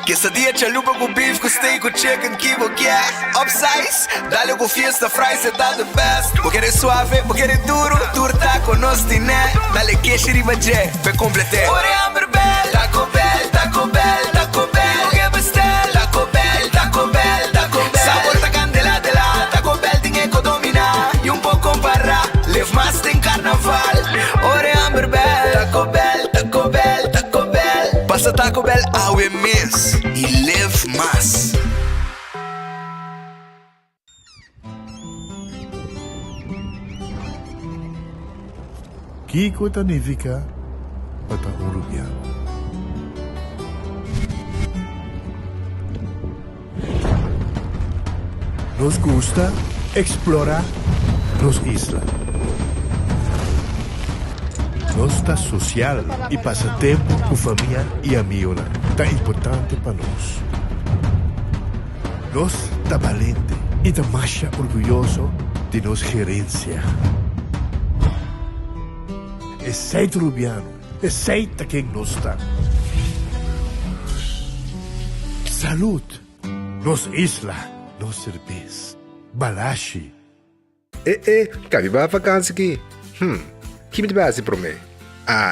Quesadilla, chalupa com beef, com steak, com chicken, kibo, yeah. Upsize, dale com fiesta, fries, é tá the best. Vou querer suave, vou querer duro, turta com nós tiné. Dale queijo e bajé, vai completar. Ore Amber Bell, Taco Bell, Taco Bell, Taco Bell. O que bestel? Taco Bell, Taco Bell, Taco Bell. Sabor da candela de lá, Taco Bell tem que dominar. E pouco para, live mais tem carnaval. Ore Amber Bell, Taco Bell, Taco Bell, Taco Bell. Passa Taco Bell ao mês e live mais. Kiko Tanifica para Uruguaiano. Nos gusta explorar nos islas. Nos está social e passa tempo com família e amigos. Tá importante para nós. Nós está valente e está mais orgulhoso de nossa gerência. Exceito Rubiano, exceito quem nós está. Salud, nos isla, nos cerveza, balashi. Cabe ba vakansi aqui? Que me base para mim?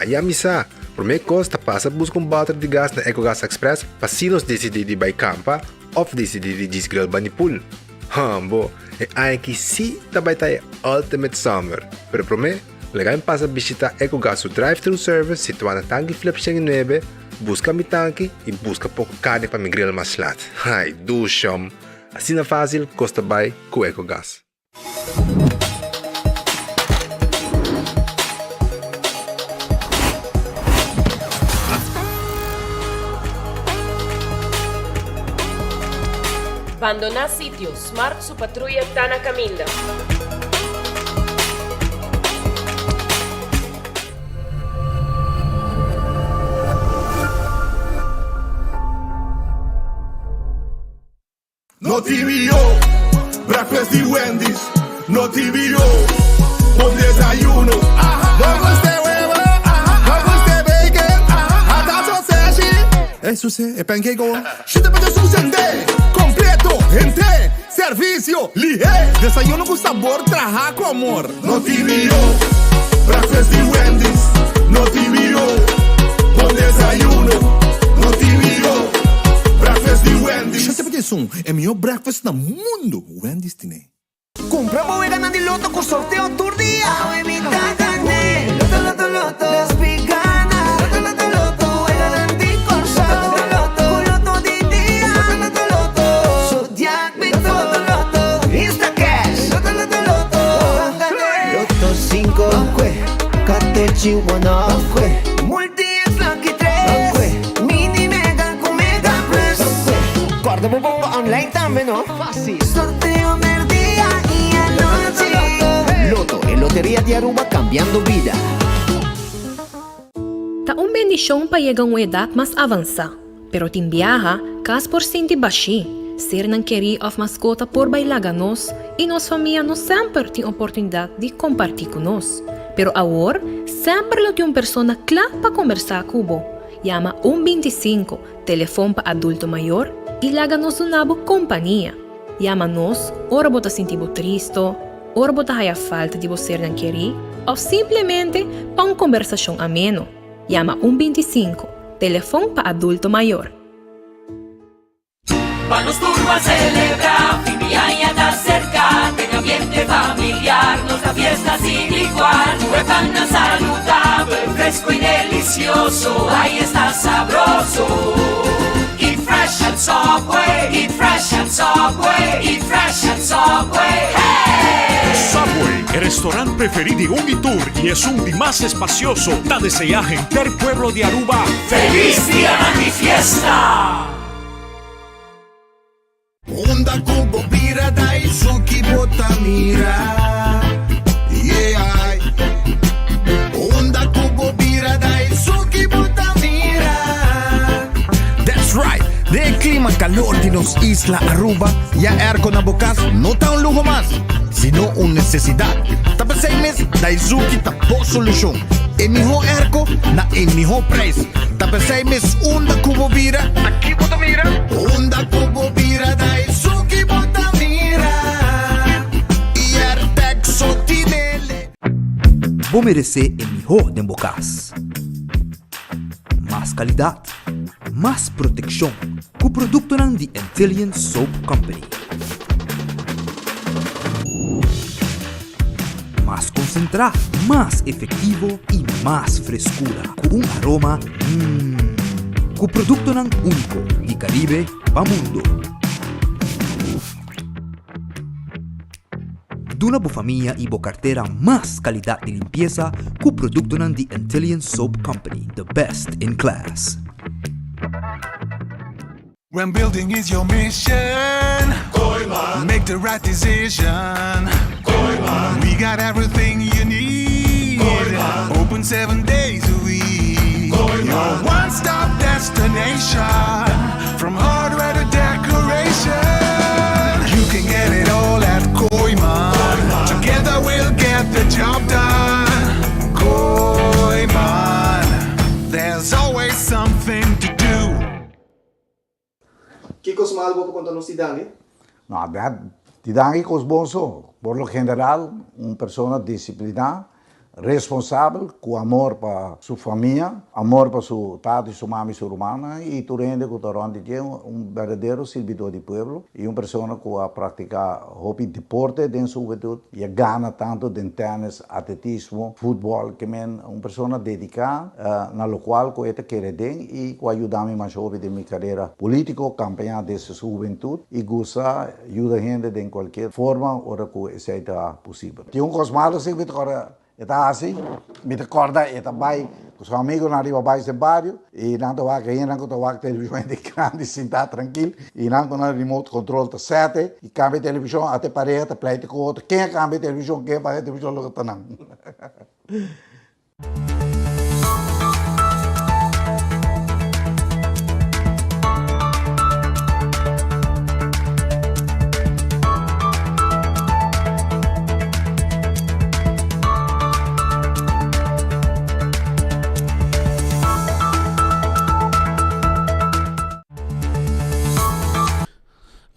E a missa, para mim costa passa buscar bater de gás na EcoGas Express para se nós decidir de campa ou decidir de desgrill banipul. Bo, aí que sim também tá Ultimate Summer, pero para mim legal passa visitar EcoGas o drive-thru service situado na tanque flip 9, busca mi tanque e busca pouco carne para mi grill mais lat. Ai, do chão. Assim na fácil, costa bem com EcoGas. Abandonar sitio, Smart su patrulla está na caminda. No TVO, breakfast de Wendy's. No TVO, bom desayuno. No guste huevo, no guste bacon. Hasta sausage. Eso sí, es pancake. Chute para suceder. Completo, gente, servicio, lié. Desayuno con sabor, trabajar con amor. No TVO, breakfast de Wendy's. No TVO, bom desayuno. No TVO. Breakfast de Wendy's. Você pode ser é melhor breakfast no mundo. Wendy's tem. Compramos e ganando de loto com sorteio todo dia. Loto, loto, loto. Las veganas. Loto, loto, loto. El anticorso. Loto, loto. Loto de dia. Loto, loto. Zodiac Victor. Loto, loto. Instacash. Loto, loto, loto. Loto 5, Catechi 1, Multi-X Lucky 3. Mini Mega com Mega Plus. Guarda po online também, não? Fácil. Sorteo del día y anoche. Loto, en Lotería de Aruba cambiando vida. Ta un bendición pa llegar a una edad más avanzada, pero tin viaja, cas por sinti baixi, ser nan querer of mascota por bailar nos, y nos familia no sempre tem oportunidade de compartir con nos. Pero ahora, sempre lo tiene una persona clara para conversar con vos. Llama 125, teléfono para adulto mayor, y láganos una boa companhia. Llama-nos, ora bota sentir triste, ora bota a falta de você não querer, ou simplesmente para uma conversação ameno. Llama 125, telefone para adulto maior. Vamos turbo a celebrar, fin de año está cerca, tenga ambiente familiar, nuestra fiesta sin igual, huevana saludable, fresco y delicioso, ahí está sabroso. Eat fresh and Subway, eat fresh and Subway, eat fresh and Subway, hey! Subway, el restaurante preferido de Unitour y es un más espacioso. Da desea gente del pueblo de Aruba. ¡Feliz día de mi fiesta! Onda Kubo Bira Dai Suki Botamira. Yeah. Onda Kubo Bira Dai Suki Botamira. That's right. De clima calor de nos isla Aruba, ya air na bocas no está un lujo más, sino una necesidad. Tapa 6 meses, Daizuki tapó solución. E miho erko na e miho price. Tapos say miss unda kubo bira. Aqui bota mira. Unda kubo bira dai suki bota mira. E artek sotinele. Vou merecer e miho den bocas. Mais qualidade, mais proteção. Com o produto ng The Antillean Soap Company. Más concentrado, más efectivo y más frescura. Con un aroma con producto ng único de Caribe pa mundo. Duna bo familia y bo cartera más calidad de limpieza con producto ng The Antillean Soap Company, the best in class. When building is your mission, Koima. Make the right decision. Koima. We got everything you need. Koima. Open 7 days a week. Koima. Your one-stop destination. From hardware to decoration. You can get it all at Koima. Together we'll get the job done. Koima. There's always something to do. Kiko Smalbo po contanos si Dani? No, Tidangi Cosboso, por lo general, una persona disciplinada, responsable, con amor para su familia, amor para su padre, su mamá y su hermana, y tú rende que tiene un verdadero servidor del pueblo y una persona que ha practicado hobby deporte en su juventud y gana tanto en tenis, atletismo, fútbol, que es una persona dedicada, a lo cual que quiere y que ayuda a mí más hobby de mi carrera político, campaña desde su juventud y gusta ayuda a gente de cualquier forma o que sea posible. Tiene un cosmado, sí, está así, me recuerda, está ahí, con sus amigos arriba abajo del barrio, y nada va a caer, nada va a televisão de grande, sentar tranquilo, y nada con el remote control te sete, y cambia televisão até parede, pleite com outro, quem cambia televisão, quem vai televisão logo tá não.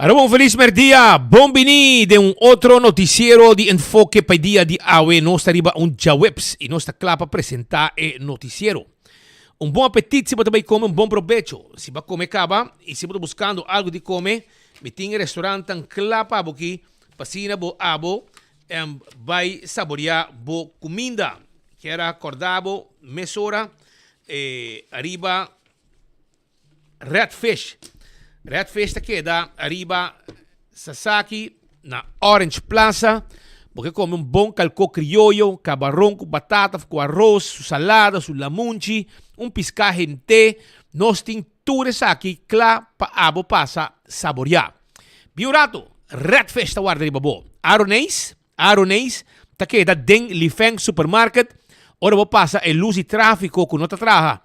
Allora, feliz merdia, bombini de un otro noticiero di enfoque pa dia di awe, nostra riba un jawebs e nostra clapa presenta e noticiero. Un buon appetito se potete comer, un buon provecho. Se va come cava e se potete buscando algo di come, mi tinga restaurante en clapa abo ki, pasina bo abo, vai saborear bo comida. Que era acordado, mesora, arriba, redfish. Redfish queda arriba Sasaki na Orange Plaza, porque come un buon calco criollo, camarón com batata, com arroz, su salada, su lamunchi, un piscaje en té, nos tintures aqui, cla pa abo passa saborear. Biurato, Redfish ta guarda riba bo. Aronese, ta queda den Lifeng Supermarket, ora bo passa e lusi traffico con nota traja.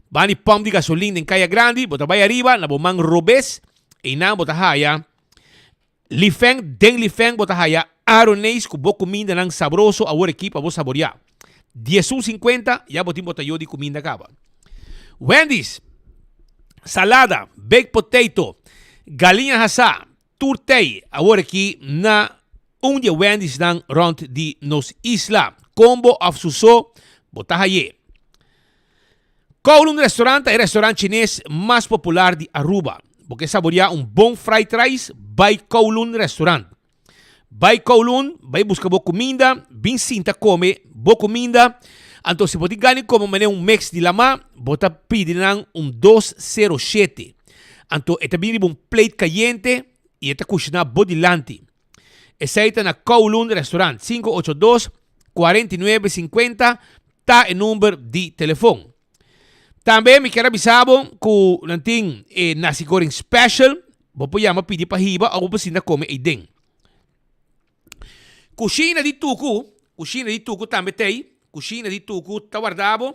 Bani pump di gasolina in Caia Grandi, bota vai arriba, na bomang Robes, e na bota haya, Lifeng, den Lifeng bota haya, Aronese, com boa comida nang sabroso, a equipa bo saborear. 10,50, ya botin bota yo di comida acaba. Wendy's, salada, baked potato, galinha hasa, turtei, a aqui na dia Wendy's nang rond di nos isla, combo of suso, bota haye. Kowloon Restaurant é o restaurante chinês mais popular de Aruba, porque saborear um bom fried rice by Kowloon Restaurant. By Kowloon, vai buscar boa comida, bem sinta come, boa comida. Então, se você ganha como um mix de lama, você pede um 207. Então, é também um plate caliente e é cozinhar bodilante. Essa na Kowloon Restaurant, 582-4950, tá o número de telefone. Também me quero avisar que nanting nasi goreng special, vou pôr pedir para riba ou para sinta come e den. Cozinha de tuco também tem, cozinha de tuco tá guardado.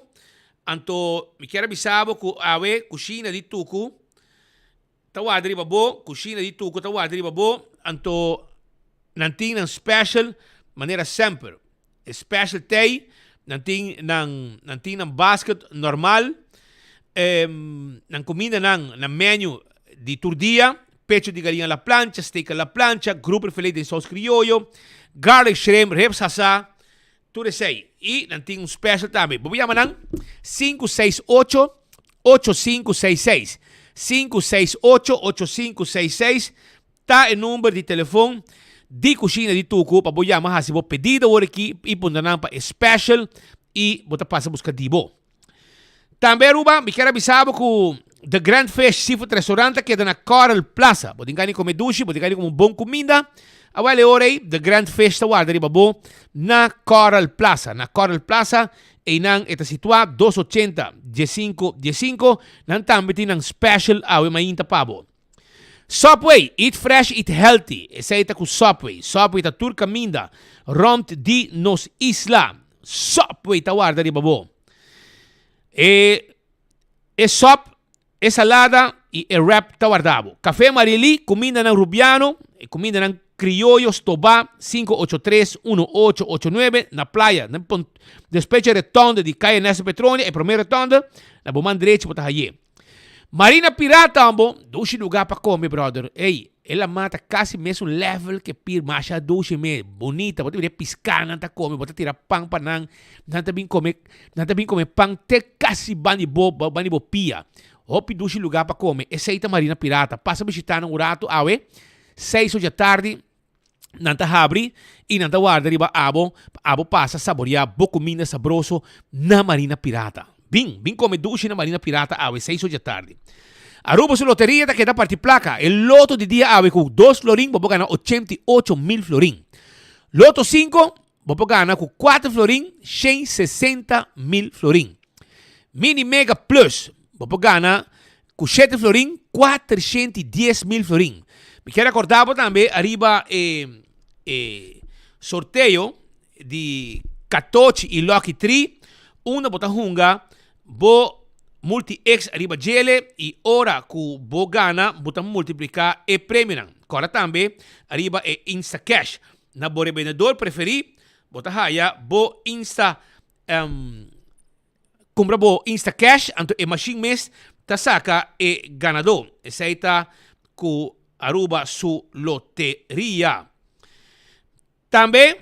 Então me quero avisar que a cozinha de tuco tá guardado bo, cozinha de tuco tá guardado bo. Então nanting special maneira sempre. Special tem nanting ng basket normal, ng comida ng menu di turdia, pecho di galinha à la plancha, steak à la plancha, grupo de filet de sauce criollo, garlic shrimp, ribs hasa, tudo isso aí. E nanting special também. Bobiyama ng 568-8566. 568-8566. Tá o número de telefone di kusina di Tuku. Pabuyama ha si bo pedido wala aqui e punta pa special e bota passa buscar dibo. Também Ruba, me quero avisar que The Grand Fish Seafood Restaurante que é na Coral Plaza. Pode ganhar como dushi, pode ganhar como bom comida. Awale orei, The Grand Fish Tawada riba bo na Coral Plaza. Na Coral Plaza, e nang ita situado 280-15-15, nang tambiti ng special awe mainta pabo. Subway, eat fresh, eat healthy. Esa ita ku Subway. Subway ta tur caminda, rond di nos isla. Subway tawada riba bo. Sop, salada e wrap tawardabo. Café Marili, comida ng Rubiano, comida ng Criollos Toba 583-1889 na playa. Despecha retonda di Caia Nessa Petronia e primeira retonda na buman direito para haye. Marina Pirata ambo, doce lugar para comer, brother. Ei, ela mata quase mesmo level que pir macha doce me bonita. Pode vir piscar nanta come, bota tirar pang panang, nanta bem comer pang te quase bani bo pia. Hopi doce lugar para comer. Essa Marina Pirata. Passa visitar no rato awe 6 da tarde. Nanta habri e nanta guarda riba abo passa saborear bo comida sabroso na Marina Pirata. Bem come duche na Marina Pirata ave 6 da tarde. Aruba su loteria da que da parti placa. El loto de dia ave com 2 florin bobo gana 88.000 florin. Loto 5 bobo gana com 4 florin 160.000 florin. Mini Mega Plus bobo gana com 7 florin 410.000 florin. Me quero acordar também arriba sorteio de 14 e Lucky 3. Una bota hunga bo multi-X arriba gele e ora que bo gana bota multiplicar e prêmio. Agora também arriba Insta Cash. Na bo revendedor preferi bota haya bo Insta compra bo Insta Cash anto e machine mes ta saca e ganador. Essa aí tá com Aruba su loteria. Também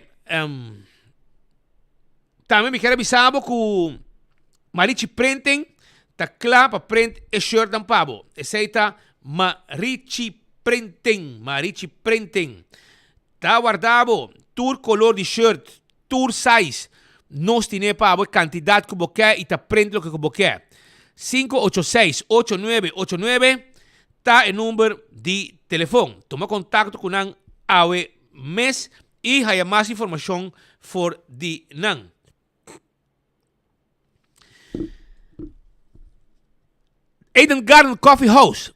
me quero avisar que Marichi Printing tá claro para print e shirt dan pabo. Essa aí tá Marichi Printing. Tá guardado tour color de shirt, tour size. Nós temos pabo quantidade que você quer e tá print lo que você quer. 586-8989 tá o número de telefone. Toma contato com ang awe mes e haya mais informação for di nang. Eden Garden Coffee House.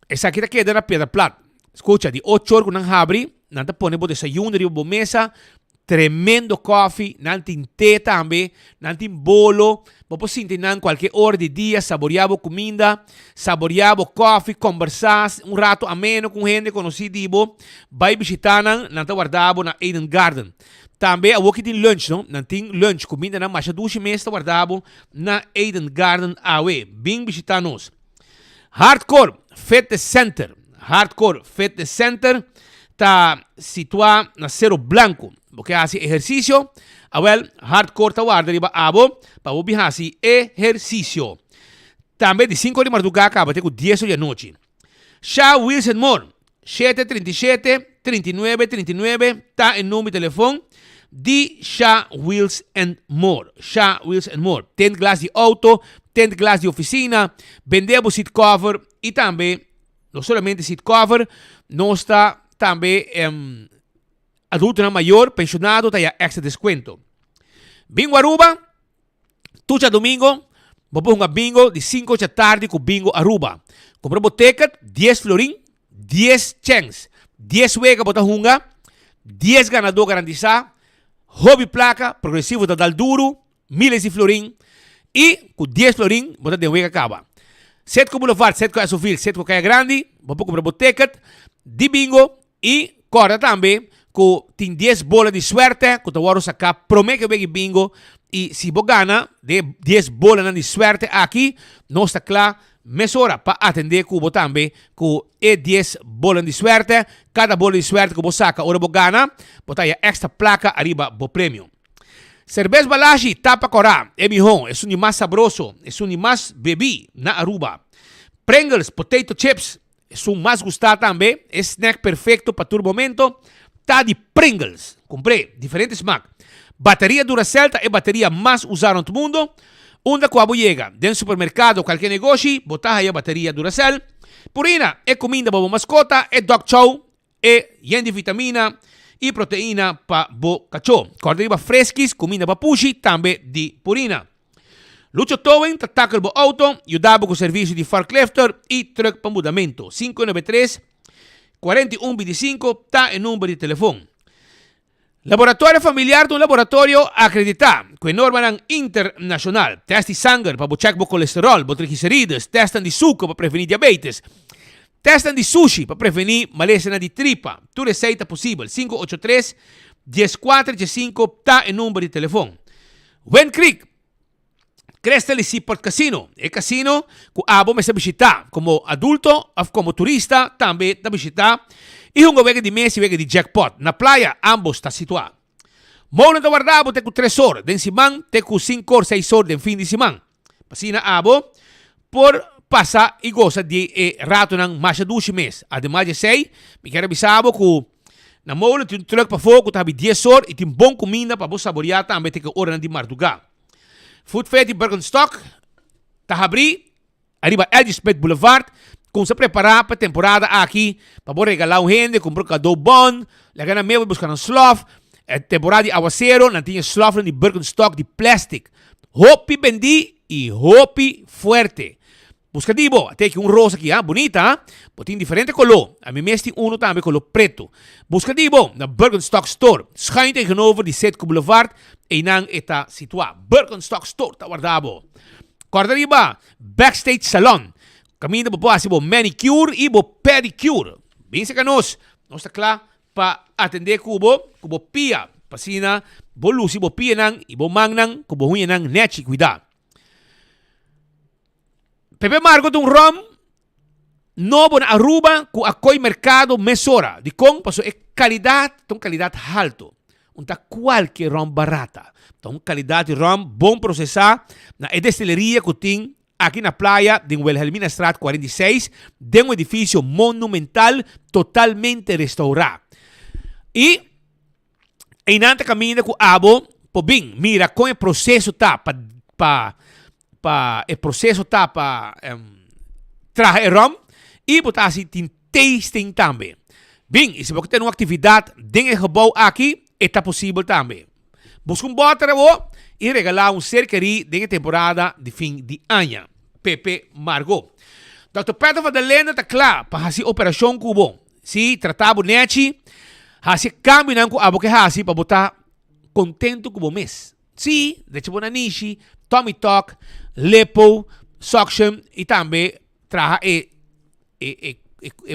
Essa aqui queda na Pedra Plata. Escucha, de 8 horas com ang habri, nanta pone bo desayuno de bo mesa, tremendo coffee, nantin té também, nantin bolo, vou sentir qualquer hora de dia, saborear comida, saborear coffee, conversar rato ameno com gente conhecida, vai visitar nanta guardado na Eden Garden. Também a aqui tem lunch, não? Nantin lunch, comida na macha duche mesa guardado na Eden Garden awe, bem visitar nos. Hardcore Fitness Center está situado na Cerro Blanco. Porque hace ejercicio, hardcore ta guarda riba abo, para você hacer ejercicio. Também de 5 de madrugada acaba com 10 da noite. Shaw Wheels and More, 737-3939, tá em nome de telefone de Shaw Wheels and More. Shaw Wheels and More. Tem glass de auto, tem glass de oficina, vendemos seat cover e também, não somente seat cover, nós está também adulto maior, pensionado, tem extra desconto. Bingo Aruba, tucha domingo, vamos um bingo de 5 da tarde com Bingo Aruba. Compramos ticket, 10 florin, 10 chance, 10 wega bota hunga, 10 ganador garantizado, hobby placa, progressivo da Dalduro, miles de florin, e com 10 florin, bota de wega acaba. 7 com Boulevard, 7 com Asofil, 7 com Caia Grande, vamos comprar ticket, de bingo, e corda também, que tem 10 bolas de suerte, que tu vai sacar, promete que vai bingo, y si vos gana de 10 bolas de suerte aquí, no está claro, mesura para atender cubo también, con 10 bolas de suerte, cada bola de suerte que vos saca, ahora vos gana, vos hay extra placa arriba, vos premio. Cerveza Balaji tapa corá, é mijón, es un más sabroso, es un más bebí na Aruba. Pringles potato chips, es un más gustado también, es snack perfecto para tu momento. Tá de Pringles, comprei diferentes smaak. Bateria Duracell é a bateria mais usada no mundo. Onde quando chega dentro do supermercado, qualquer negócio, botar aí a bateria Duracell. Purina é comida para mascota, é dog chow, é yen de vitamina e proteína para o cachorro. Cordiva fresquis, comida para puxi, também de Purina. Lucho Towing, tackle para auto, ajudava com o serviço de forklifter e truck para mudamento. 593-4125 está el número de teléfono. Laboratorio familiar de un laboratorio acreditado con norma internacional. Test de sangre para checar el colesterol, triglicéridos, testan de sucro para prevenir diabetes. Testan de sushi para prevenir malestar de tripa. Tu receita posible. 583-1415 está el número de teléfono. Wen Creek. Crestali Seaport Casino. El casino que abo me se visita como adulto o como turista también da visita. Y un vega de mes y vega de jackpot. Na playa ambos está situado. Mono de guardabo te cu 3 horas. Den simán te cu 5 o 6 horas de fin de semana. Pasina abo por pasar y goza de rato nan más de 12 meses. Además de 6, me quiero avisar que na mono tem truck para fogo, tá 10 horas e tem bom comida para você saborear também te que hora de madrugada. Food Fair de Bergenstock, tá abri, arriba Edgesmith Boulevard, com se preparar para a temporada aqui, para você regalar um rende, comprar cadeau bom, lá gana mesmo buscar um sloth, temporada de aguacero, não tinha sloth de Bergenstock de plástico, hopi bendi e hopi fuerte. Busca dibo, até que rosa aqui, bonita, tem diferente color, a mim mesmo tem também color preto. Busca dibo, na Bergenstock Store, schuin tegenover die Zetko Boulevard, e nan está situado. Bergenstock Store, tá guardado. Corda riba, Backstage Salon. Caminho para poder fazer manicure e pedicure. Bem se canos, nós está claro para atender cubo pia, pasina, bo lusi bo pia nan e bo mang nan, cubo hunha nan nechi cuidar. Pepe Margo de rom novo na Aruba com apoio mercado mesora de com passou qualidade alto. Não tá qualquer rom barata. Então qualidade de rom bom processar na destileria que tem aqui na praia de Wilhelmina Straat 46 de um edifício monumental totalmente restaurado. E em ante caminho com abo po bem mira com o processo tá o processo tá para trazer rom e botar assim tem tasting também. Bem, e se você tem uma atividade dentro do gebouw aqui, está possível também. Busca bota e regalar cercaria dentro da temporada de fim de ano. Pepe Margot. Dr. Pedro van der Lende está claro para fazer operação cubo. Se tratar bonete, fazer câmbio não com abo que fazer para botar contento com o mês. Se, de tipo na niche, tummy talk, lipo, suction e também traga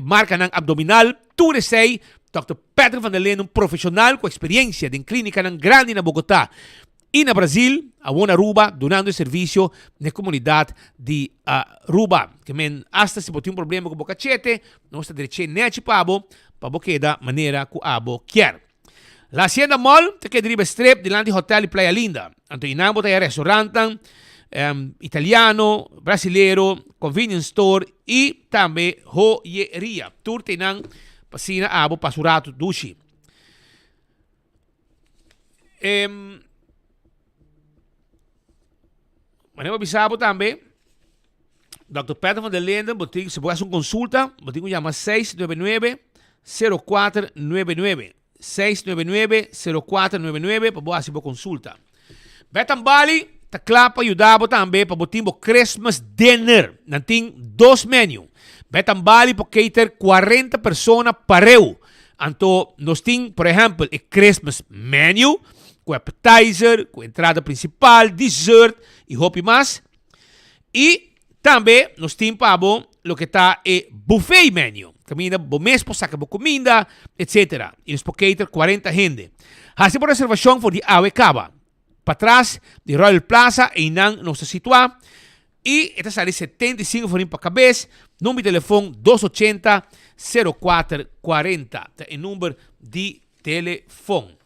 marca ng abdominal, tudo sei, Dr. Pedro van der Lende, um profissional com experiência em clínica grande na Bogotá e na Brasil, a uma Aruba, donando serviço na comunidade de Aruba. Que men, hasta se tem um problema com o bocachete, nós está direito nete pabo, para que da maneira que abo quer. La Hacienda Mall, te que deriva strip de Landi Hotel e Playa Linda. Anto inambo tayo restaurante, italiano, brasileiro, convenience store e também joyeria. Tur tinang pasina abo pasurato dushi. Manemo bisabo também. Dr. Pedro van der Lende, botigo, se pode fazer uma consulta, botigo chama 699-0499. 699-0499 para boa uma consulta. Betan Bali, tá claro para ajudar também para botar Christmas dinner. Não tem 2 menus. Betan Bali para cater 40 pessoas para eu. Então, nós temos, por exemplo, o Christmas menu, com appetizer, com entrada principal, dessert e hobby mais. E também nós temos para o que está o buffet menu. Comida, bom mês, saca boa comida, etc. E nos podemos cater 40 gente. Assim por reservação for de Awecaba. para atrás de Royal Plaza e nang nos situa. E esta sale 75 florin para cabeça. Número de telefone 280-0440. É o número de telefone.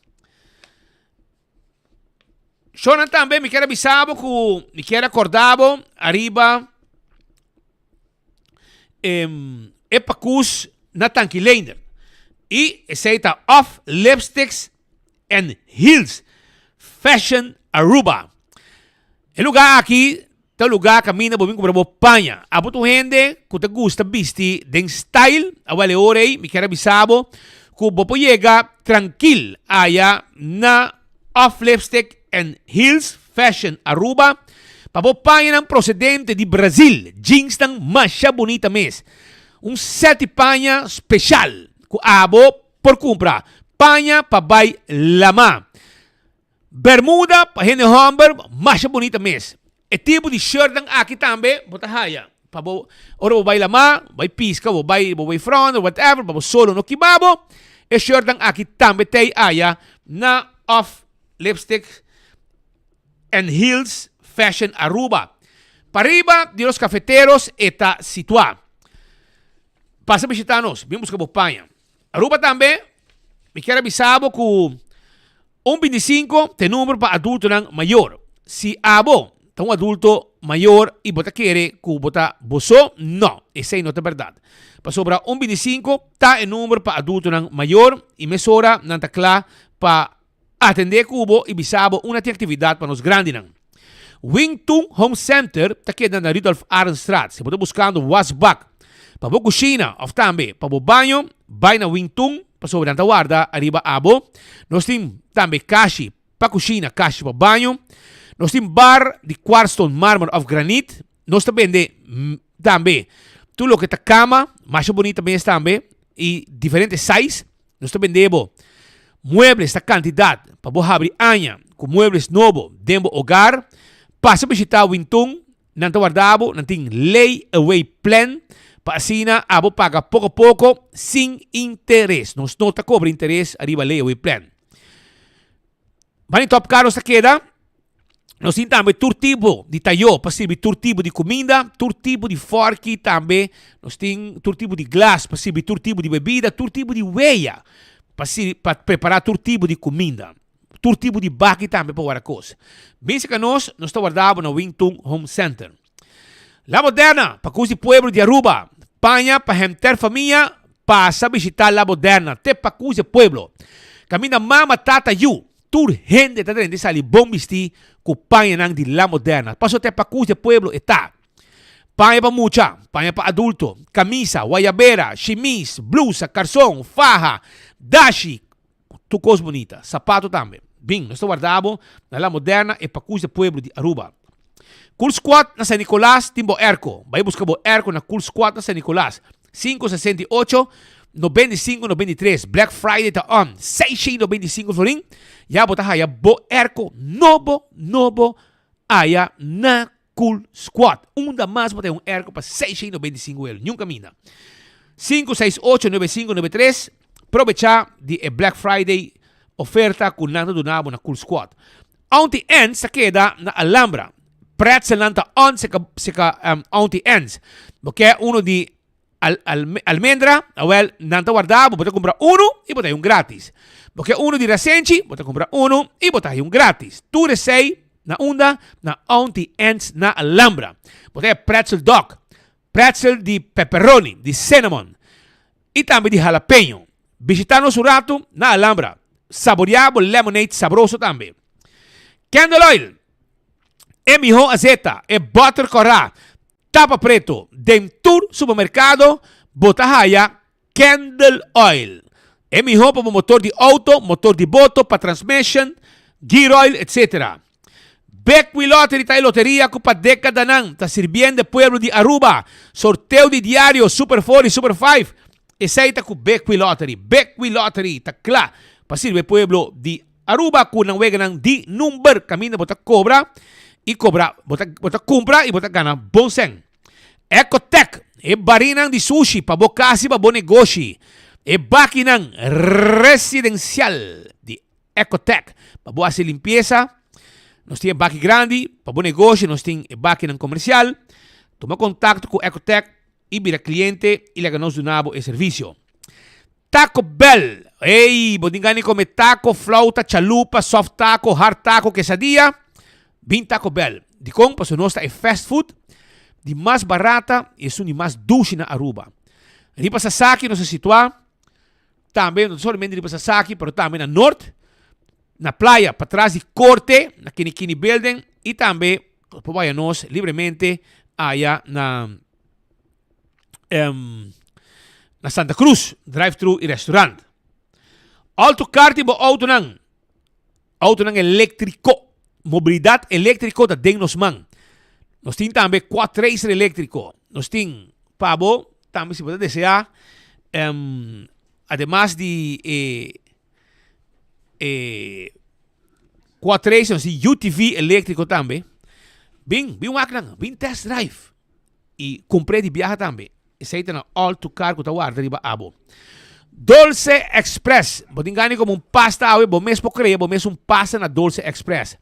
Sono também me quero avisar que me quero acordar arriba epacus na tanquilender. E aceita off lipsticks and heels fashion Aruba. El lugar aqui é o lugar caminha bom com bravo panha. A boto gente que te gusta vestir den style, a vale orei, me quero avisar que bopo chega tranquilo allá na off lipstick and heels fashion Aruba. Para panha ng procedente de Brasil, jeans ng masya bonita mes. Set panha special que abo por comprar. Panha para bay lama. Bermuda para gente homem, masya bonita mes. E tipo de shirt ng aqui também, bota haya. Pabo, ora bay lama, bay pisca, bay front, or whatever, pabo solo no kibabo. E shirt ng aqui também tem haya na off lipstick and heels fashion Aruba. Para arriba de los cafeteros está situado. Pasa a visitar-nos, vimos que Panha. Aruba também, me quero avisar que 125 tem número para adulto ng maior. Se abo, tem adulto maior e bota querer que bota boso, não. Essa não é verdade. Para sobra 125, está em número para adulto ng maior e mesora ng takla para atender cubo e bisabo uma atividade para nos grandes. Wingtung Home Center está queda na Rudolf Arenstraat. Se você buscando wasbak, para a cozinha, ou também para o banho, vai na Wingtung, para sobre a guarda, arriba abo. Nós temos também caixa para a cozinha, caixa para o banho. Nós temos bar de quartzstone, mármore of granite. Nós também também tudo o que está cama, mais bonita também também, e diferentes sizes. Nós também debo muebles da quantidade para você abrir anha com muebles novos dentro do hogar. Passa a visitar o Wingtung, não guardado, não tem layaway plan, para assim a paga pouco a pouco, sem interesse. Não está cobre interesse, arriba layaway plan. Vai em top caro esta queda, nós temos também todo tipo de talho, para servir todo tipo de comida, todo tipo de forque também, nós temos todo tipo de glass, para servir todo tipo de bebida, todo tipo de hueia, para preparar todo tipo de comida. Todo tipo de baque também para a coisa. Pensa que nós estamos guardados no Wingtung Home Center. La Moderna, para o pueblo de Aruba. Panha para gente família, passa a visitar La Moderna. Te para o pueblo. Camina mama tata you. Tur gente está dentro de sali bom vestir com panha nang de La Moderna. Passo te para o pueblo está. Panha para mucha, panha para adulto. Camisa, guayabera, chemise, blusa, calção, faja, dashi. Tu coisa bonita. Sapato também. Bem, nós estamos guardados na La Moderna e para o pueblo de Aruba. Cool Squad na San Nicolás, timbo erco. Vai buscar o erco na Cool Squad na San Nicolás. 568 95 93. Black Friday tá on. 695 florin. Ya bota haya bo erco novo haya na Cool Squad. Da mais bota erco para 695 euros. Nunca mina. 568 95 93. Aprovechar de Black Friday oferta com nada do nabo na Cool Squad. Auntie Ends sa queda na Alhambra. Pretzel nanta on se Auntie Ends. Porque uno de almendra, well, nanta guardado, pode comprar uno e botar gratis. Porque uno de recenci, pode comprar uno e botar gratis. Tu recei na onda na Auntie Ends na Alhambra. Botar pretzel dog, pretzel de pepperoni, de cinnamon e também de jalapeno. Visitar-nos um rato na Alhambra. Saboreado lemonade sabroso também. Candle oil. É mijo azeta. É butter corá. Tapa preto. Dentur supermercado. Botahaya. Candle oil. É mijo para motor de auto, motor de boto, para transmission, gear oil, etc. Beckwith Lottery está loteria que para década não. Está sirviendo de pueblo de Aruba. Sorteio de diário Super 4 e Super 5. Essa aí está com Beckwith Lottery. Beckwith Lottery está claro. Para servir pueblo de Aruba com não ganham de número. Camina, bota cobra. E cobra, bota compra e bota gana bom sen. Ecotech. É barinang de sushi. Para bocasi, para bom negócio. É bakinang residencial de Ecotech. Para boa limpeza. Nós temos baki grande, para bom negócio, nós temos baki não comercial. Toma contato com Ecotech e vira cliente e lega nós do nabo e serviço. Taco Bell. Ei, bodingani come taco, flauta, chalupa, soft taco, hard taco, quesadilla. Bem Taco Bell. De com, para nós é fast food, de mais barata e de mais dulce na Aruba. Ripa Sasaki, nós se situa também, não somente Ripa Sasaki, mas também na norte, na praia, para trás de Corte, na Kinikini Building, e também, para nós livremente, allá na Santa Cruz, drive-thru e restaurante. Autocar tipo auto nang elétrico, mobilidade elétrico da Dengnos Man. Nós temos também 4 racer elétrico. Nós temos pabo, também se pode desejar, además de 4 racer, nós temos UTV elétrico também. Bem máquina, bem test drive. E comprei de viagem também. Esse aí tem na Alto Cargo da guarda riba abo. Dolce Express. Botingani como pasta awe, bom mesmo creia, bom mesmo pasta na Dolce Express.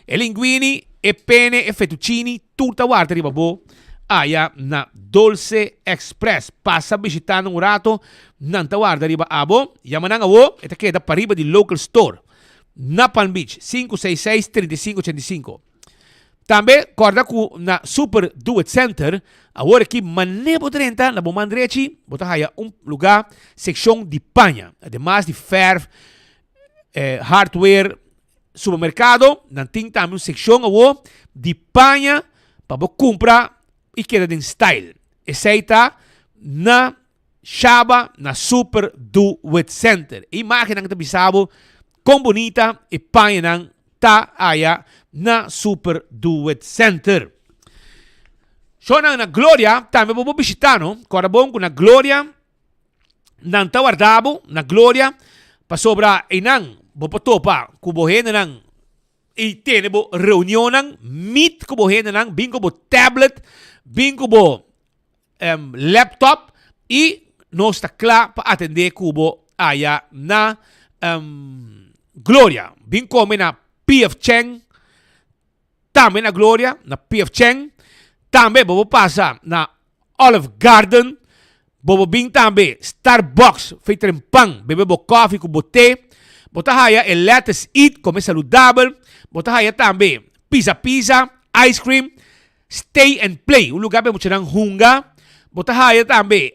E linguini, e pene, e fettuccini, tutta guarda riba bo. Aya na Dolce Express. Passa visitando rato, nanta guarda riba abo. Yamanang awo, ita queda para riba di local store. Na Palm Beach, 566-3585. Também, corda com na Super Do It Center, agora aqui, Manebo 30, na Bomandreci, bota aí lugar, seção de panha. Además de ferro, hardware, supermercado, não tem também uma seção de panha para você comprar e queda em style. Essa aí está na Shaba, na Super Do It Center. E máquina que está bisabo, com bonita e panha não tá aí na Super Do It Center. So na Gloria, também vou visitar, no? Agora bom, na Gloria, na Tawardabo, na Gloria, para sobra inang, vou topa, kubohen nang, e tem bo reunião nang, meet kubohen nang, bingo bo tablet, bingo bo laptop, e nós está claro para atender kubo aí na Gloria. Bingo na PF Cheng, também na Gloria, na PF Cheng. Também vou passar na Olive Garden. Vou vir também Starbucks, feito em pão, beber coffee com boté. Botar aí a Let's Eat, comer saudável. Botar aí também pizza, ice cream, stay and play. Lugar bem muito hunga. Botar aí também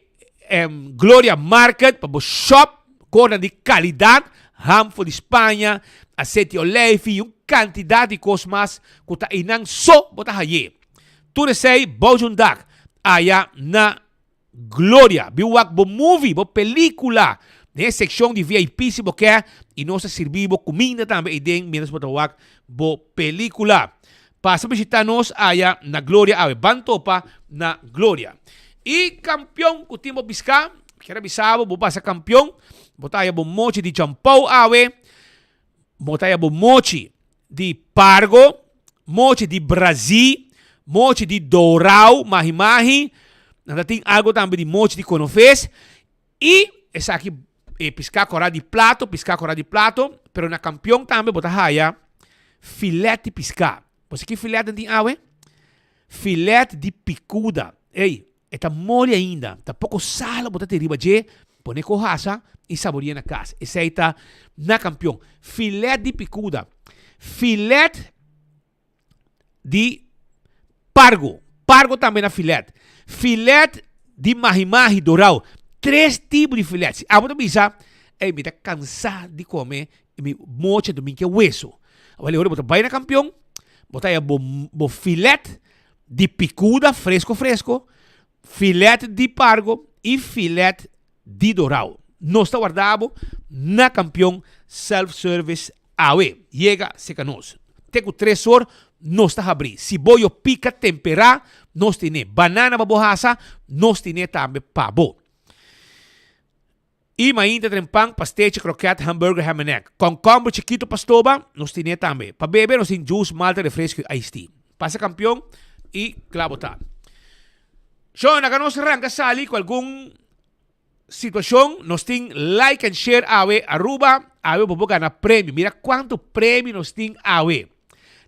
Gloria Market, para shop, coisa de qualidade, hamfo de Espanha, aceite olive e uma quantidade de coisas mais que está inang só botar aí. Tudo sei, bojundak, aí na Gloria, biwak bo movie, bo película, na seção de VIP se você quer, e nós servimos comida também, e den menos botar bo película. Passa visitar-nos aí na Gloria, aí bantopa na Gloria. E campeão que timo biscar, quero bisabo, bo passa campeão, botar aí bo mochi de champão, aí, botar aí bo mochi de Pargo, mochi de Brasil, mochi de Dourau, mahi-mahi. Nada tem algo também de mochi de Conofés. E essa aqui é piscar corá de plato, pero na campeão também botar aí filete piscar. Você que filete tem awe? Filete de picuda. Ei, está mole ainda. Tá pouco sal, botar de riba de, pone corraça e saboreia na casa. Esse aí tá na campeão. Filete de picuda. Filete de Pargo. Pargo também na filete. Filete de mahi-mahi dourau. 3 tipos de filetes. A outra bisa, me está cansado de comer me mocha domingo que é hueso. Agora, botar vai na campeão, botar aí bo filete de picuda, fresco, filete de Pargo e filete de dourau. Nós está guardado na campeão self-service awe. Llega seca-nos. Teco 3 horas, nós está abrir. Se boio pica, temperar, nós tine. Banana babohasa, nós tine também pabo. E mainta trempang, pastete, croquete, hambúrguer, ham and egg. Com combo chiquito pastoba, nós tine também. Para beber, nós tem juice, malta, refresco e iced tea. Passa campeão e clavo tá. So, na nós arranca sali com algum situação, nós tem like and share awe, arroba, awe bobo gana prêmio. Mira quanto prêmio nós tem awe.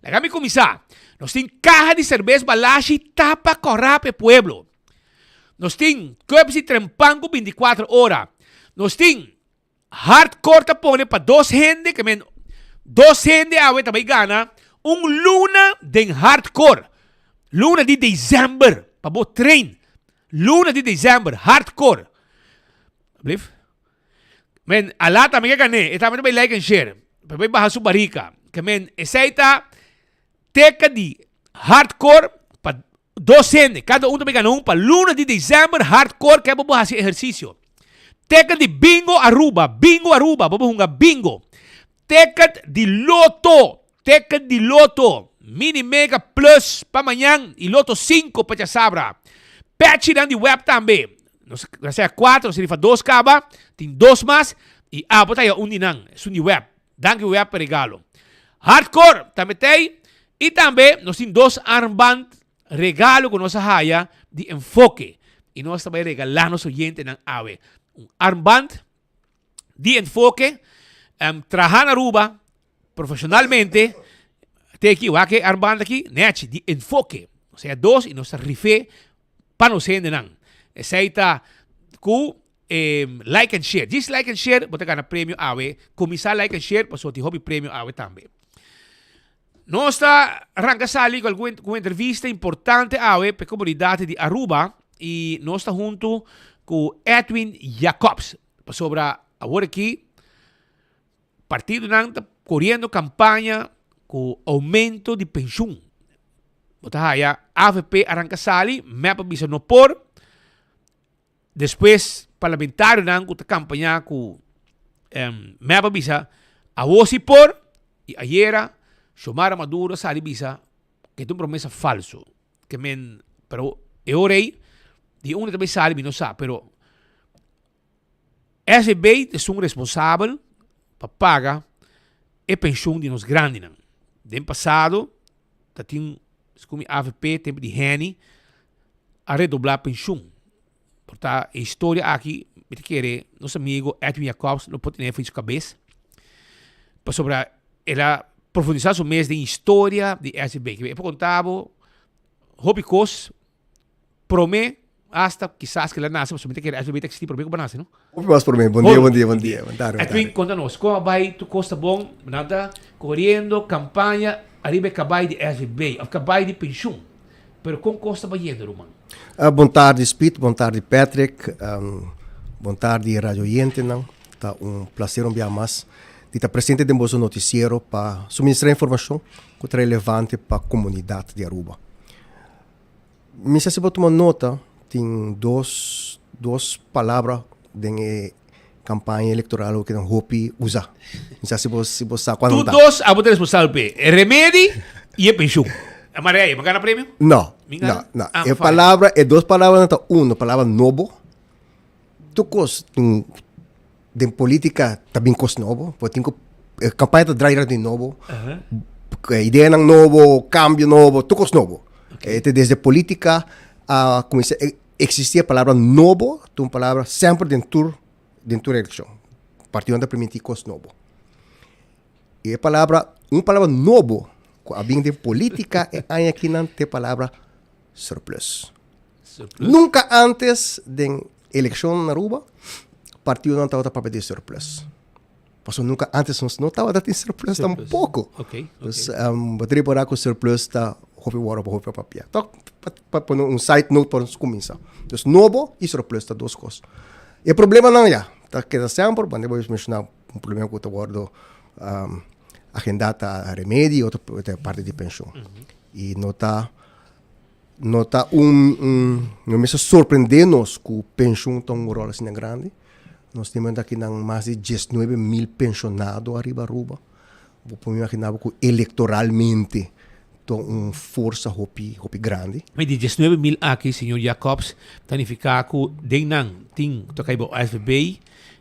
Lagami comisa. Nos tin caja de cerveza balashi tapa corrape pueblo. Nos tin cups y trempango 24 horas. Nos tin hardcore tapone para 2 gente que men 2 gente awe também gana luna de hardcore. Luna de dezembro para bo train. Luna de dezembro hardcore. Blief? Men alata me gane. Eta men like and share. Para bajar su barrica. Que men esa teca de hardcore para 2 gente. Cada uno me ganó para luna de dezembro hardcore que vamos a hacer ejercicio. Teca de bingo Aruba, vamos a jugar bingo. Teca de loto, mini mega plus para mañana y loto 5 para sabra. Patch de web también. No sé, gracias a 4, se rifa 2 caba, tem 2 más y botaya dinan, es un web. Danke web para regalo. Hardcore también tem y también nos tem 2 armband regalo con nuestra haya de enfoque. Y nos también regalar nos oyente nan ave. Un armband de enfoque, trabajar en Aruba profesionalmente, te aquí, que armband aquí, nech, de enfoque, o sea, 2 y nos rife para nos endenan. Esa ku like and share, just like and share, bote gana premio ave, comisar like and share, pues ti hobby premio ave también. Nos está arranca sali con alguna entrevista importante ave per comunidade de Aruba y nos está junto com Edwin Jacobs sobre agora aqui partido nanta correndo campanha com aumento de pensão. Bota aí AVP arranca sali, mapa bisa no por. Depois parlamentário nanta campanha com mapa bisa a voce por e ayer Xiomara Maduro sali bisa que tem promessa falso que men pero eu orei de onde também sabe, não sabe, pero SB é um responsável para pagar a pensão de nos grandes. No passado, tinha como AVP, tempo de Henny, a redoblar a pensão. Portanto, a história aqui, me querer, nosso amigo Edwin Jacobs, não pode nem fazer cabeça, para sobre ela profundizar sobre mês de história de SB. Que eu contava, Robicos, promete, hasta quizás que la nace, mas somente que a SBB existe por mim como nasce, não? Mas por mim, bom dia. Edwin, conta-nos, como vai tu costa bom, nada, correndo, campanha, arriba cabai de SBB, ou cabai de pensão, pero com costa vai indo, Roman? Bom tarde, Spit, bom tarde, Patrick, bom tarde, Radio Yente, não? Tá prazer dia mais de estar presente em nosso noticiero para suministrar informação que é relevante para a comunidade de Aruba. Me se você tomar nota, tem duas palavras da campanha eleitoral que não Hopi usa. Não sei se você sabe quando está. Tu dois, a você responsável é remédio e é pensão. A Maria, me ganha prêmio? Não. A palavra é duas palavras, não uma palavra novo. Tu cos de política também cos novo, porque tem campanha da driver de novo. Ideia não novo, cambio novo, tu cos novo. Desde política existia a palavra novo, uma palavra sempre dentro da eleição. Partido da permitir coisa novo. E uma palavra novo, a bem de política, é aqui não tem palavra surplus. Nunca antes da eleição na Aruba, partido não estava para pedir surplus. Porque nunca antes não estava a ter surplus tampouco. Bateria para com surplus está houve papel. Então, para um site note para começar. Então, novo e surplus está duas coisas. E o problema não é, tá queda sempre, quando eu vou mencionar um problema que eu guardo agendado a remédio, outra parte de pensão. E não me surpreende-nos que a pensão tem um rol assim grande. Nós temos aqui mais de 19 mil pensionados arriba Aruba. Vou imaginar que eleitoralmente uma força hopi grande. Mas de 19 mil aqui, senhor Jacobs, significa que tem o SBB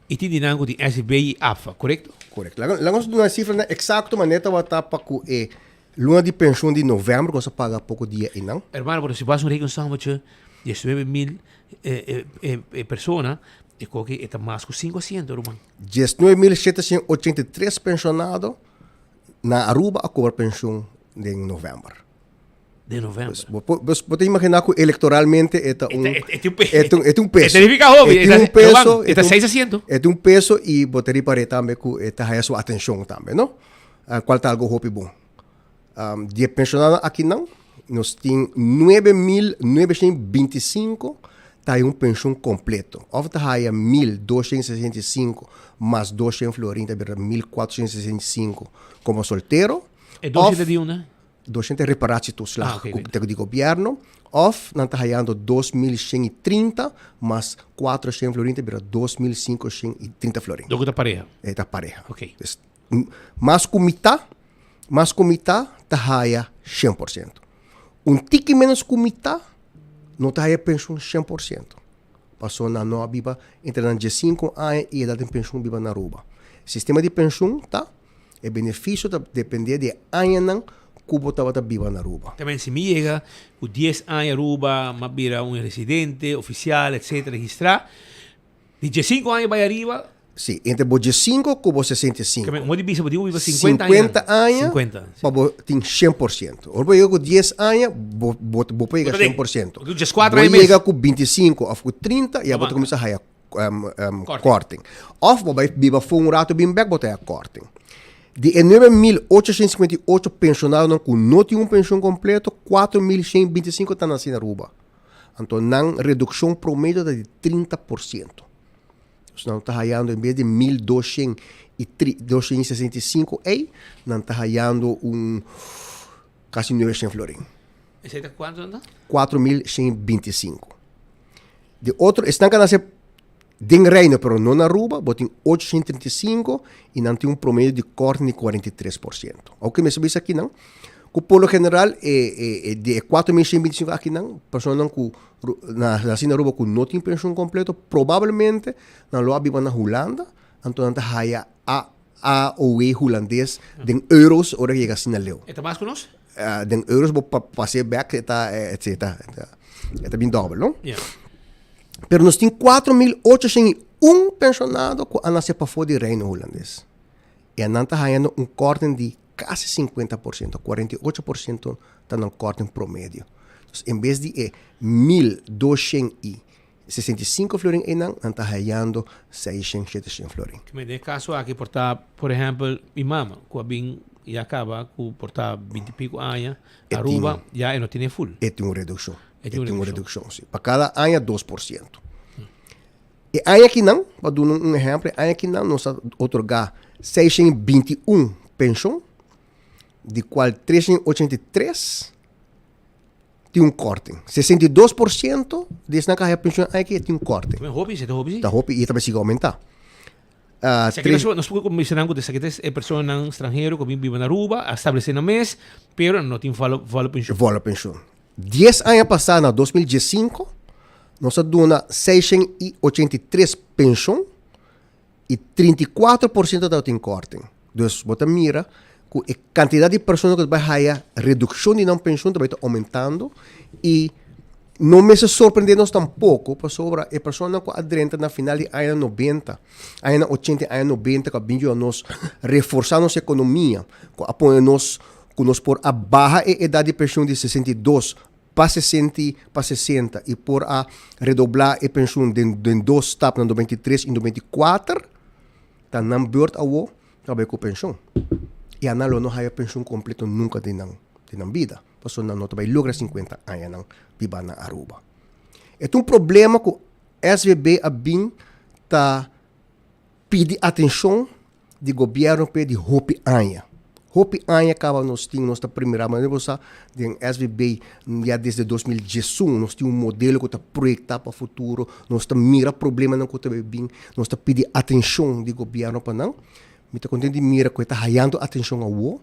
e tem o SBB e AFA, correto? Correto. Lá nós temos uma cifra exata, mas neta vai estar para que luna de pensão de novembro, que você paga pouco dia e não. Hermano, pero se faz reconciliação, 19 mil pessoas, e que está mais que 500, irmão. 19.783 pensionados na Aruba a cobrar pensão de novembro. De novembro. Vos podés imaginar que electoralmente es un peso. Significa hobby. Es un peso. Está 600. Es un peso y botaría para también que esta su atención también, ¿no? ¿Cuál está algo hobby bom? De pensionados aquí no. Nos tienen 9.925 está un pensión completo. Ofta hay 1.265 más 200 florins, 1.465 como soltero. ¿Es 200 de una? 200 reparatie toeslag de gobierno. Of, dan está hayando 2.130 más 400 florins, 2.530 florins. ¿Dónde está pareja? Está pareja. Ok. Es, más comita está haya 100%. Un tiki menos comita não está aí pensão 100%. Passou na nova biba entre 5 anos e a idade de pensão biba na Aruba. Sistema de pensão tá é benefício tá depender de anos que você está biba na Aruba. Também se me chega com 10 anos Aruba, mas vira residente, oficial, etc. registrar. De 5 anos vai arriba. Sim, entre você 5 e você 65. Como de bisa, você vive 50 anos. 50. Para você tem 100%. Ou você com 10 anos, você pega 100%. Você 4 anos. Você chega com 25 ou com 30 e você começa a ganhar corting. Ou você vive um rato bem back, você ganha corting. De 9.858 pensionados que não têm pensão completa, 4.125 estão assim na Aruba. Então, não redução promédio de 30%. Não está ganhando, em vez de 1.265, não está ganhando quase 900 florins. Esse está quanto, anda? 4.125. De outro, estão que nascer de reino, mas não na Aruba, botem 835 e não tem promédio de corte de 43%. O que me sabe isso aqui, não? O polo general é de 4.125 aqui, não? Pessoas que na Aruba que não tem pensão completa, provavelmente não lo vivam na Holanda, então não há a OE holandês de euros, ora que chega assim na leu. Está mais conosco? De euros, vou passar back, está bem dobro, não? Yeah. Pero nós temos 4.801 pensionados que nascem para fora do reino holandês. E não está ganhando corte de quase 50%, 48% está no corte promédio. Então, em vez de 1.265 florins não está ganhando 600, 700 florins. Que me dê caso aqui por exemplo, minha mama, que já acaba com portar 20 e pico anos, Aruba já não tem full. É uma redução. Uma redução, sim. Para cada ano, 2%. E ano aqui não, para dar um exemplo, ano aqui não, nós otorgar 621 pensão, de qual 383 tem corte. 62% desse na carreira pensão aqui tem corte. Está hobby? Está hobby e também sigue a aumentar. Nós podemos mencionar que é pessoa estrangeira que vive na Aruba, estabelece no mês, mas não tem valor pensão. Valor pensão. 10 anos passados, na 2015, nós damos 683 pensão e 34% tem corte. Então, você mira que a quantidade de pessoas que vai ter redução de não pensão vai estar aumentando e não me surpreendemos tampouco para sobre a pessoa que aderente na final de anos 90, anos 80, anos 90, que vinha nós reforçar nossa economia, que apoia nós por a baixa idade de pensão de 62 para 60 e por a redoblar a pensão de 2 etapas, em 93 e 94, está na beurt ao trabalho com pensão. E a não há pensão completa nunca de não vida. Passou na nota vai logra 50 anos não viva na Aruba. É um problema que o SVB abin tá pede atenção do governo para de Hopi Anya. Hopi Anya acaba nós temos nossa primeira maneira de SVB já desde 2018 nós temos modelo que está projetado para o futuro, nós está mira problema não que está bem, nós está pede atenção do governo para não. Me está contente de mira que está ganhando atenção ao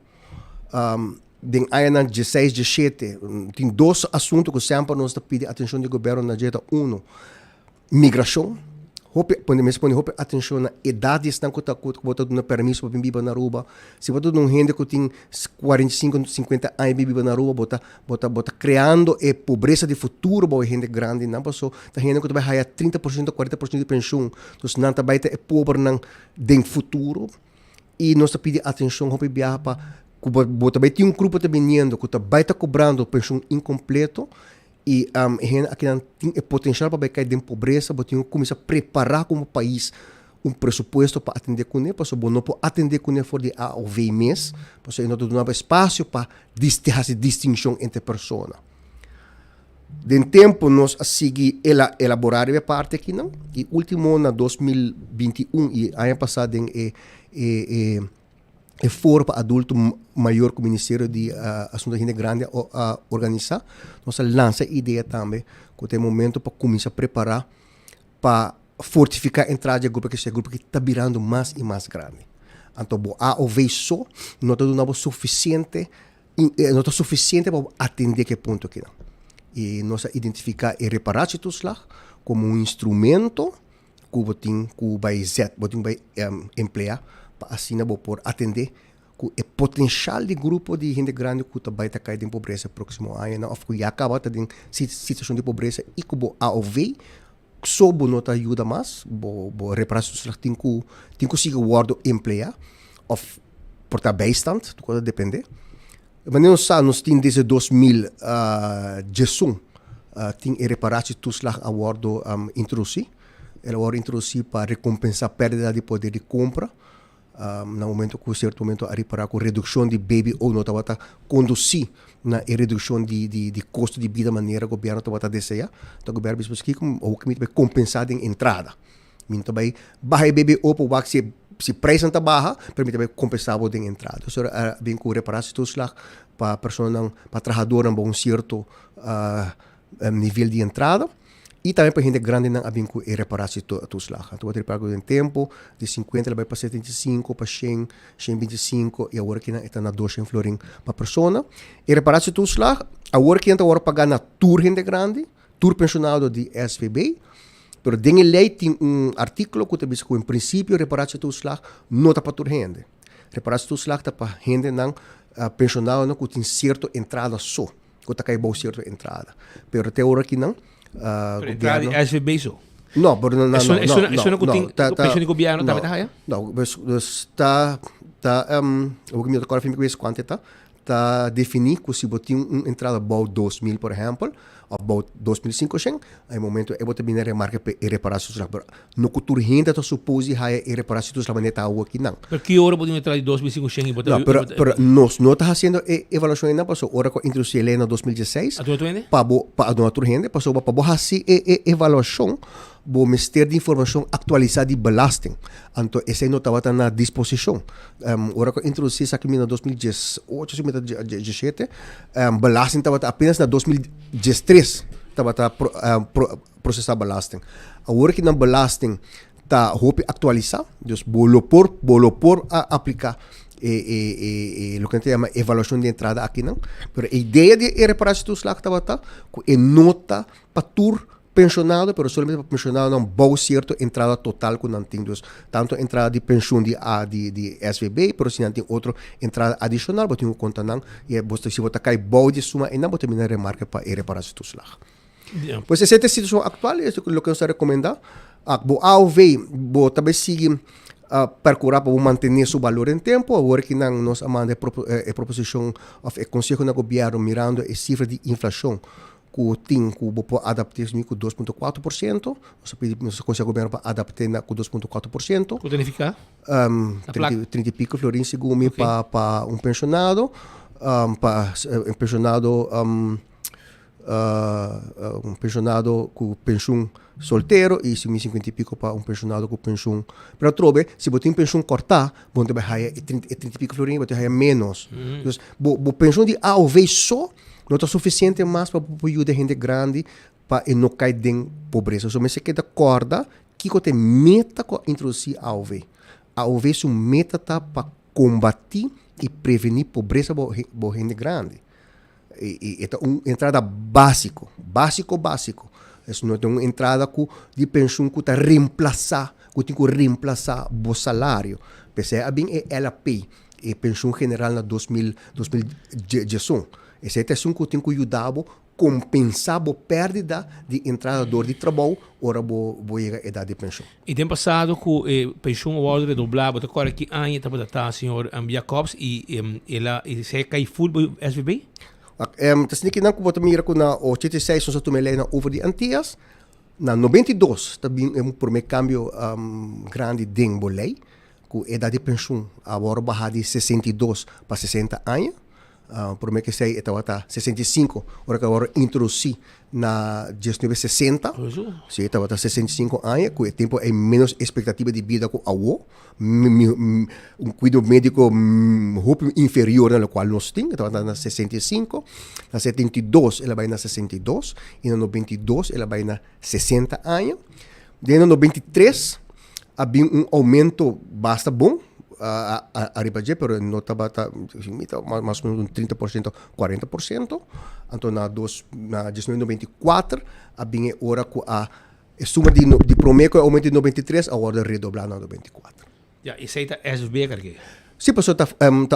den aia 16, 17, tem 2 assuntos que sempre nós pedimos atenção do governo na dieta. 1, migração. Podemos pôr atenção na idade que está dando permisso para viver na Aruba. Se você não gente que tem 45, 50 anos viver na Aruba, bota criando a pobreza de futuro para gente grande. Não passou, tá gente que vai ganhar 30%, 40% de pensão. Então, não vai ter pobre no futuro. E nós pedimos atenção para também tem grupo também que também está cobrando pensão incompleto e aqui tem potencial para cair de pobreza, tem que começar a preparar como país presupuesto para atender com ele, porque não pode atender com ele for de A ou V mês, porque não tem espaço para fazer distinção entre pessoas. De tempo nós seguimos elaborar a parte aqui não, e último na 2021 e ano passado foro para adulto maior que o Ministério de Assuntos Gente Grande a organizar, nós lança a ideia também que tem momento para começar a preparar para fortificar a entrada de grupo que está virando mais e mais grande. Então, a ou vez só não está suficiente para atender que ponto aqui não. E nós identificar e reparar tudo lá como um instrumento que vai emplear para assim por atender o potencial de grupo de gente grande que vai cair em pobreza próximo ano, ou que já acaba de situação de pobreza e que a ouvir só não te ajuda mais, reparar tudo lá tem que conseguir guardar emplear ou portar bijstand, tudo depende. Mas nós temos desde 2018 tem reparar tudo lá a guardo introduzir, ela vai introduzir para recompensar a perda de poder de compra. No momento que certo momento a reparar com redução de baby ou não estava conduzir na redução de custo de vida maneira o governo estava desejar, então o governo diz que o que vai compensar em entrada, então vai barra baby ou para se preço está barra, permite vai compensar o em entrada, então bem que reparar se tudo lá para pessoa para trabalhador um certo nível de entrada. E também para a gente grande não havia que reparar se tudo lá. Então, vai reparar em tempo, de 50 ele vai para 75, para 100, 125, e agora que está na 200 florim para a pessoa. E reparar se tudo lá, agora que está pagar na tour gente grande, tour pensionado de SVB, mas dentro da lei tem artículo que diz que, em princípio, reparar se tudo lá não está para tour gente. Reparar se tudo lá está para gente não pensionado que tem certa entrada só, que está caindo certa entrada. Mas até agora que não, entrada de SVB só? No, pero no. Eso no que pensione di governo também tá? No, está o que me toca filme que quanto está definir que se botar entrada about 2000 por exemplo, about 2500, aí momento eu vou também remarcar para reparar isso lá, no cultura renda to supose há reparar isso lá maneira tá aqui não. Por que hora pode entrar de 2500 e botar? No, pero nós não tá fazendo avaliação ainda, passou hora que introduzir ele na 2016. A tua renda? Para a tua renda, passou para fazer avaliação o Ministério de Informação atualizada de belasting. Então, esse não estava na disposição. Agora que introduzi isso aqui em 2018, 2017, belasting estava apenas na 2013, estava processar belasting. Agora que na belasting está atualizar, então, bolo por aplicar o que a gente chama avaliação de entrada aqui não. Mas a ideia de reparar isso lá que estava é nota para tur pensionado, pero solamente para pensionado não bom certo entrada total com não tem tanto entrada de pensão de SVB, pero se não tem outra entrada adicional, você tem que contar não e você se você cai bom de suma e não você terminar remarca para reparar isso lá. Pois essa é a situação atual, é o que eu quero recomendar. Ao ver, talvez seguir procurar para manter seu valor em tempo, agora que nós amamos a proposição do Conselho do Governo mirando a cifra de inflação que tem que adaptar com 2,4%, nós conseguimos governo para adaptar com 2,4%. Quanto significa? 30 e pico florins segundo para pensionado, para pensionado pensionado com pensão solteiro e 50 e pico para pensionado com pensão. Pero trobe, se você tem pensão cortar, você vai ter 30 e pico florins, você vai ter menos. Então, pensão de A ou V só não está suficiente mais para ajudar a gente grande para não cair em pobreza. Então, mas queda corda que você meta para introduzir a OV. A OV é uma meta para combater e prevenir pobreza para gente grande. É uma entrada básico. É uma entrada de pensão que está reemplaçar, que tem que reemplaçar o salário. Porque é bem LP, é pensão general na 2018. Essa é a questão que tem que ajudar compensar a perda de entrada de trabalho, ora vou chegar à idade de pensão. E tem passado com pensão o ordem redoblado, até agora que ano está senhor Jacobs e você cai full do SVB? Tas niet que wat mira com na 86 nós tomei na over de Antillas, na 92 também é por meio cambio grande ding bolei, com idade de pensão agora barra de 62 para 60 anos. Por meio que sei estava 65, agora introduzi na 1960, sim, estava 65 anos, com o tempo é menos expectativa de vida com a avó, cuidado médico inferior no qual nós temos, estava na 65, na 72 ela vai na 62, e na 92 ela vai na 60 anos, daí na 93 havia aumento bastante bom, arriba já, pero não estava mais ou menos 30%, 40%. Então, na 1994, havia hora com a suma de promedio aumento de 93, agora redoblar na 94. Ja, e sei SVB cargue. Sim, passou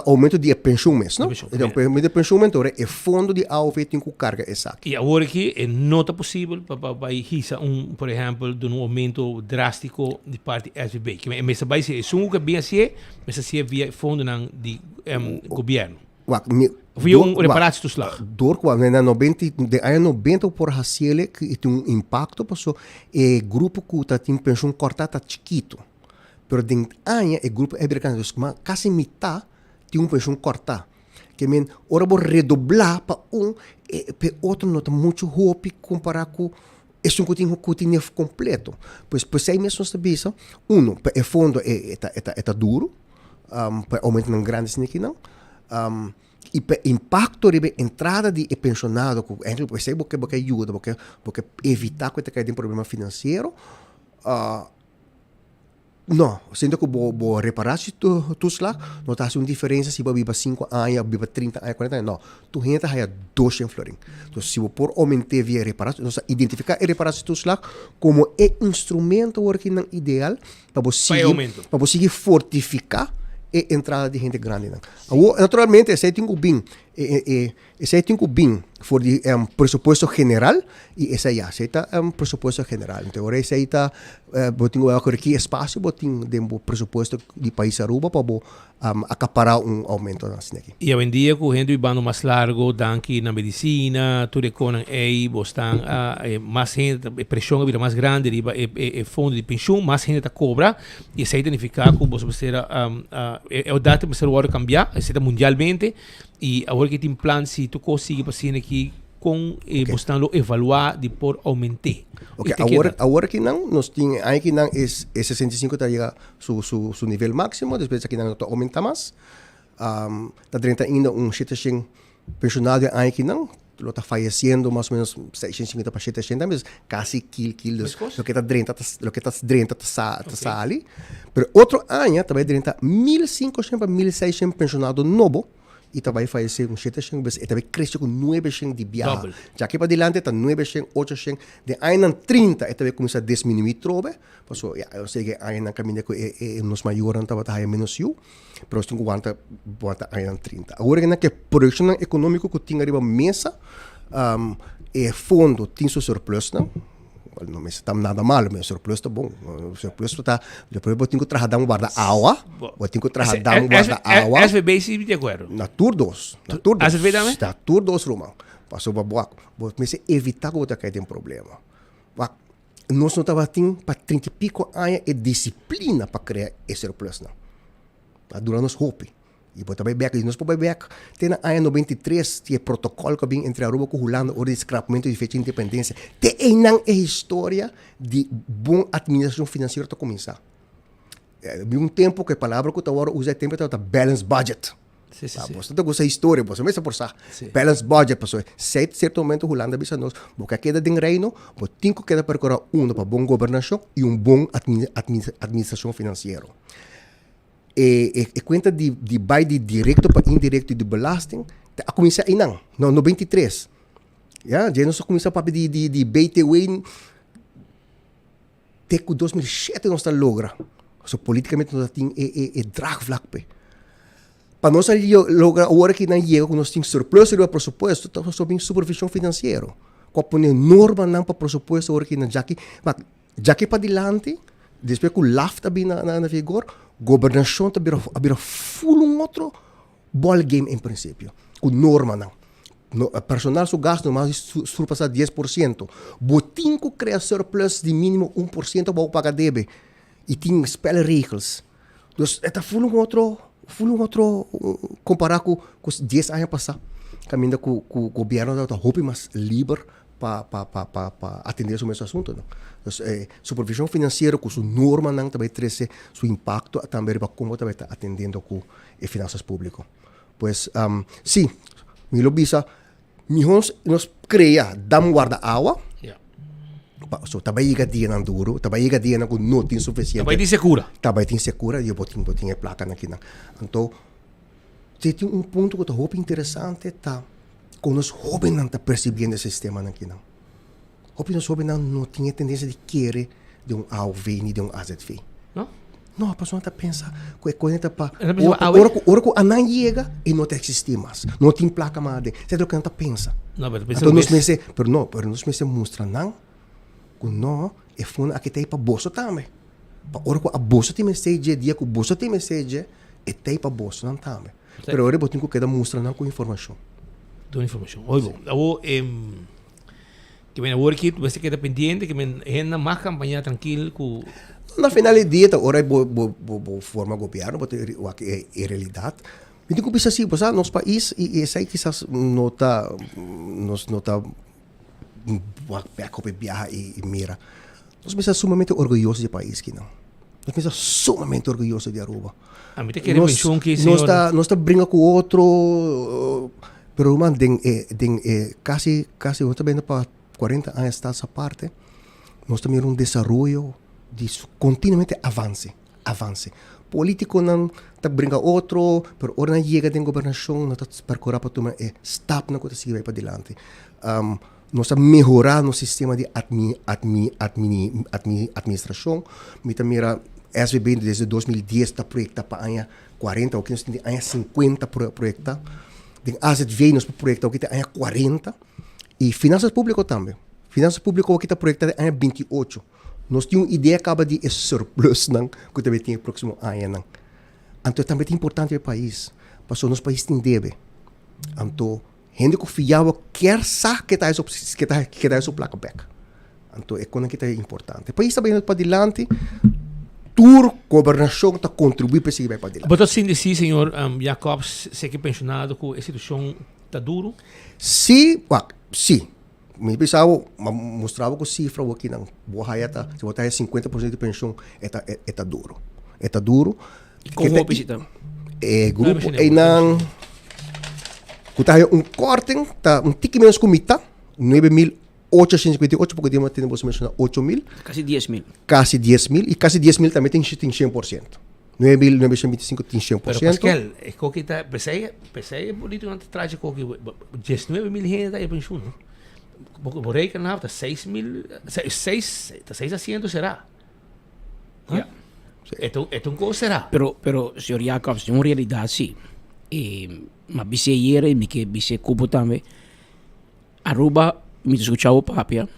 aumento de pensão mesmo, não? Então, aumento de pensão agora é fundo de AOV tem que carga exato. E agora que não está possível para hisa por exemplo, de aumento drástico de parte SVB. Que mas vai ser isso que bem assim, mas assim via fundo de governo. Via reparação dos lá. Dor quando na 90 de ano 90 por haciele que tem impacto passou é grupo que tem pensão cortada chiquito. Pero dentro año el grupo americano casi mitad tiene un pensión corta. Que men ahora vou redoblar para para outro não está muito hope comparado com esse que tinha completo. Pois aí mesmo está bisa. O fundo é duro, para aumentar um grande aqui não. E para impacto de entrada de pensionado, pois aí porque ajuda, porque evitar que tenha problema financeiro. Não, sinto que vou reparar se tu lá, não está uma diferença se vai viver 5 anos, viver 30 anos, 40 anos. Não, tu renta é 200 florins. Então, se você por aumentar via reparação, nós identificar a reparação tu lá como é instrumento working ideal para você fortificar a entrada de gente grande. Naturalmente, esse tem que bem for de pressuposto general e esse aí está pressuposto general. Então, agora esse aí está botinho aqui espaço, botinho de pressuposto de país Aruba para acaparar aumento assim aqui. E hoje em dia, com o gente vivendo mais largo, danke na medicina, tudo com aí, bostan mais gente, pressão vira mais grande, e fundo de pensão, mais gente está cobra e isso aí significa que você é o dado para ser o hora cambiar, isso está mundialmente. E agora que tem plano, se tu consegue passar aqui com buscando evaluar de por aumentar. Ok, agora que não, nós temos aí que não é 65 está chega su nível máximo, depois aqui não aumenta mais. Está dentro ainda situação pensionado aí que não, lo está falecendo mais ou menos 650 para 700, mas quase quilos. Lo que está dentro está ali. Pero outro ano também dentro 1.500 para 1.600 pensionado novo. E também faz ser 700, e também cresce com 900 de viagem. Já que para adelante está 900, 800, de aí em 30, e também começa a diminuir trobe. Passou, eu sei que aí na caminho que nos maiores estava a menos eu, mas tem que aguentar aí em 30. Agora que a projeção econômica que tinha arriba mesa, é fundo tem seu surplus, não? Não me está nada mal, mas o surplus está bom. O surplus está. Depois eu tenho que trazer um guarda-água. Eu tenho que trazer um guarda-água. SVB sim de acordo. Na Tour 2. SVB também? Na Tour 2, Romão. Passou para boa. Vou começar a evitar que eu tenha problema. Nós não estávamos tendo para 30 e pico anos de disciplina para criar esse surplus. Durante os hope. E depois também back, nós podemos back. Tem na ano 93 tinha protocolo que vem entre a Aruba com Holanda o descrapamento de fecha de independência. Tem não é história de boa administração financeira para começar. Um tempo que a palavra que eu agora usa tempo é balance budget. Você tem essa história, você vai por ça. Balance budget, pessoal. Certo momento Holanda bisa nós, porque queda de reino, porque tem que queda percorrer para boa governação e bom administração financeira. E conta de vai de direto para indireto de belasting, a começar aí não, no 93. Já nós começamos a papel de BTW, até que 2007 nós está logra. So politicamente nós tem dragvlak pe. para nós lograr agora que não chega, nós temos surplus do presupuesto, estamos sob supervisão financeira. Com a poner norma não para presupuesto agora que não já que para diante, depois que o LAF está bem na vigor, governação está bem full outro ball game em princípio, com norma não. No, personal su gasto mais surpassar 10%. Botinco cria surplus de mínimo 1% para pagar débito. E tem spelregels. Então, é full outro comparar com os 10 anos passados. Caminho com o governo está roupa mais livre para atender esse assunto. Não? Então, supervisão financeira com sua norma não também traz seu impacto também para como também está atendendo com as finanças públicas. Pois, sim, me lo bisa, nós cria dam guarda água. So, tabay ka dia ng duro, tabay ka dia ng não tem suficiente. Tabay din segura. Tabay din segura, eu boting a placa na kinang. Então, tem ponto que eu hope interessante tá quando os jovens não tá percebendo o sistema na kinang. Hope os jovens não tinha tendência de querer de AOV nem de AZV. Não, a pessoa está pensando que é para ora que a não chega e não existe mais. Não tem placa mais. Você é o que não pensa. Não, mas então nós meses, nós meses mostra não, que não é fundo aqui tem para bolso também. Para ora que a bolsa tem mensagem dia que o bolso tem mensagem e tem para bolso não também. Pero ora botinho que queda mostra não com informação. Com informação. Oi bom. Agora que me agora que você queda pendiente que me ainda mais campanha tranquilo com na finalidade, ora é forma governo, é realidade. Me digo que assim, pois nosso país e sei que não está viaja e mira. Nós somos sumamente orgulhosos do país que não. Nós somos sumamente orgulhosos de Aruba. A mim te quer pensar que senhor nós está brinca com outro, pero man casi nós está vendo para 40 anos está essa parte. Nós também desenvolvimento de continuamente avance. Político não está brinca outro, pero ora não chega de governação, não está percorrer para tomar step na coisa seguir para diante. Nós está melhorar no sistema de administração. Me também SVB desde 2010 está projetar para ano 40, o que nós temos ano 50 projetar. De AZV nós projetar o que tem ano 40 e finanças públicas também. Finanças públicas o que está projetado ano 28. Nós temos uma ideia acaba de surplus não que também tem no próximo ano não. Então também é importante o país, porque nosso país tem débito. Então gente confiável quer saber que está sua placa back. Então é quando que é importante. O país está indo para adiante, toda governação está contribuindo para seguir para adiante. Mas assim sim, senhor Jacobs, sei que pensionado com a situação está duro? Sim. Me pensava, mostrava com cifra aqui na boa raiata, se botar 50% de pensão, é duro. É duro. Como visita? Grupo aí não. Kutaya corte, tá tique menos que metade, 9.858, porque temos mencionado 8.000. Casi 10.000. Casi 10.000, e casi 10.000 também tem 100%. 9.925 tem 100%. Pero Pascal, é que está, pensei político não traz que 19.000 gente aí pensão, não? Por aí que não está 6 asientos será. Então como será? Pero senhor Jacobs, uma realidade sim. Mas bisa ayer me que bisa cubo também. Aruba me escuchava papia.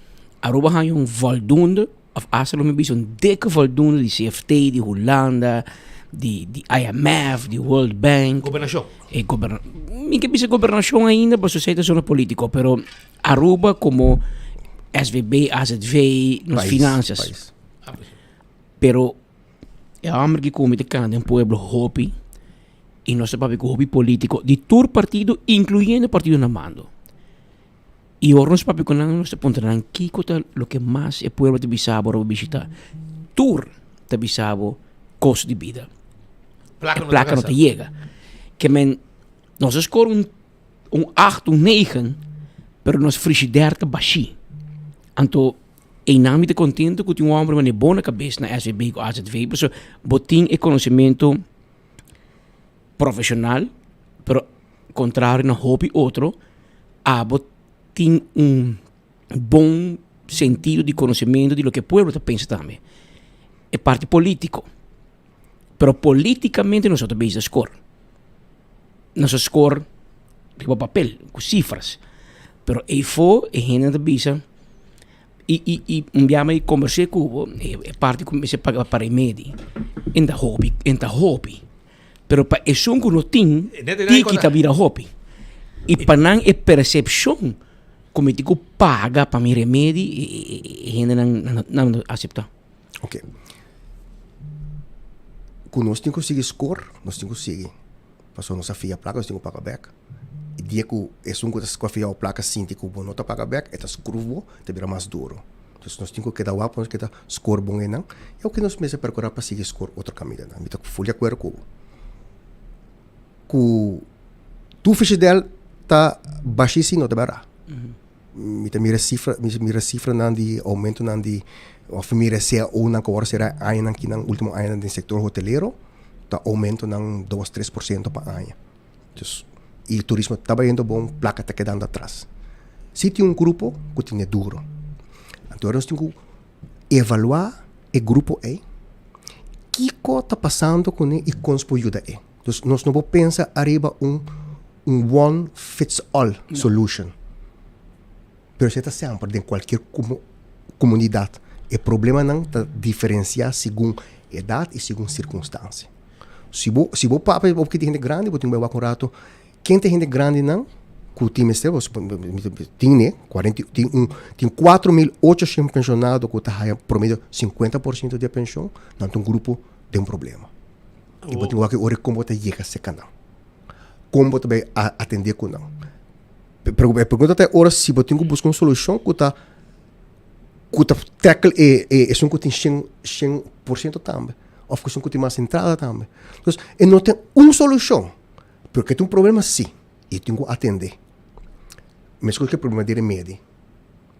Aruba há voldoende of asilo me bisa dikke voldoende de CFT, de Holanda, de IMF, de World Bank. Governação. Me que bisa governação ainda, para sociedade zona político, pero Aruba como SVB, AZV, nas finanças. Pero é homem que come de cana em pueblo Hopi. E nosso papel hobby político de todo partido, incluyendo el partido en mando. Y ahora nuestro papel con nuestro punto de lo que más el pueblo te visaba para visitar. Tour te visaba costo de vida. Placa no te llega. Que nos score un 8, un 9, pero nos frigidaire te baixi. Anto, em nome de contento que um homem de boa cabeça na SVB ou AZV, porque botin e conhecimento profissional, pero contrário no hobby outro, tem bom sentido de conhecimento de lo que o povo pensa também. É parte político. Pero politicamente nós estamos bem score. nosso score tipo papel, com cifras. Pero aí foi, e gente da bisa, e abbiamo conversei com e parte comecei a pagar para i medi. Enta hobby. Pero pa esung ko no ting, kita vira hobby. E panang e percepção, como tico paga para mi remedi, e gente não aceita. Ok. Quando nós temos que seguir score, nós temos que seguir. Passou nossa filha placa, nós temos que pagar back. E dia que esung ko tas filha placa sinti ko bom nota pagar back, eta scruvo, te vira mais duro. Então nós temos que dar o apoio, que dar score bom não. É o que nós começamos a procurar para seguir score outro caminho. Não, então folha com o que tu ficha dela tá baixíssimo, não tá bará. Mira cifra não de aumento não de of mira se ou não que agora será ainda que no último ano do setor hoteleiro tá aumento não 2-3% para ano. Então e o turismo tá indo bom, placa tá quedando atrás. Se tem grupo que tem duro, então nós temos que evaluar o grupo é que está passando com ele e como pode ajudar ele. Então nós não podemos pensar arriba one fits all solution. Pero você está sempre em qualquer comunidade. O problema não está diferenciar segundo idade e segundo circunstância. Se você papa porque tem gente grande, você tem que com rato. Quem tem gente grande não, que o time esteve, tem 4.800 pensionados que está promedio 50% de pensão, não tem grupo tem problema. E você tem que ver como você chega a esse canal. Como você vai atender com não. Pergunta até agora se você tem que buscar uma solução que está tackle e são que tem 100% também. Ou que tem mais entrada também. Então, não tem uma solução. Porque tem um problema sim. E tem que atender. Mas qual que é o problema de remédio?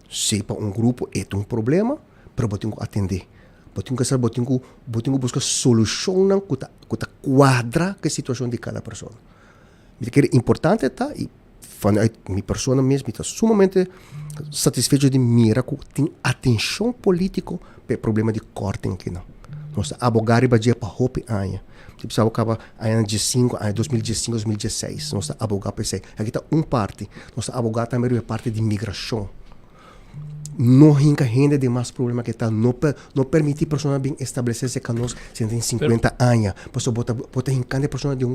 Se para um grupo é um problema, mas você tem que atender. Você tem que buscar solução que quadra com a situação de cada pessoa. O que é importante tá e minha pessoa mesmo está sumamente satisfeita de mirar que tem atenção política para o problema de corte aqui não. Nós abogar para dia para roupa aia. Tipo sabe acaba em 2015, 2016. Nós abogar para isso. Aqui está parte. Nós abogar também é parte de imigração. Não rinca renda de mais problema que está não permitir pessoas bem estabelecer-se com nós sem ter 50 anos. Pessoa bota rincando pessoas de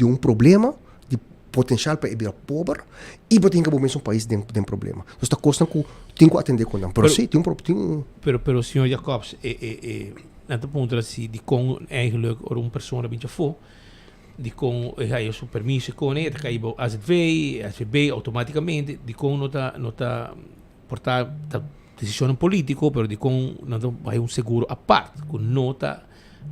um problema potencial para virar pobre e você tem que um país tem problema. Então está costando que tem que atender com não. Pero sim, tem um Pero senhor Jacobs, nesse ponto assim, de com eigenlijk uma pessoa bem for, de com o seu permisso com ele, que aí AZV automaticamente, de com nota portar decisão política, pero de com não vai seguro à parte, com nota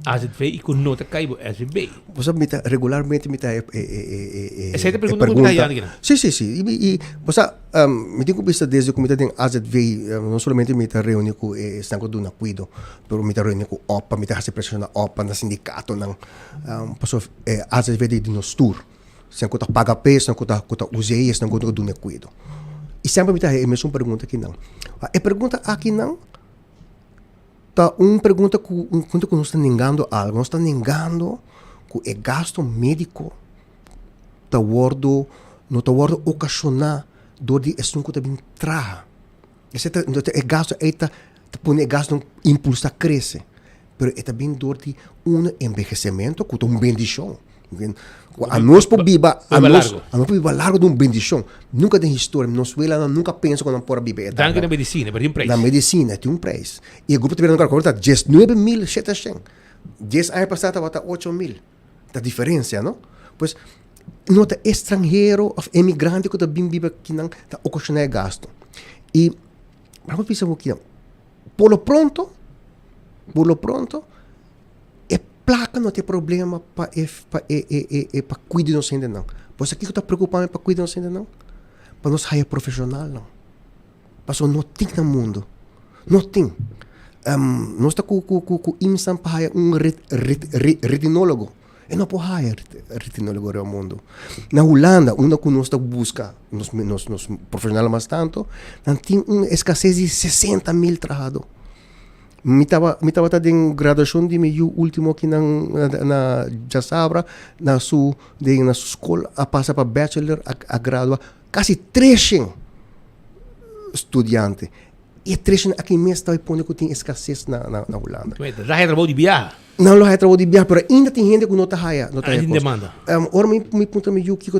AZV e com nota caibo AZV. Você regularmente me essa é a pergunta que está aí. Sim. E você me tenho visto desde que me tem AZV, não somente me está reunindo com estão com do cuido, pero me está reunindo com OPA, me está fazendo pressão na OPA, na sindicato, não, passou AZV de nos tour, se não paga peso, não está usei, não está do cuido. E sempre me está a mesma pergunta aqui não. A pergunta aqui não tá uma pergunta que nós está negando algo, nós está negando que o gasto médico não está ocasionar dor de estômago também traga. Esse gasto está põe gasto impulso a crescer, pero é também dor de envelhecimento que é uma bendição. A nós por viva largo de uma bendição. Nunca tem história, Venezuela nunca pensa que não pode viver. Danke na medicina, mas tem preço. Na medicina tem preço. E o grupo tiver agora 19.700. 10 anos passados estava 8.000. A diferença, não? Pois não é estrangeiro ou imigrante que também vive aqui não está ocasionando gasto. E vamos pensar aqui, por lo pronto, placa não tem problema para cuidar de nós ainda não. Pois aqui que está preocupado para cuidar de nós ainda não. Para nós raia profissional não. Passou não tem no mundo. Não tem. Nós está com IMSAM para retinólogo. E não pode raia retinólogo no mundo. Na Holanda, onde nós está busca nos profissionais mais tanto, não tem uma escassez de 60.000 trabalhadores. Mi tava din graduação de meu último aqui na Jasabra, na sua escola, a passar para bachelor, a graduar, quase 300 estudiantes. E 300 aqui mesmo estava pondo que tem escassez na Holanda. Já é trabalho de viagem? Não, não é trabalho de viagem, mas ainda tem gente que não está aí. Ainda demanda. Ora, me pergunta o que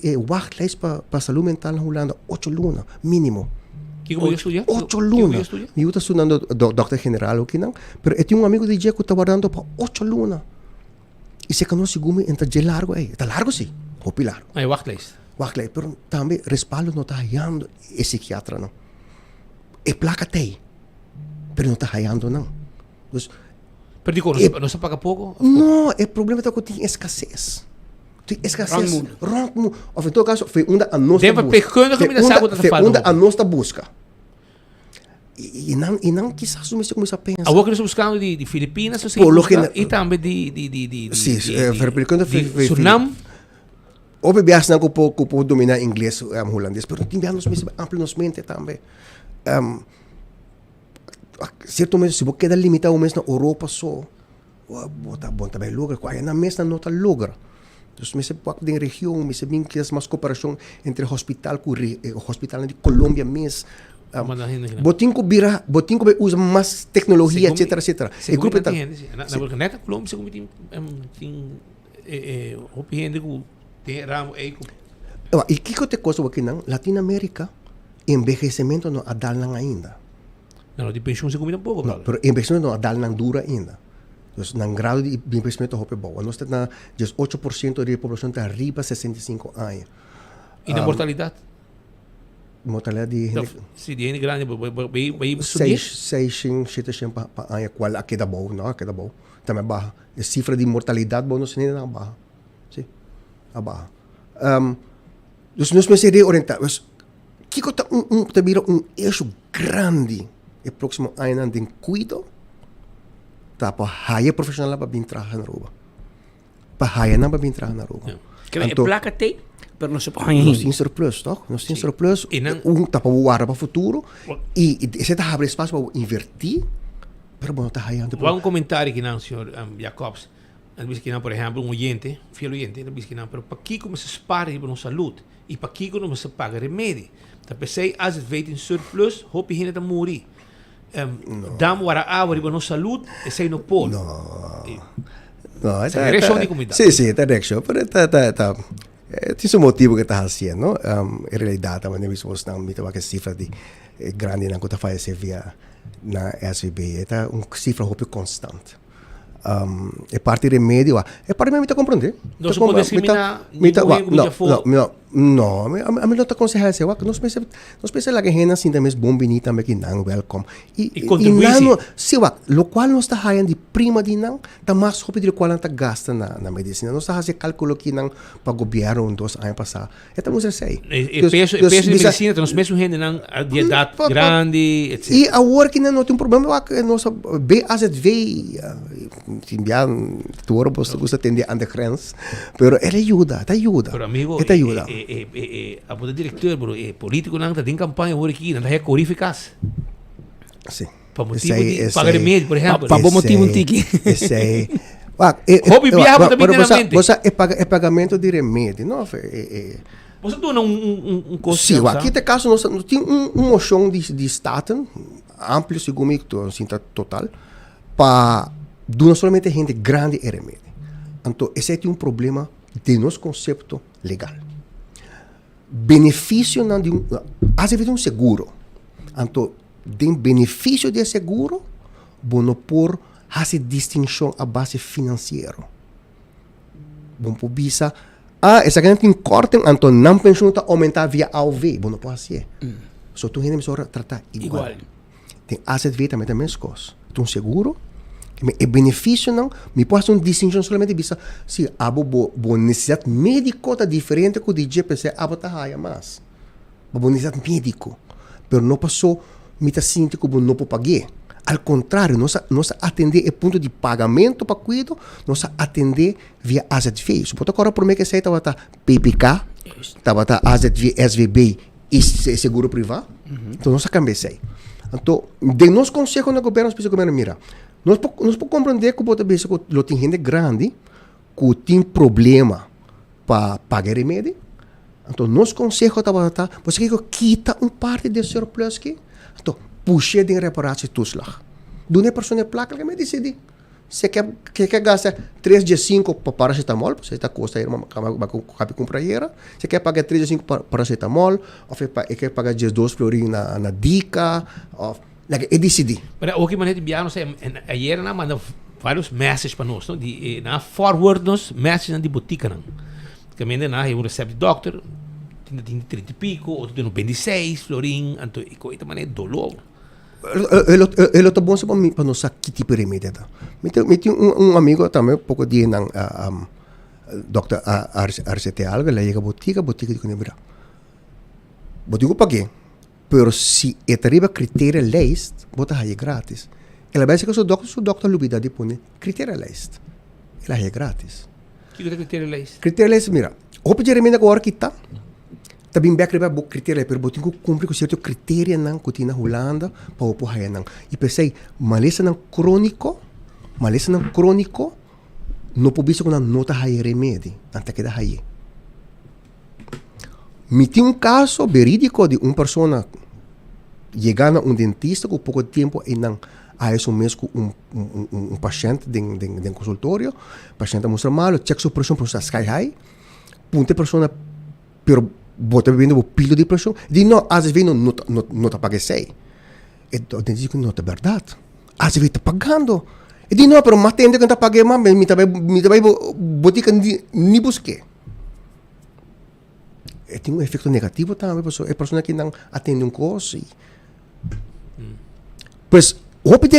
é wachtlijst para saúde mental na Holanda, 8 lunas, mínimo. Que como eu estudar? 8 lunas. Eu estou estudando doctor general aqui, não? Mas eu tenho um amigo de dia que está guardando para 8 lunas. E se que não segura, entra de largo aí. Está largo sim, hopi largo. É wachtlijst. Wachtlijst, mas também respaldo não está hallando é psiquiatra, não. É placa tem, mas não está hallando, não. Pero digo, não se paga pouco? Não, o problema é que tem escassez. Tem escassez. Rond. Of em todo caso, foi onde a nossa busca. Foi onde a nossa busca. E não quizás você começa a pensar. A que nós buscando de Filipinas, e também de Suriname. Houve viagens que eu dominar inglês e holandês, mas tem viagens amplamente também. Certo momento, se você queda limitado mesmo na Europa só, bota bom também lugar, aí na mesma não está lugar. Então, me se pode em região, me se bem que é mais cooperação entre hospital de Colômbia mesmo. Botinco usa mais tecnologia, etc. E grupo está. Na neta Colômbia, se tem gente que tem ramo aí. E que te coisa aqui não? Latinoamérica, envelhecimento não adalna ainda. Não, de pensão se comida um pouco. Não, mas envelhecimento não adalna dura ainda. Então, no grau de envelhecimento é bom. Nós temos 8% da população está arriba de 65 anos. E na mortalidade? Mortalidade de gente... Se de gente grande, vai 600 para ano, qual aqui dá bom, não? Aqui dá bom. Também baixa. A cifra de mortalidade, bom, não se nem baixa. Sim, a baixa. Então, nós precisamos orientar. Que está um eixo grande no próximo ano de cuidado para hire profissional para vir trabalhar na rua. Para hire não para vir trabalhar na rua. É placa tem, mas não se pode. Nós temos surplus, não? Nós temos surplus. Está para guardar para o futuro e você está abrindo espaço para invertir, mas não está hirando. Há comentário aqui, senhor Jacobs. Diz que, por exemplo, oyente, fiel oyente, diz que, pero para que como se spara para nossa saúde e para que como se paga remédio. Dat pensei, als het weet in surplus, hoop je niet te morir. Dan waar we para nossa saúde, é sem no polo. Não, é direção de comida. Sim, é direção, mas tem um motivo que está fazendo, em realidade, mas não vamos não me tomar que cifra de grande na conta faz via na SVB, é uma cifra hope constante. É parte de remédio, é parte de me compreender. Não se pode discriminar ninguém não, a mim não está aconselhando isso. Nós pensamos que a gente assim também é bom vinir também que não, welcome. E contribuir. Sim, o qual nós está ganhando de prima de não, está mais rápido do qual nós está gastando na medicina. Nós está fazendo cálculo que não para o governo 2 anos passados. Estamos a dizer. E peso de medicina, nós mesmo gente não de idade grande, etc. E agora que não tem problema, nós bem as vê tu hora você atender a grens, pero ele ajuda, te ajuda. Pero amigo, te ajuda. A poder diretor, bro, político não está em campanha agora aqui, não é corificaz. Sim. Para motivo de pagar remédio, por exemplo. Para bom motivo um tique. Esse hobby viaja também internamente. Você é pagamento de remédio, não? Você dona um custo. Sim, aqui tem caso nós tem moção de staten amplo segundo assim total para não somente gente grande e remédio. Então, esse é um problema de nosso conceito legal. Benefício não de às vezes seguro. Então, de benefício de seguro, bom por fazer distinção a base financeira. Bom por visa, essa gente tem corte, então não pensou está aumentar via AOV, bom não pode ser. Só tu gente me tratar igual. Tem AZV também tem menos coisas. Então, seguro. E benefício não, me pode fazer uma distinção somente visa se a boa necessidade médica está diferente com o DJ PC a botar raia mais. Boa necessidade médico, mas não passou me está sentindo como não pode pagar. Ao contrário, nós atender o ponto de pagamento para cuidado, nós atender via AZV. Se botar agora por mim que sei estava PPK, estava AZV, SVB e seguro privado, então nós cambiamos aí. Então, de nos consejo no governo específico, mira, nós podemos compreender que pode ver que lo tem gente grande que tem problema para pagar remédio. Então, nos consejo tá, você que quita parte de surplus que, então, puxa de reparar-se tudo lá. Dona pessoa placa que me decide. Se quer gastar 3 de 5 para paracetamol, você está custa aí uma compradeira. Se quer pagar 3 de 5 para paracetamol, ou quer pagar 2 florim na dica, é decidir. Mas o que maneira de biar, não sei, ayer na manda vários messages para nós, não? Na forward nos messages de botica não. Que manda na eu recebe doctor, tem 30 e pico, outro tem 26 florim, então e coisa maneira dolor. Ele está bom para nós que tipo de remédio tá. Me tem amigo também pouco dia nang Dr. RCT algo, ele chega botica digo mira. Botigo paguei. Pero se arriba critério list, bota aí grátis. Ela vai ser que o doctor lubida de pone critério list. Ela é grátis. Que critério list? Critério list mira. O pedir remédio agora que tá. Também bem criar bom critério, pero botinho cumpre com certo critério não que tinha Holanda para o porra não. E pensei, maleza não crônico, não pode ser com nota aí remédio, até que dá aí. Me tinha caso verídico de uma pessoa chegando a dentista com pouco tempo e não a isso mesmo paciente de consultório, o paciente mostra mal, check sua pressão para sky high, ponte pessoa pero bota bebendo o pilo de pressão. Diz, não, às vezes não está pagando sei. Então, diz que não é verdade. Às vezes está pagando. E diz, não, mas mais tempo que não está pagando, mas me também botica nem busquei. Tem efeito negativo também, é pessoa que não atende curso. Pois, o que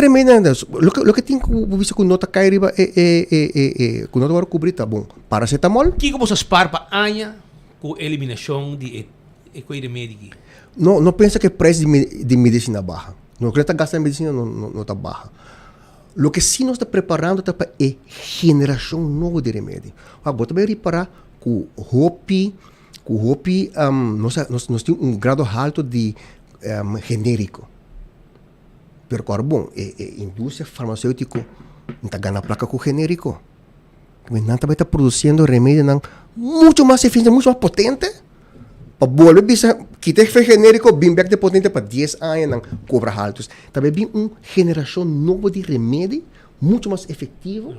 tem que visto que nota cai riba que nota vai cobrir, tá bom. Paracetamol. Que você spar para anha com eliminação de remédio? Não pensa que o preço de medicina baixa. Não que está gastando medicina não está baixa. O que sim nós está preparando tá para a geração nova de remédio. Agora também reparar que hopi nós temos grado alto de genérico. Pero agora bom, a indústria farmacêutica não está ganhando placa com genérico. Não também está produzindo remédio muito mais eficiente, muito mais potente. Para volver a quitar o genérico, bem back de potente para 10 anos, não cobra altos. Também bem uma geração nova de remédio, muito mais efetivo.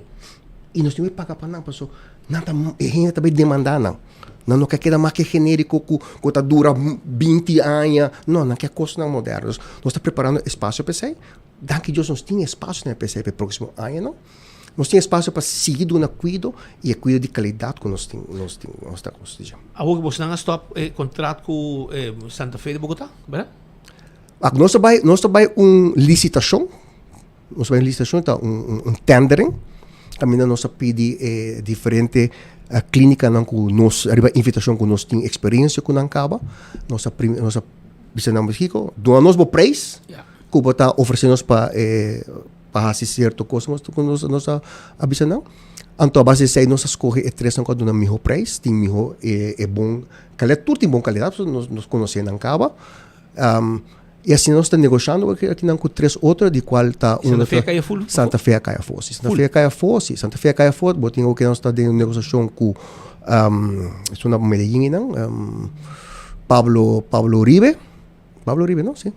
E nós temos que pagar para não, pessoal. Não está também demandando. Não quer mais que genérico que dura 20 anos. Não quer coisas modernas. Nós estamos preparando espaço para isso. Daqui Deus nós temos espaço para isso para o próximo ano, não? Nós temos espaço para seguir do cuidado e a cuidado de qualidade que nós temos. A que você não está contrato com Santa Fe de Bogotá, verdade? Nós trabalhamos uma licitação. Nós trabalhamos licitação, então tendering. Também nós pedimos diferente clínica com nós, arriba invitação que nós temos experiência com acaba. Nossa visão México, do nós bo preço, que está oferecendo para fazer certo coisa, nós avisamos. Então, a base de nós escolhe três não com melhor preço, tem melhor bom qualidade, tudo tem boa qualidade, nós conhecemos acaba. E assim nós estamos negociando aqui com 3 outros, de qual está Santa Fe Caia Full? Santa Fe Caia Fosse. Santa Fe Caia Fosse, botinho que nós estamos em negociação com estou na Medellín, não? Pablo Uribe, não? Sim.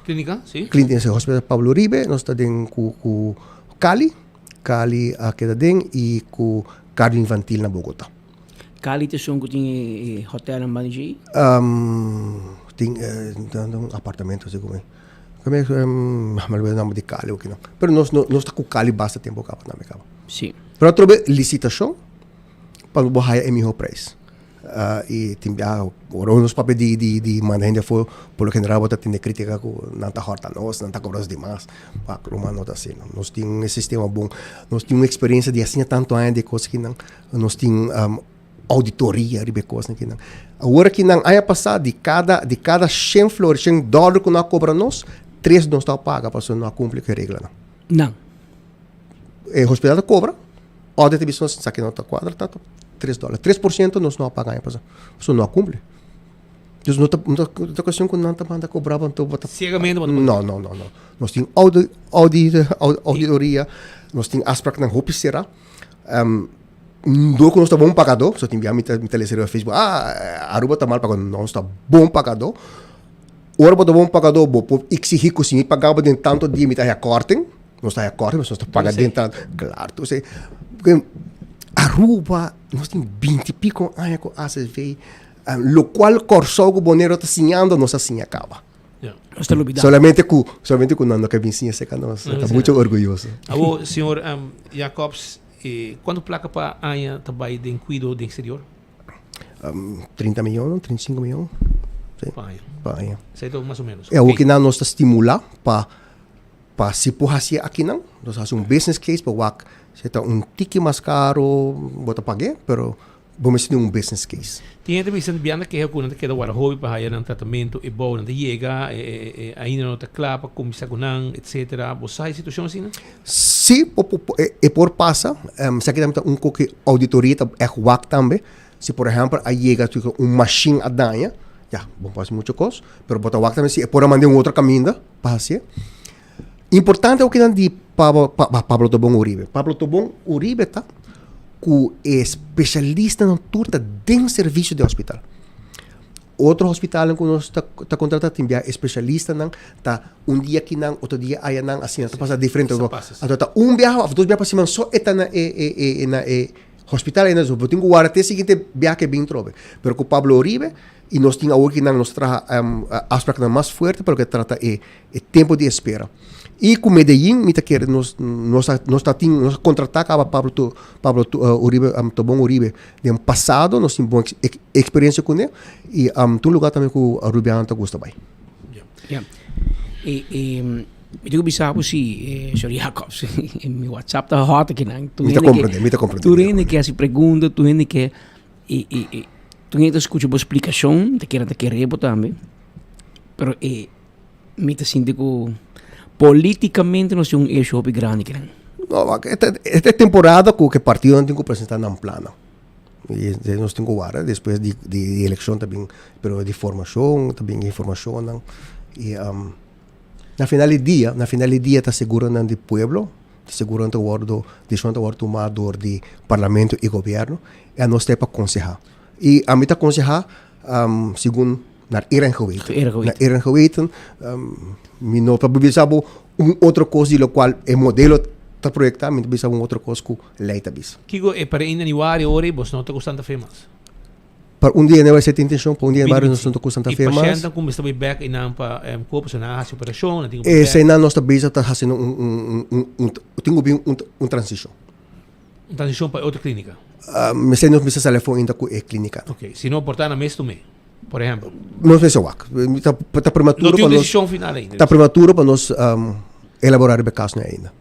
Clínica, sim. Clínica, Hospital Pablo Uribe, nós estamos com Cali aqui dentro e com Cardio Infantil na Bogotá. Cali tem um hotel em Banji? Tem apartamento assim como mas o nome de Cali aqui não. Pero nós está com Cali basta tempo cá na acaba. Sim. Para outra licitação para o higher melhor preço. E tem os papéis de mandar foi por lo general bota tem crítica com não tá horta nós não tá cobrando demais para uma nota assim. Nós tem um sistema bom. Nós tem uma experiência de assim tanto anos de coisas que não nós tem auditoria de coisas que não. Agora que não ano passado de cada 100 flores, $100 que nós cobra nós, 3 não está paga para você não cumprir a regra não. O hospital cobra, a televisão sabe que não está quadra tá $3. 3% nós não pagamos para você não cumpre. Dus não tá questão que não tá manda cobrava então Ciegamente. Não. Nós tem auditoria, nós tem afspraak na roupa será. Doko nós tá bom pagador, só tem via me teleserviço Facebook. Aruba tá mal pagador, nós tá bom pagador. Ora tá bom pagador, bo exigir que sim pagava de tanto dia me tá recortem. Nós tá recortem, mas nós tá pagando de tanto. Claro, tu sei. Porque Aruba nós tem 20 e pico anos com ACV. Lo qual corso que bonero está sinhando, não assim acaba. Solamente com Nando que vinha seca nós, está muito orgulhoso. Alô, senhor Jacobs, quanto placa para Anha trabalha de cuidado do exterior? 30 milhões, 35 milhões. Para Anha. Certo, mais ou menos. É o que nós está estimular para se por assim aqui não. Nós fazemos business case para o se está tique mais caro, bota pagar, pero vamos ter business case. Tem gente pensando bem que é o que é o hobby para ir no tratamento e bom, não chega, ainda não está claro para começar com etc. Você sabe a situação assim? Sim, por passa, se aqui também qualquer auditoria é WAC também. Se por exemplo, aí chega machine a danha, já, bom passa muito coisa, mas botar WAC também se por mandar outro caminho para ser. Importante é o que não de Pablo Tobón Uribe. Pablo Tobón Uribe tá que é especialista na turta dentro do serviço de hospital. Outro hospital que nós está contratado também é especialista na tá dia aqui não, outro dia aí não, assim, tá passa diferente. Então tá viagem, dois viagens para cima só está na hospital ainda só. Tenho que até seguinte viagem que bem trobe. Pero com Pablo Uribe e nós temos hoje que nós traga aspecto mais forte porque trata tempo de espera. E com Medellín, nós contratamos Pablo Uribe, Tobón Uribe, no passado, nós temos boa experiência com ele, e tem lugar também que o Rubiano gosta bem. Eu digo bisabo se Sr. Jacobs, em meu WhatsApp está hot aqui, não? Me está compreendendo. Tu ainda quer se pergunta, tu ainda quer tu ainda escuta uma explicação, te quer também, pero me está sentindo politicamente nós temos eixo grande. Esta temporada que o partido não tem que apresentar um plano. E nós temos que guardar depois de eleição também, pero de formação, também informação. Não. E na final do dia está segurando do povo, segurando o guardo, deixando o tomador de parlamento e governo, e nós temos para aconselhar. E a mim está aconselhar segundo na Ehrengewieten, não para pensar outra coisa do qual é modelo está projetado, mas pensar outra coisa que leita bis. Kigo é para ainda niwari ore, você não está gostando firmas. Para dia não vai ser intenção, para dia vários não está gostando firmas. E paciente como está bem back e não para corpo se não há operação, não tem. Se não nós está bem está fazendo transição. Transição para outra clínica. Mas se não precisa telefone ainda com a clínica. Ok, se não portar na mês do mês. Por exemplo. Não sei se o está prematuro. Não tem decisão final ainda. Está prematuro para nós elaborar o caso ainda.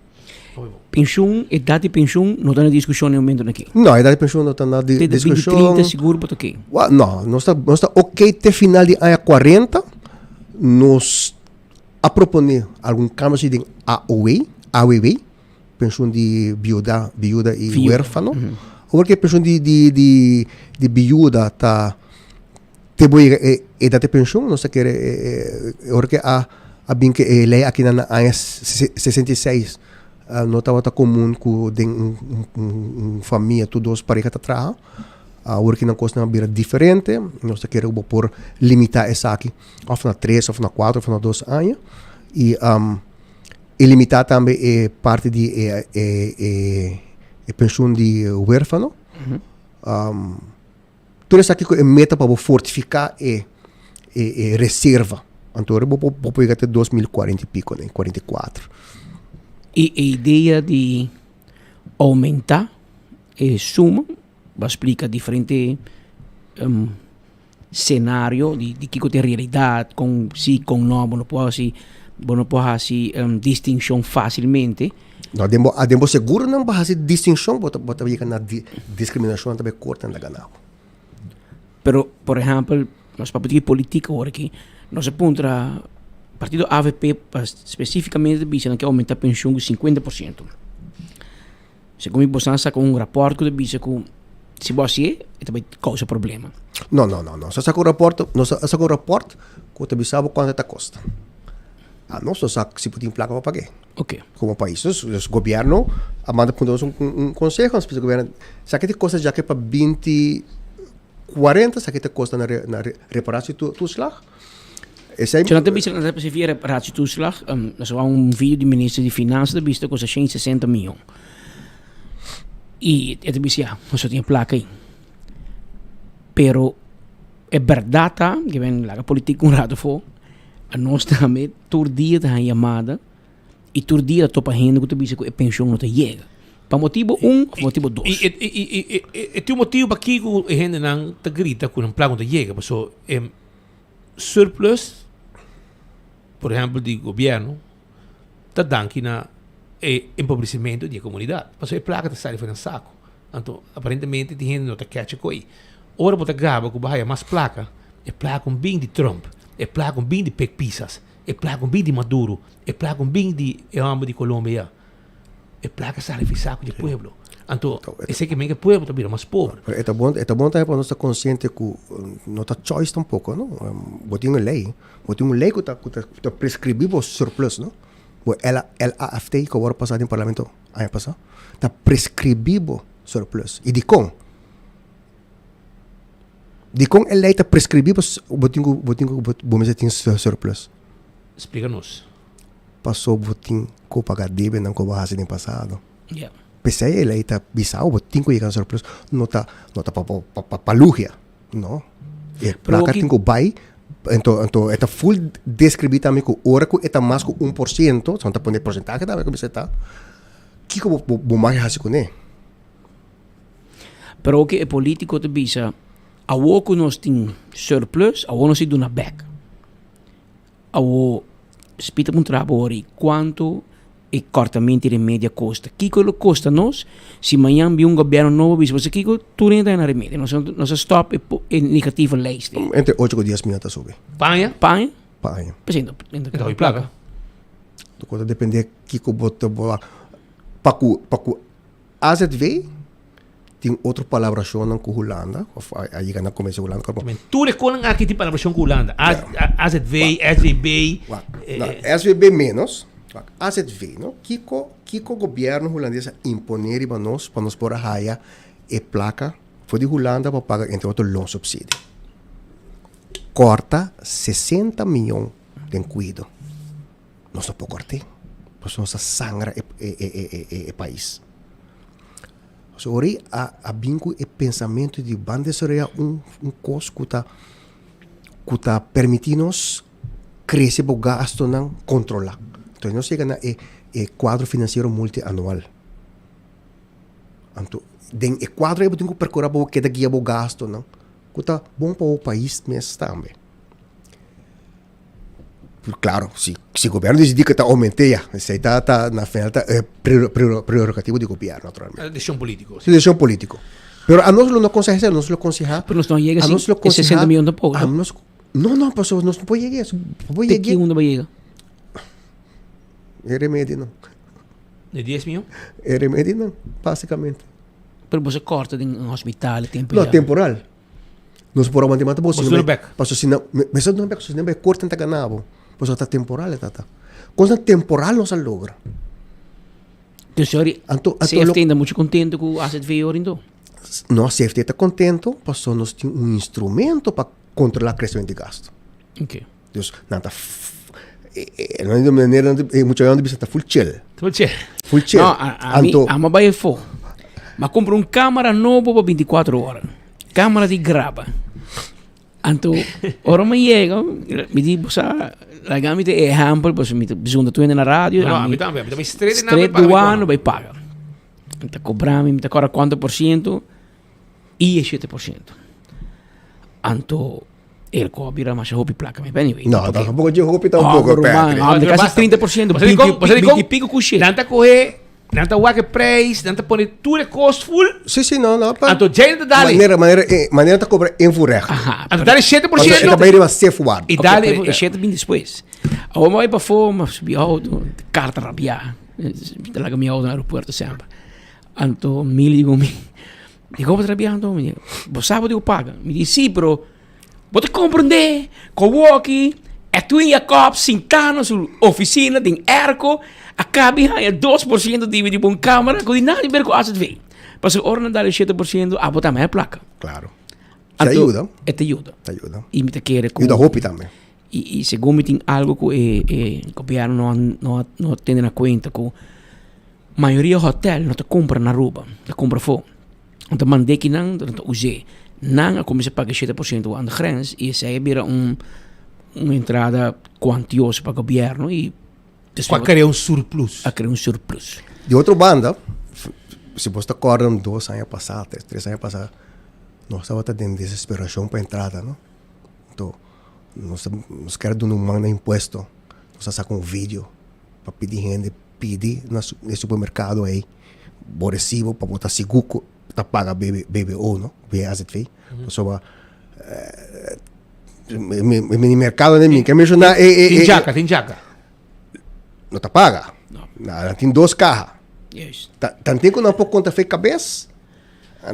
Pensão, idade de pensão, não está na discussão no momento aqui. Não, a idade de pensão não está na discussão. 30 seguro para aqui. Não, nós está ok até final de ano 40. Nós a proponer algum cambio de AOE, pensão de viúva e huérfano. Porque a pensão de viúva está idade de pensão, nós quer porque a bem que lei aqui na ANA 66 não estava comum com família todos parejas atrás. Agora que não custa uma diferente, nós queremos por limitar essa aqui, ou na 3, ou na 4, ou na 2 anos e limitar também parte de pensão de huérfano. Tudo isso aqui é meta para fortificar reserva. Então, vou pegar até 2040 e pico, né? 44. E a ideia de aumentar a suma, vai explicar diferente cenário de que tem realidade, com não, não pode distinção facilmente. Não, demo seguro não vai fazer distinção, bota na discriminação também corta na ganhar. Pero, por exemplo, nós para a política agora aqui, nós aponta partido AVP especificamente dizendo que aumentar a pensão de 50%. Segundo me você com um rapport que diz que Se você também causa problema. Não. Só saca o rapport, que você sabe quanto está custa. Não só saca se tem placa para pagar. Ok. Como país, o governo manda para nós conselho, o governo, sabe que custa já que para 20, 40, sabe que custa na reparação do slag? Se não tem visto na reparação do slag, nós vamos vídeo do ministro de Finanças, da vista custa 160 milhões. E eu disse, nós só tem placa aí. Pero é verdade que vem lá a política um rato for, a nós também todo dia da chamada e todo dia topa renda que tu disse que a pensão não te chega. Para motivo motivo 2. E tem motivo para que a renda não te grita com um plano de chega, porque surplus, por exemplo, do governo, está dando na empobrecimento da comunidade. Porque a placa está saindo no saco. Então, aparentemente, a renda não está catch com aí. Ora, você grava com a mais placa, é placa com bem de Trump, é placa com bem de Pecpisas, é placa com bem de Maduro, é placa com bem de amo de Colômbia, é placa sai no saco do povo. Então, esse que o povo está mais pobre. É bom também para nós estar consciente que não está choice tampouco, não? Botem uma lei que está prescribível surplus, não? Ela AFT que agora passado em parlamento, ano passado, está prescribível surplus. E de com a lei está prescribível, botem tem surplus. Explica-nos. Passou botem que pagar dívida não que barra no passado. Yeah. Pese a lei está bizarro, botem que chegar surplus, não está para lugia, não? E placa tem que vai. Então, está full describido também que hora que está mais que 1%, só está pondo porcentagem também como você está. Que vou mais fazer com ele? Pero o que é político te bisa, a o que nós tem surplus, a o nós tem na back. A o spita um trabalho quanto e cortamento de média custa. Que custa nós? Se amanhã vi governo novo, você que tu renda na remédio, nós stop e negativo leis. Entre 8 e 10 minutos sube. Panha? Então, e placa? Tu pode depender que bota bola. Para que AZV tem outra palavra chamada com Holanda, aí na começo Holanda. Tu reconhece aqui tipo palavra com Holanda? AZV, SVB. SVB menos. AZV, não? Que o governo holandês imponer para nós por raia e placa foi de Holanda para pagar entre outros loan subsídio. Corta 60 milhões de cuido. Nós não podemos cortar, porque nós sangra o país. Ora, a bingo e pensamento de banda seria coisa que está permitindo-nos crescer o gasto não controlar. Então, nós chegamos a quadro financeiro multianual. Então, o quadro eu tenho que procurar para que daqui o gasto, não? Que está bom para o país mesmo também. Claro, se o governo decidir que está aumentando, isso está na frente, é prerrogativo do governo, naturalmente. É decisão política. É decisão política. Mas a nós não consegue, nós não conseguimos. Mas não chega assim, 60 milhões de pouco. Não, pessoal, nós não podemos chegar. De que onde vai chegar? É remédio, não. De 10 milhões? É remédio, não, basicamente. Mas você corta em um hospital, temporal? Não, temporal. Nós podemos manter mais bolsa. Mas não back. Mas não back, se não back, corta não ganhava. Mas está temporal, tá. Coisa temporal não se logra. Então, senhor, CFT ainda muito contente com o asset veio então? Não, a CFT está contente, porque nós temos instrumento para controlar o crescimento de gasto. Ok. Então, não está... não de maneira mucho onde está full chill. Full chill. No, a mim vai for. Mas compra uma câmera nova para 24 horas. Câmera de grava. Então, ora me chega, me diz, lagami de exemplo, porque me bisogna tu na rádio. Não, me também straight do ano vai pagar. Então, cobramos, me cobra quanto por cento e 7%. Então, ele cobra mais roupa e placa. Anyway, não, dá um pouco de roupa e dá um pouco de placa. De quase 30%. Você pico com cheiro. Não está correr, não está o preço, não está pôr tudo costful. Sim, não. Então, gente, dá-lhe. Maneira está cobrar em furreca. Então, dá-lhe 7%. Então, vai ir a safe word. E dá-lhe 7% bem depois. A uma vai para fora, subi auto, carta rabiar. Larga minha auto no aeroporto sempre. Então, me ligo, Digo, vou trabalhando, me digo, vos sábado eu pago. Me diz, sim, pero vou te compreender, coloque, é tu e a cop, sentar na sua oficina, tem erco, acabe a 2% de uma câmera, que nada ver com asset vem. Para a hora de dar 7%, a botar mais placa. Claro. Te ajuda. Te ajuda. Te ajuda. E me te quer com... E da roupa também. E segundo me tem algo que o governo não tem na conta, que a maioria do hotel não te compra na rua, te compra fora. Então, mandei que não usei. Não, começa a pagar 7% aan de grens. E isso aí vira uma entrada quantiosa para o governo. E para criar surplus. A criar surplus. De outra banda, se você acorda 2 anos passados, 3 anos passados, nós estávamos tendo desesperação para a entrada, não? Então, nós queremos dar um imposto. Nós sacamos um vídeo para pedir gente, pedir no supermercado aí, o recibo para botar seguro. Tá paga BBO, não? BAZV. Pessoa no mercado de mim, quer mencionar tem jaca. Não tá paga. Não. Tem 2 carros. Yes. Tanto que não pode conta fez cabeça.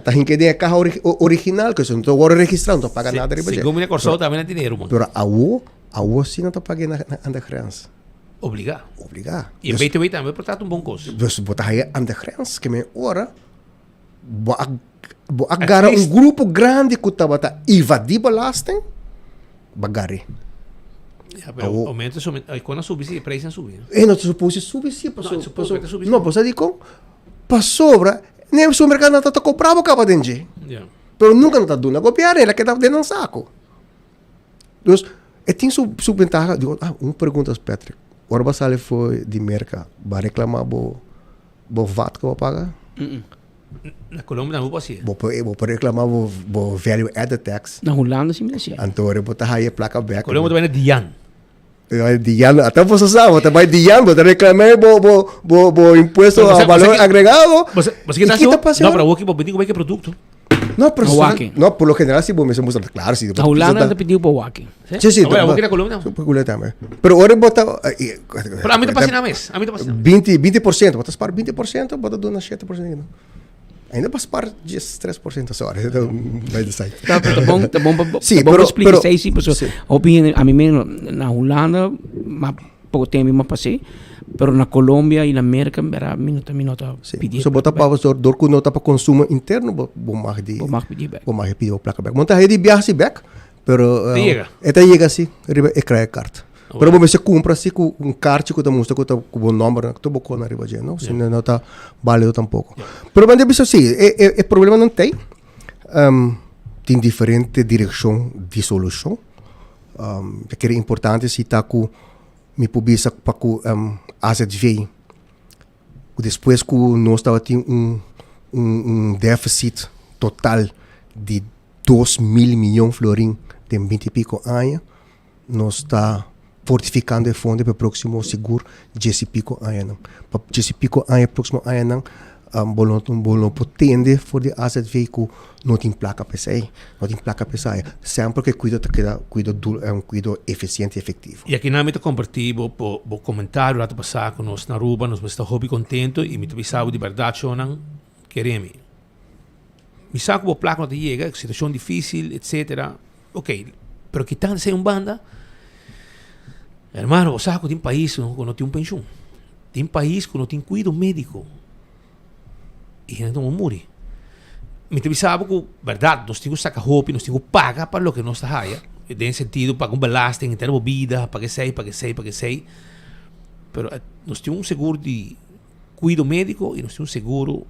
Tá em que tem carro original, que você não tá agora registrando, não paga nada. Segundo minha corção também não tem dinheiro, mano. Pero a U sim não tá pagando na criança. Obrigar. E em vez de também portanto um bom custo. Você botar aí a criança que me ora agarra um grupo grande que estava a invadir belasting, bagari. Aumenta quando subir, o preço não subir. Não se supõe subir, sim. Não, você digo, para sobra, nem o supermercado não está comprando o cabo de mas nunca não está dando a copiar, ela que está dentro do saco. Então, tem sua ventaja. Uma pergunta, Patrick. O Basale foi de mercado, vai reclamar o VAT que vai pagar? Na Colômbia não pode ser. Vou reclamar o value added tax. Na Holanda sim me sei. Então eu botar aí a placa back. Colômbia também é Dian. Dian, até você sabe, também Dian, vou reclamar o imposto ao valor agregado. Você que está passando? Não, para o que vou pedir como é que é produto. Não, por lo general sí, me mostrar claro sí. Na Holanda te pediu para o Waki. Sí. Agora aqui na Colômbia não. Colômbia também. Pero agora bota Pero a mim tá passando na mês. 20%, botas para 20%, bota do na 7%. Ainda passa para 3% só. Vai do site. Tá bom. Sim, pero explicar isso, pessoal. Opinião a mim mesmo na Holanda, mas pouco tempo me passei. Pero na Colômbia e na América, era minuto pedir. Se botar para o dor que não está para consumo interno, bom mais pedir back. Bom mais pedir o placa back. Monta rede viaja back, pero esta chega assim, é criar carta. Pero você compra assim com carta que mostra que com o número, que tu na riba já, não? Se não está válido tampouco. Pero quando eu assim, é problema não tem. Tem diferente direção de solução. Que é importante se está com me publica para que AZV depois que nós estava tendo déficit total de 2 mil milhões de florins de 20 e pico anos, nós está fortificando o fundo para o próximo seguro 10 e pico anos. Para 10 e pico anos, próximo ano, não pretende for de AZV que não tem placa PCI, sempre que cuida eficiente e efetivo. E aqui na meta compartilho o comentário lá passar com nós na rua, nós estamos hobby contento e me pensava de verdade ou não queremos. Me sabe que o placa não te chega, situação difícil, etc. Ok, pero que tanto ser banda, hermano, você sabe que tem país que não tem pensão, tem país que não tem cuidado médico. E não vamos morrer. Me pensava que, verdade, nós temos que sacar roupa, nós temos que pagar para o que nós está aí. Tem sentido, pagar belasting, ter bebida, pagar sei. Pero nós temos seguro de cuidado médico e nós temos seguro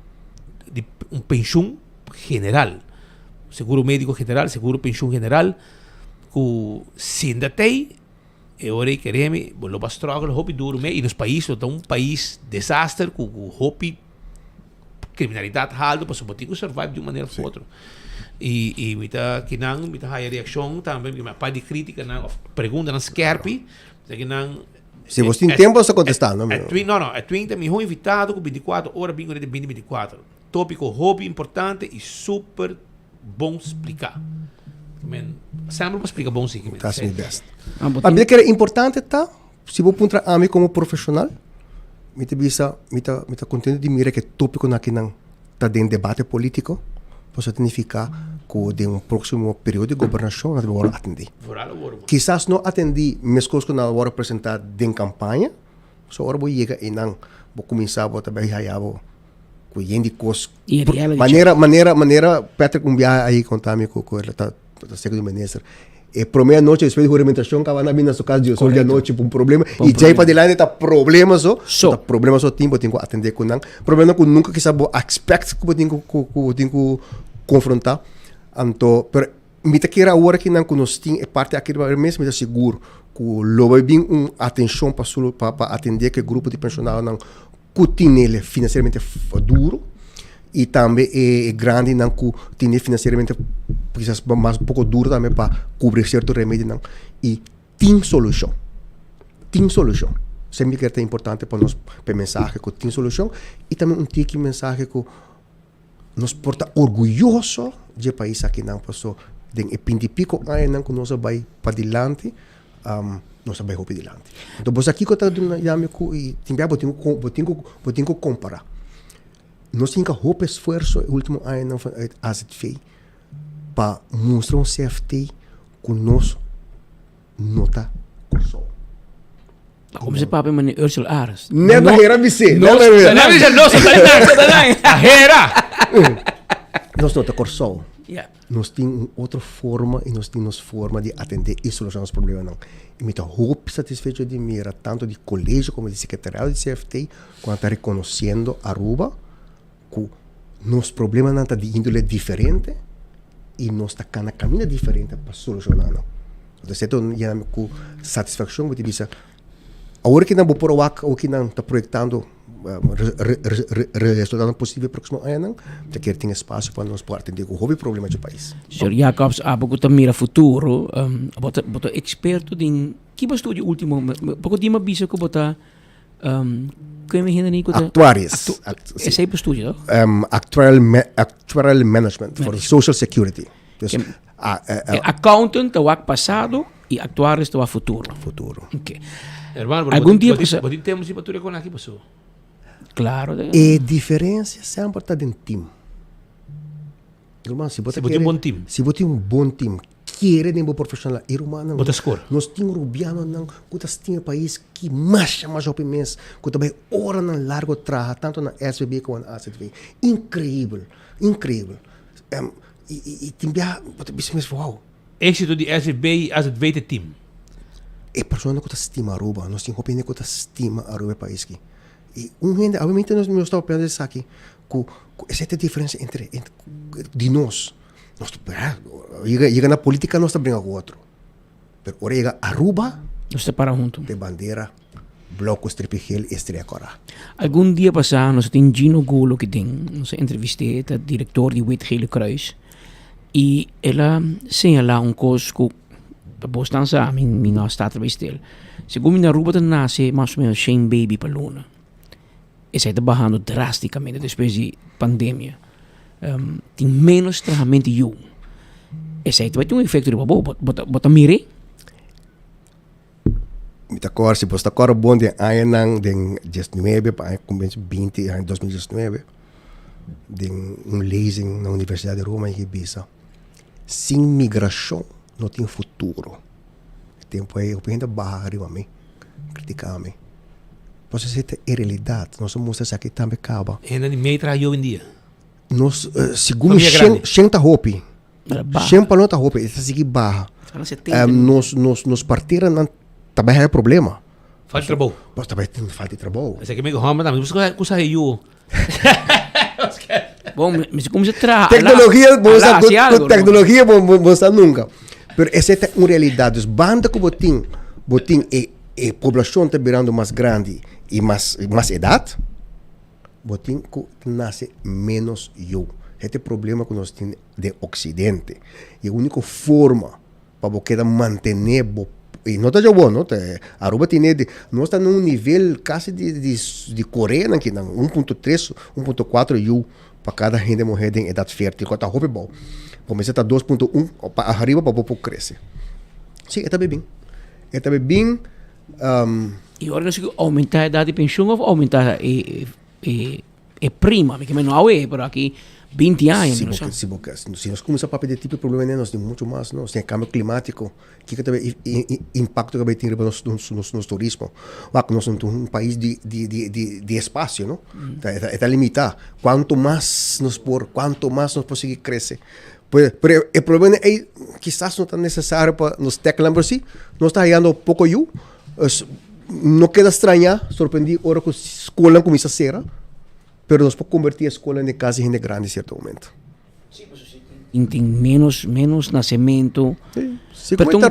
de pensão general. Seguro médico general, seguro pensão general, que se ainda tem, hora que queremos, voltar a struggle, roupa duro, e nos países, um país desastre, com roupa criminalidade alta, para poder survive de uma maneira ou outra. E muita que não, muita reação também, porque a parte de crítica, pergunta não skerpe, que não. Se você tem tempo, você contestar, não? Não, é 30 mil invitado com 24 horas, bingo de 2024. Tópico hobby importante e super bom explicar. Sempre explica bom sim. That's my best. A mim que é importante tá, se vou puntar a mim como profissional, me tá contente de mirar que tópico na que não tá dentro debate político, posso significar que de próximo período de governação nós vamos atender. Quizás não atendi as coisas que nós vamos apresentar em campanha, só agora vou chegar e não vou começar a trabalhar com gente coisas. Maneira Patrick aí contar-me com ele tá segundo ministro. E primeira noite depois de juramentação que vai na sua casa de sol de noite um problema e já para delante tá problema só problema só tempo tenho que atender com não problema que nunca que sabe expect que tenho que confrontar então pero me tá queira hora que não nós tem parte aqui mesmo me seguro que logo bem atenção para atender que grupo de pensionados não que tem ele financeiramente duro e também é grande não que tem financeiramente quizás mais um pouco duro também para cobrir certo remédio não e tem solução sempre que é importante para nós para mensagem que tem solução e também tique mensagem que nos porta orgulhoso de país aqui não passou de pintipico aí não que nós vai para dilante nós vai para dilante então você aqui que está dizendo e tem que comparar nós temos que fazer esforço no último ano não faz para mostrar CFT que nós não está só. Como se papai mani Ursula Aras. Não era você. Não nós não está só. Nós temos outra forma e nós temos forma de atender e solucionar os problemas não. E me estou satisfeito de mira tanto de colégio como de secretariado de CFT quando está reconhecendo Aruba que nos problemas não estão de índole diferente e nós está na caminho diferente para solucionar não. Então, eu tenho com satisfação de dizer agora que não vou por o que não está projetando resultado possível próximo ano, já que tem espaço para nós poder atender o problema do país. Sr. Jacobs, você mira futuro, você é experto em que estudo último, porque tem uma visa que você Actuaries. Esse é o estudo, Actuarial Management for Social Security. Accountant é o passado e actuaries é o futuro. Okay. Hermano, algum dia você temos de com aqui pessoal. Claro. E diferença sempre está dentro do time. Irmão, se você tem um bom time. Se você tem um bom time, querer de um bom profissional, irmão, nós temos rubiano não, que tem um país que mais o mês, que também hora não largo trabalho tanto na SBB como na ACTV. Incrível. E tem você pensa wow. Êxito de SBB e ACTV de time. É pessoa que estima Aruba, nós temos opinião que estima Aruba país aqui. E obviamente nós estamos pensando isso aqui, que essa diferença entre de nós chega na política nós estamos com o outro. Mas agora chega Aruba, nós separamos juntos. De bandeira, bloco estrepigel e estreia cora. Algum dia passado nós temos Gino Golo que tem, nós entrevistei o diretor de Wit-Gele Kruis e ela señala coisa que bastante minha está trabalhando. Segundo minha Aruba nasce mais ou menos 100 baby para Luna. E está bajando drasticamente depois da pandemia. Tem menos tratamento de esse vai ter um efeito de bota mire. Me acordo se você acorda bom de ano de 19 para 20 em 2019 de leasing na Universidade de Roma em Ibiza. Sem migração não tem futuro. O tempo é, eu ainda barra arriba a mim, criticar a mim. Você se é realidade, nós mostramos aqui também acaba. Ainda de meio trabalho em dia. Nós, segundo Xenta Hopi, Xempa não está Hopi, está seguindo barra. Nós partiram não também é problema. Falta de trabalho. Mas também tem falta de trabalho. Esse aqui me goma também, você usa eu. Bom, mas como se trata? Tecnologia, você nunca. Mas essa é uma realidade. Os bandas que botem a população está virando mais grande e mais idade, botem que nasce menos eu. Esse é o problema que nós temos de Ocidente. E a única forma para você manter e não está bom, não? Aruba tem nós está num nível quase de Coreia, aqui, 1.3, 1.4 eu para cada gente morrer em idade fértil. Quando está bom. Começa a 2.1 para arriba para o povo crescer. Sim, está bem. Está bem. E agora nós aumentar a idade de pensão ou aumentar a prima? Porque não é, por aqui, 20 anos. Se nós começamos a pedir tipo de problema, nós temos muito mais, nós temos cambio climático, que também impacto que vai ter no turismo. Nós somos um país de espaço, não? Está limitado. Quanto mais nós conseguimos crescer. Pero o problema é que quizás não está necessário para nós teclamos assim, nós está ganhando pouco eu, não queda estranhar, surpreender agora que a escola começa a ser, pero nós podemos convertir a escola em casa de grande em certo momento. Tem menos nascimento. Pero é um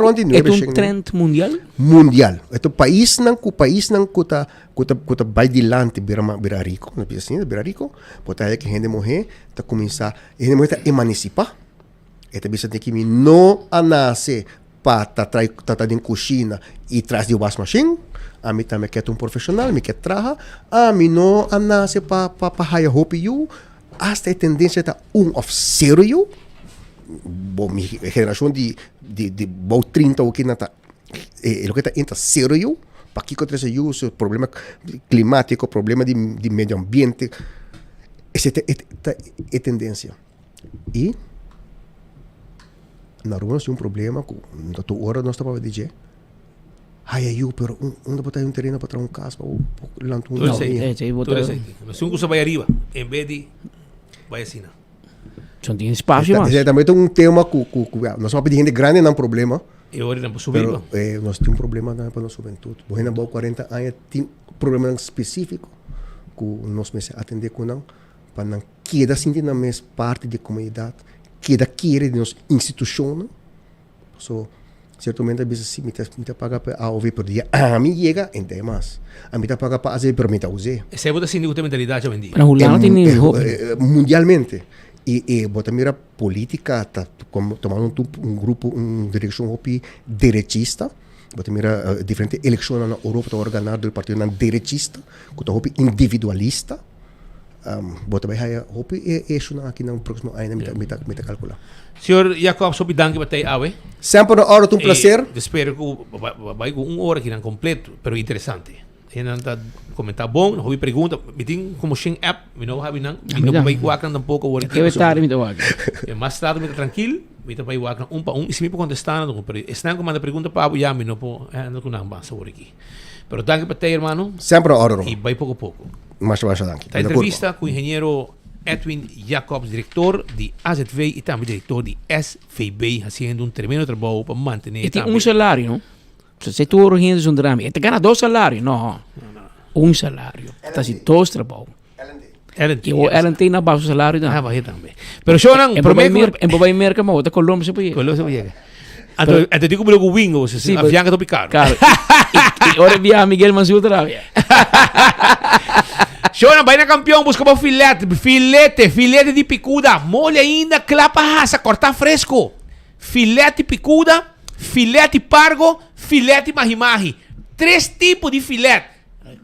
trend mundial? Mundial. Ito país nang kuta vai dilante bira rico, na piscina bira rico, pota que gente morrer, tá começar, gente morrer tá emancipar. Esta bisa tem que me não anase para tá em cozinha e traz de wash machine. A mim também quer um profissional, me quer trabalhar. A mim não anase para hire roupa eu. Hasta a tendência tá of zero eu. Bom, minha geração de 30 ou que não tá, o que tá entre zero eu. Para que acontece isso, problema climático, problema de meio ambiente. Essa é tendência. E na rua nós temos um problema, na tua hora nós estamos a dizer, pero onde botar um terreno para trazer um casa, ou lançar um nós temos que usar arriba, em vez de vai assim. Só tem espaço mais. Também tem um tema que nós vamos pedir gente grande, não é um problema. E agora não subir. Nós temos um problema para a nossa juventude. Por exemplo, 40 anos tem um problema específico que nós vamos atender com não, para não queda sentir na mesma parte da comunidade, queda querer de nossa instituição. So, certamente a vezes me paga para ouvir por dia. A mim chega em temas. A mim paga para fazer para mim usar. Essa é outra sindicato mentalidade hoje em dia. Mundialmente. E bota mira política tá tomando um grupo direção hopi derechista, bota mira diferente eleições na Europa tá organizado do partido na derechista, que tá hopi individualista. Bota bem aí hopi é aqui no próximo ano me tá calcular. Senhor Jacob, sob danke batei awe. Sempre uma hora um prazer. Espero que vai com uma hora que não completo, pero interessante. Ainda tá comentar bom, não houve pergunta, me tem como Shin app, me não habe não, me não vai guacan tampouco o que tarde me guacan. Mais tarde me tranquilo, me tá vai guacan pa se me contestar não, pero estão com manda pergunta para o me não po, não com não basta por aqui. Pero danke para ti, hermano. Sempre a hora. E vai pouco a pouco. Mais danke. A entrevista com o engenheiro Edwin Jacobs, diretor de AZV e também diretor de SVB, fazendo tremendo trabalho para manter. E tem salário, não? Se tu organizas drama, te gana 2 salários, não. Um salário. Está assim, 2 trabalhos. E o LNT na base do salário também. Vai também. Pero eu não prometo. Em Bobai Merca, mas outra Colômbia se pode. Colômbia se pode. Até digo que o Wingo, se avião que picar. Claro. E ora via Miguel Manzul também. Shona, vai na campeão, busca para filete de picuda, molha ainda, clapa raça, cortar fresco. Filete picuda, filete pargo, filete mahi-mahi. 3 tipos de filete.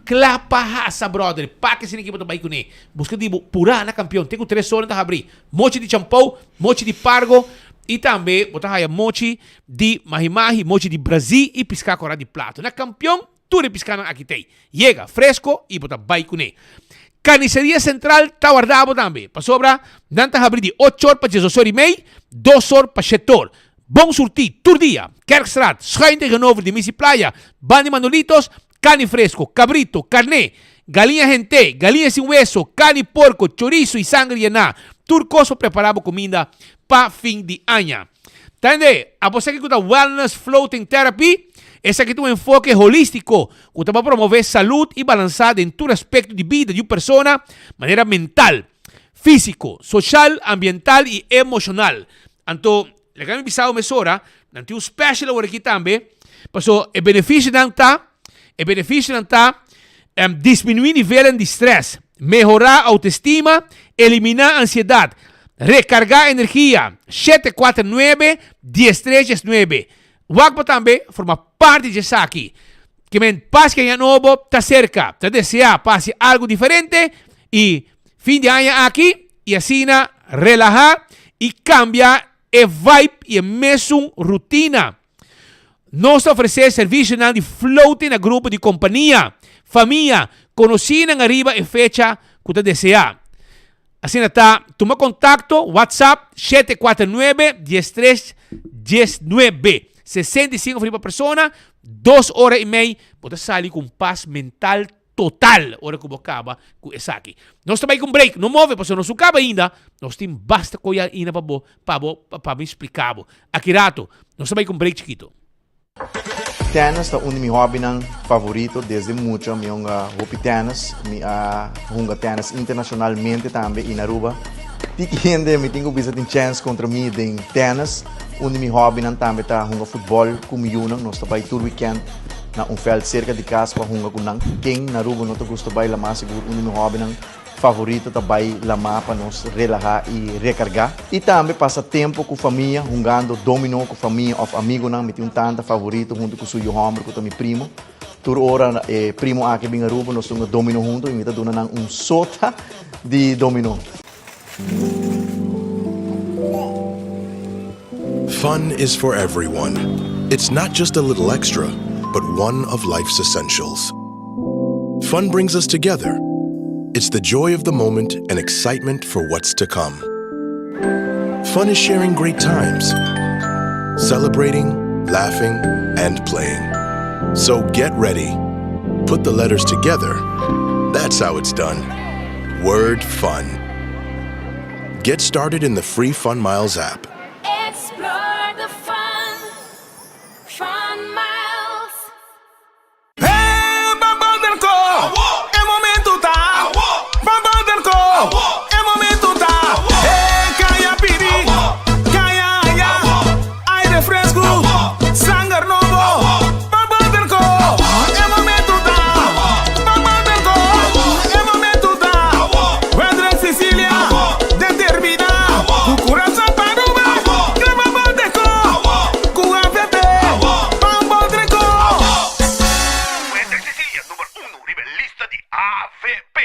Clapa raça, brother. Paca esse equipe do Baicune. Busca de pura na campeão. Tenho 3 horas para abrir. Mochi de champão, mochi de pargo e também botar aí mochi de mahi-mahi, mochi de Brasil e piscar cora de plato. Na campeão, tudo piscar aqui tem. Chega fresco e botar Baicune. Carniceria Central está guardado também. Para sobra, danta abrir de 8 horas para 18 horas e meia, 2 horas para 7 horas. Bom surtir, Turdia, Kerkstraat, Schuin tegenover de Missy Playa, Bandi Manolitos, carne fresco, cabrito, carné, galinha gente, galinha sin hueso, carne porco, chorizo y sangre llena. Turcoso preparamos comida para fin de año. Entende? A você que escuta Wellness Floating Therapy, esse aqui tem um enfoque holístico que vai promover saúde e balançada em todo aspecto de vida de uma pessoa, maneira mental, físico, social, ambiental e emocional. Então, le kami bisao mesora, nanti special agora aqui também, paso o benefício não tá, diminuir nível de estresse, melhorar a autoestima, eliminar a ansiedade, recargar energia, 749-1039. Wagba também forma parte disso aqui. Que men paz que é novo, tá cerca, tá desejar, passe algo diferente e fim de ano aqui, e assim relajar e cambiar a vibe e a mesma rotina. Nós oferecemos serviço de floating na grupo de companhia, família, conhecendo arriba e fecha que você deseja. Así está, toma contacto, WhatsApp 749-13-19. 65 por persona, 2 horas y media, puedes salir con paz mental total. Hora que acaba com essa aqui. Nós também com break, não move, porque não acaba ainda. Nós temos basta coisa ainda para me explicar. Aqui rato, nós também com break chiquito. Tennis é um meu hobby favorito desde muito. Eu hobby tennis, eu tennis internacionalmente também em Aruba. Tiende, eu tenho visto uma chance contra mim em tennis. Um meu hobby também tá jogar futebol comigo. Nós também todo weekend na veld cerca de casa para jogar com quem na Aruba não gosta de lamar seguro. Meu hobby favorito também lamar para nos relaxar e recargar. E também passa tempo com a família, jogando dominó com a família ou amigo não, me tem tanta favorito junto com o seu homem, com o meu primo. Toda hora primo aqui em Aruba nós jogamos dominó junto e me tá dando sota de dominó. Fun is for everyone. It's not just a little extra, but one of life's essentials. Fun brings us together. It's the joy of the moment and excitement for what's to come. Fun is sharing great times, celebrating, laughing, and playing. So get ready. Put the letters together. That's how it's done. Word fun. Get started in the free Fun Miles app. Explore the fun. Fun Miles. Hey, Babaderco! É momento tá! Babaderco! É momento tá! Hey, caia piri! Caia aia! Aire fresco! Sangar novo! Babaderco! É momento tá! Babaderco! É momento tá! Vendrá Sicília! Determina! O coração para o mar! Crema Babaderco! Com a VT! Babaderco! Sicilia, número 1, rivellista di AVP.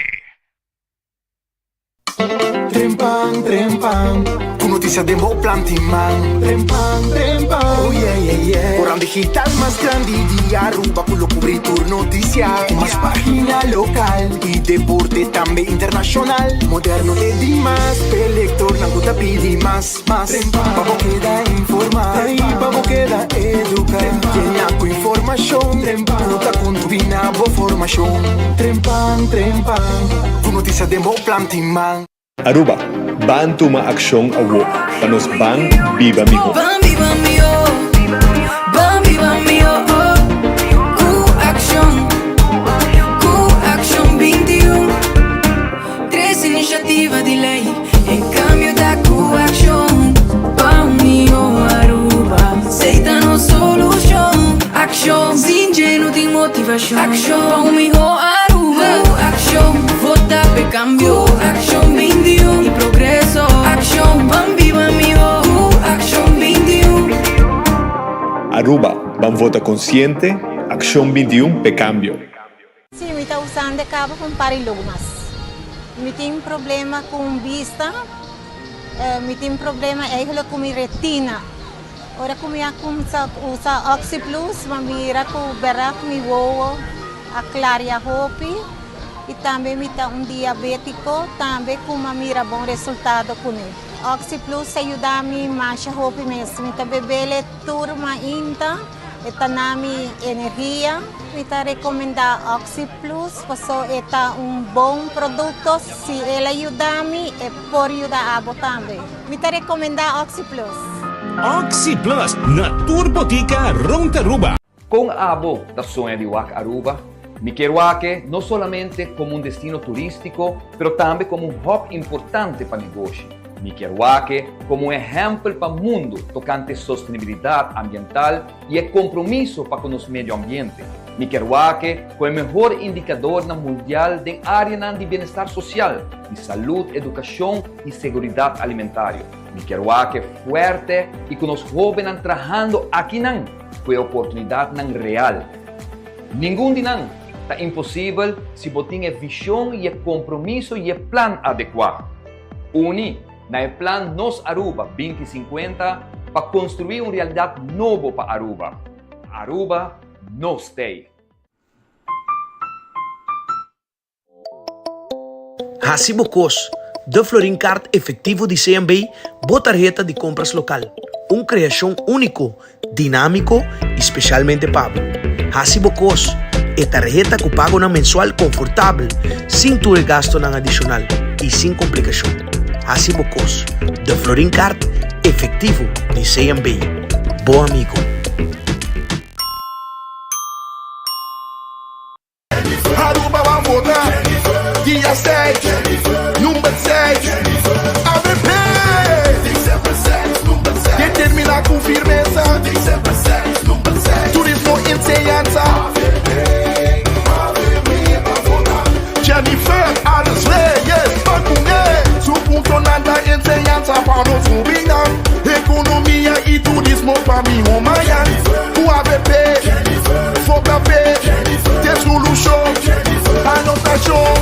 Trempang, trempang, con noticias de Mo Plantiman. Trempang, trempang, oh yeah, yeah, yeah. Corran digital más grande de Aruba, con lo cobertura noticia. Más página local y deporte también internacional. Moderno de Dimas, elector, nanguta pidi más. Vamos queda informar, vamos queda educar. Llena con información, nota con tu binabo formación. Trempang, trempang, con noticias de Mo Plantiman. Aruba, ban tuma aksyon awo, panos bang viva miho. Ban viva mio, ban viva mio. Q-Action 21. 3 iniciativa di lei, em cambio da Q-Action. Ban mio Aruba, aceita no solution. Action, ingenu di motivação. Action, ban mio Aruba. Q-Action, vota per cambio. Q-Action 21, e progresso. Action, ban viva mio. Q-Action 21. Aruba, ban vota consciente, aksyon 21 pe cambio. Sim, eu estou usando cabo com parilumas. Eu tenho problema com vista, eu tenho problema com minha retina. Ora como eu usa Oxy Plus, eu mira com o berac me voa, a claria hopi, e também me dá diabético, também com uma mira bom resultado com ele. Oxy Plus ajuda a mim mancha hopi mesmo, me bebele turma inta, eta nami energia. Me recomenda Oxy Plus, porque é bom produto. Se ele ajuda a mim, por ajudar a abo também. Me recomenda Oxy Plus. Oxy Plus na Turbotica Ronta Aruba. Con Abo da sonha de Wak Aruba, me quero não somente como um destino turístico, pero também como um hub importante para negócio. Me quero como um exemplo para o mundo tocante sustentabilidade ambiental e compromisso para com o meio ambiente. Me quero como o melhor indicador na mundial de área de bem-estar social, de saúde, educação e segurança alimentar. Me quero forte e com os jovens trabalhando aqui com a oportunidade real. Nenhum de nós está impossível se você tem visão e compromisso e plano adequado. Uni na plan Nos Aruba 2050 para construir uma realidade nova para Aruba. Aruba no stay. Hasibukos, De Florin Card efectivo de CMB, tarjeta de compras local. Una creación único, dinámico y especialmente Pablo. Así bocos, esta tarjeta que paga una mensual confortable, sin tu gasto adicional y sin complicación. Así bocos, de Florin Card efectivo de CMB. Bom amigo. Aruba va votar, dia 6, número 6, AVP, determina com firmeza, turismo enseñanza, Jennifer a los reyes, Bacuné, su punto nada enseñanza para nos rubinar, economía y turismo para mi Homayan, UAVP, FOCAP, de solution, anotación.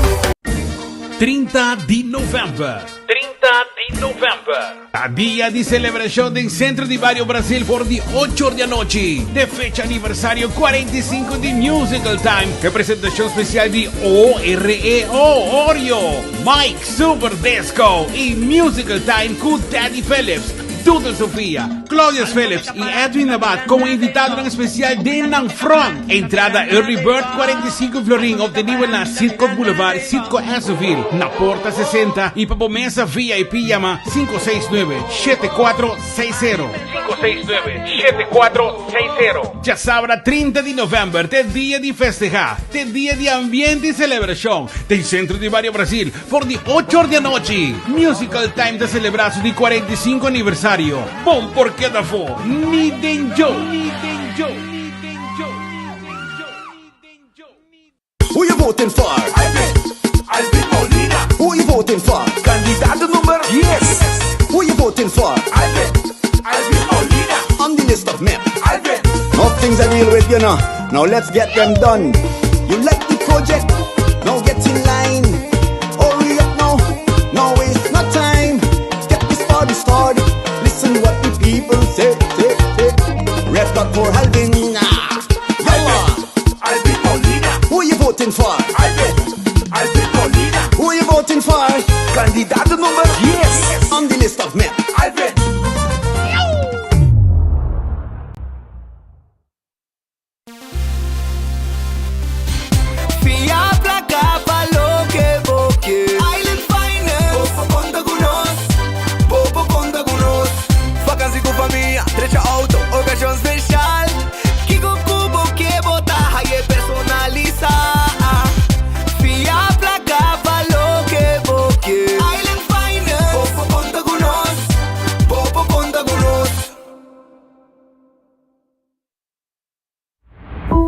30 de novembro. 30 de novembro. A dia de celebração do Centro de Barrio Brasil por de 8 da noite. De fecha aniversário 45 de Musical Time. Representação especial de OREO, Oreo, Mike, Super Disco e Musical Time com Teddy Phillips, Duda Sofia, Claudia Phillips e Edwin Abad como invitado ng especial din ng Front. Entrada Early Bird 45 Florin obtenido na Sitco Boulevard, Sitco Esoville, na Porta 60 e para mesa VIP llama 569-7460. 569-7460. Já sabrá 30 de novembro, te dia de festejar, te dia de ambiente e celebração. Tem Centro de Barrio Brasil por de 8 da noite. Musical Time da celebração de 45 aniversário. Bom porque da fo, ni den Joe. Who you voting for? Alvin Molina. Who you voting for? Candidato number yes. Who you voting for? Alvin Molina. On the list of men. Alvin. No things I deal with, you know. Now let's get them done. You like the project? Now get in line. Hurry up now. No waste no time. Get this party started. Listen what the people say. Red dot for Alvin. Alvin Molina. Who you voting for? Alvin Molina. Who you voting for? Candidato number yes. On the list of men. Alvin. Fiabla capa lo que boque. Island Finance. Popo conta conosco. Vacancy com família, trecha auto, ocasião special. Kiko cubo que botar aí personaliza. Fiabla capa lo que boque. Island Finance. Popo conta conosco.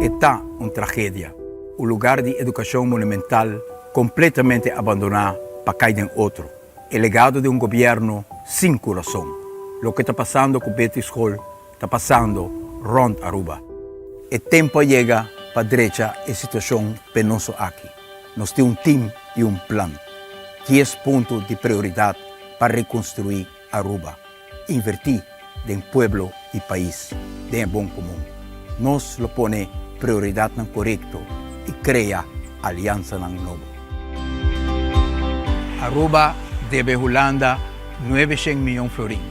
Está uma tragédia. O lugar de educação monumental completamente abandonado para cair em outro. O legado de um governo sem coração. O que está passando com Betty School está passando rond Aruba. O tempo chega para a direita a situação penosa aqui. Nós temos time e plano. 10 pontos de prioridade para reconstruir Aruba. Invertir em pueblo e país, de bom comum. Nós lo pone prioridade no correto e crea aliança ng novo. Aruba debe Holanda 900 milhões de florin.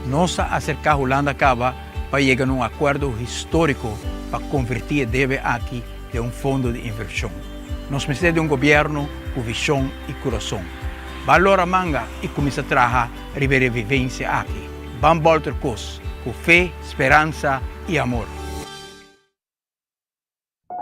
Nossa acercar Holanda acaba para chegar a um acordo histórico para convertir deve aqui de um fundo de inversão. Nós precisamos de um governo com visão e coração. Valora manga e começa a trabalhar a vivência aqui. Vamos voltar com fé, esperança e amor.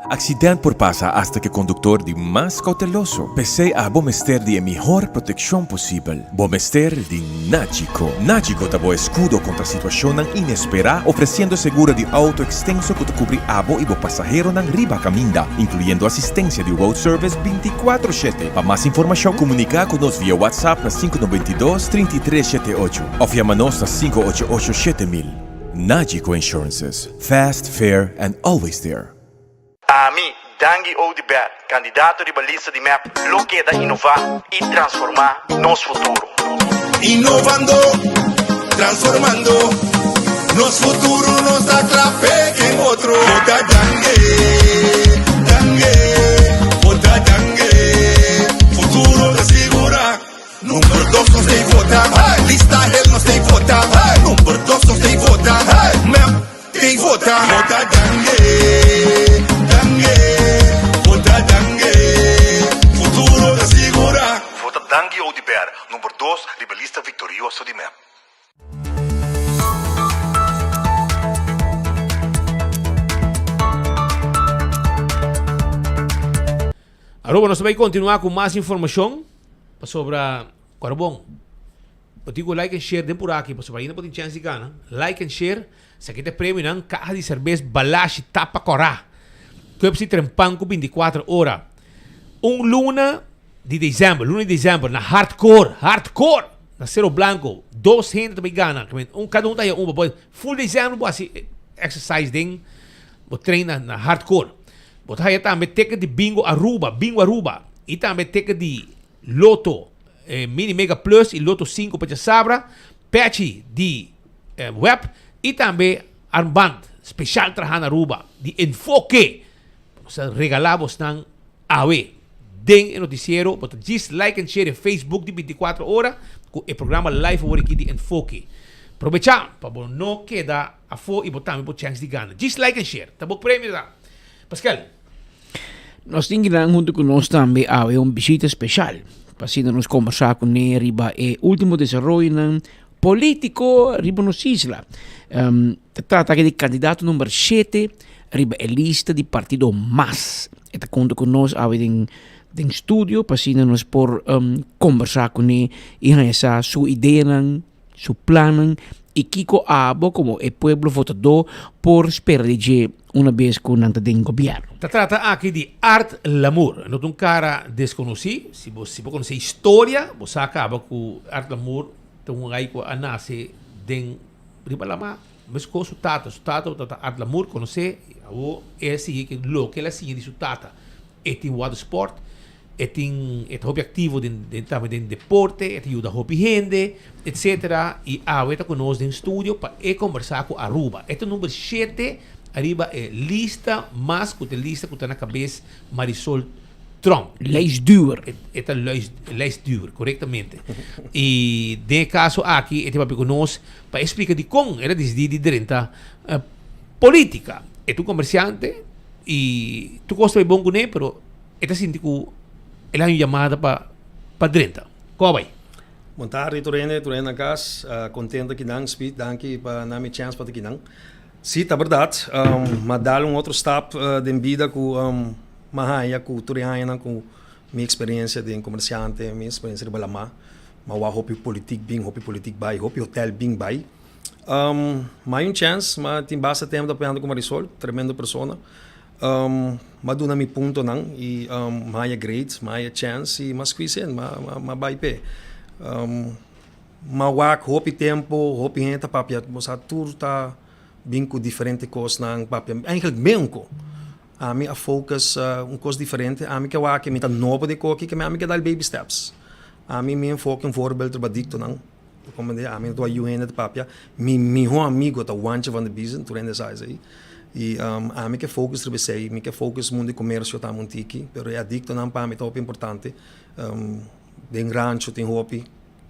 Accidente por pasa hasta que conductor de más cauteloso. Pese a Bomester de mejor protección posible. Bomester de Nagico. Nagico dabo escudo contra situación inesperada, ofreciendo seguro de auto extenso que te cubre abo y bo pasajero nan riba caminda, incluyendo asistencia de road service 24/7. Para más información, comunica con nos vía WhatsApp na 592-3378 o llamanos na 588-7000. Nagico Insurances. Fast, fair, and always there. Ami, Dangi Odibat, candidato di balista di MAP, lo queda innovar y transformar nuestro futuro. Innovando, transformando, nuestro futuro nos da clave en otro. Otra Dange, futuro te asegura, número 2. Aruba, nós vamos continuar com mais informação sobre Corabong. Digo like and share din por aqui, para ainda pode chance de ganhar. Like and share, sa kita prêmio ng caja de cerveja Balashi Tapa Corá. Que precisa trempar com 24 horas. Luna de dezembro, na hardcore, na Cerro Blanco, 200 também ganha. Cada tá aí, full dezembro, assim, exercise din, treina na hardcore. Bota aí também teca de bingo Aruba, e também teca de Loto, Mini Mega Plus e Loto 5 para Sabra, patch de web e também armband especial trahan Aruba de enfoque. Nós regalamos ng AWE. Den noticiero, bota just like and share em Facebook de 24 horas com o programa live over aqui de enfoque. Aproveitar para não quedar a fo e botar por chance de ganhar. Just like and share. Tá bom prêmio da. Pascal. Nós temos junto com nós também uma visita especial. Para nos conversar com ele riba o último desenvolvimento político riba nos isla. Trata de candidato número 7 riba a lista de partido MAS. Eta conta com nós em estúdio para nos por conversar com ele e essa sua ideia, seu plano e Kiko Abo como o pueblo votador por esperar de uma vez com o governo. Trata aqui de Art Lamour. Não é um cara desconhecido. Se você conhecer a história, você acaba com Art Lamour. Tem um aí que nasce de Ribalama. Mas com o tata Art Lamour conhece o esse que lo que ela sigue de sua tata. Tem water sport, tem hobby ativo também de deporte, ajuda hobby gente, etc. E está conosco no estúdio para conversar com Aruba. Este número 7 arriba é lista mais que a lista que está na cabeça Marisol Trump. Leisduur. Esta leisduur, corretamente. E de caso aqui, ele vai conosco para explicar de como era decidido durante a política. É um comerciante e tu gosta de bom com ele, pero esta sinto que ele é uma chamada para dentro. Como vai? Boa tarde, Turena Gas. Contente que não speed, danke para dar me chance para que não. Sim, é verdade. Mas dar outro step de vida com Mahaya, com Turena, com minha experiência de comerciante, minha experiência de Balama. Mas o hobby político bem, hobby hotel bem bem. Mas chance, mas tem bastante tempo de com Marisol, tremenda pessoa. Mas do meu ponto não e mais great, mais chance e mais cuisine, mais bem pé. Mas hobby tempo, hobby gente papia, você tudo tá bem com diferente coisas na papia. Eigenlijk mesmo a mim a focus coisa diferente. A mim que eu me tá novo de coque que a mim que dá baby steps. A mim me foco voorbeeld para dicto não. Como de a mim do ayuda de papia. Mi amigo tá wantje van de business, tu rende size aí. E a mim que focus sobre sei, me que focus mundo de comércio tá muito aqui, pero é adicto não para mim top importante. Den rancho tem hobby,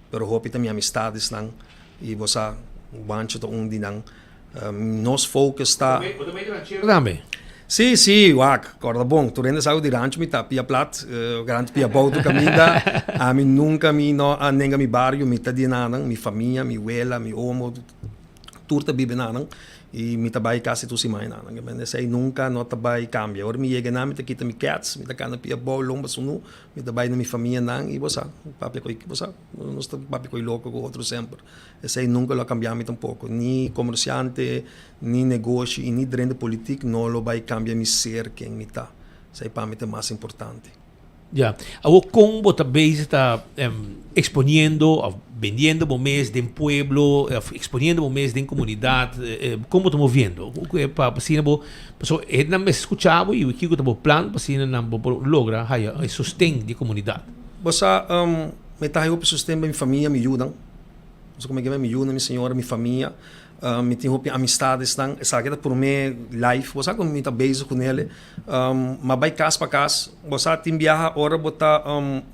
pero hobby também amistades não. E você rancho tá um dinang. Nos focus tá. Também. Sim, corda bom. Tu rende saiu de rancho, me tá pia plat, grande pia bom do caminho. A mim nunca me no nenga mi barrio, me tá de nada, mi família, mi abuela, mi homo, turta bibe nada. E me trabalho quase tudo se mais nada. Mas aí nunca não trabalho cambia. Agora me chega na me tá quita me cats, me tá cana pia bom lomba sunu, me trabalho na minha família não e você, papi coi você, nós tá papi coi louco com outro sempre. Esse aí nunca lo cambiamos tampouco, ni comerciante, ni negócio e ni drende político não lo vai cambiar me ser quem me tá. Isso aí para mim é mais importante. Ya, o combo também está exponiendo, vendiendo momentos de pueblo, exponiendo momentos de comunidade, como estamos vendo? Para assim, não me escutava e o que estamos plano para assim não logra o sustento de comunidade. Você me tá aí sustento minha família, me ajudam. Você como é que me ajuda, minha senhora, minha família. Me tenho amistades não, sabe que por mim life, você como me tá beijo com ele, mas vai casa para casa, você tem viaja hora botar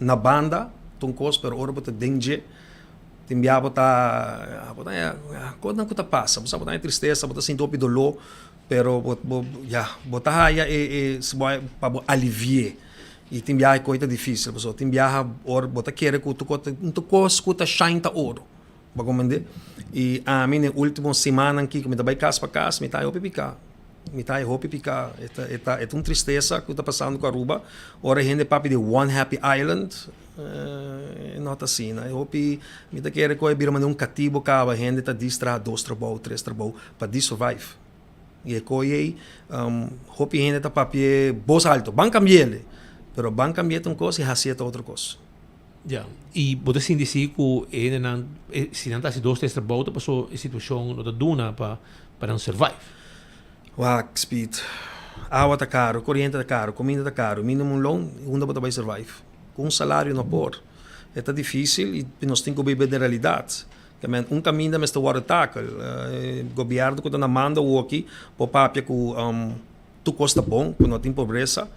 na banda, toncos, pero hora botar dengue, tem viaja botar quando não tá passa, você botar tristeza, botar sintope dolor, pero botar aí se vai para aliviar. E tem viaja coisa difícil, pessoal, tem viaja hora botar querer que tu escuta shine ta ouro. E a mim, na última semana aqui, que me trabalho casa para casa, me tá eu pipicar. Mitay hopi pika eta tristeza que está passando com Aruba. Ora gente papi de One Happy Island. Nota assim, né? Hopi mita quer que bira um cativo cava gente tá distra 2 trabalho, 3 trabalho para de survive. E coi hopi gente tá papi bos alto, ban cambiele. Pero ban cambiete uma coisa e hacieta outra coisa. Ja, e você sim disse que se não está se 2, 3 trabalho, passou a situação não duna para não survive. Wak, speed. Água tá caro, corrente tá caro, comida tá caro, minimum loan, onde você vai survive? Com salário não por. É tá difícil e nós temos que viver da realidade. Caminho mas está water tackle. Governo que está manda o aqui, por papia que tu custa bom, que não tem pobreza.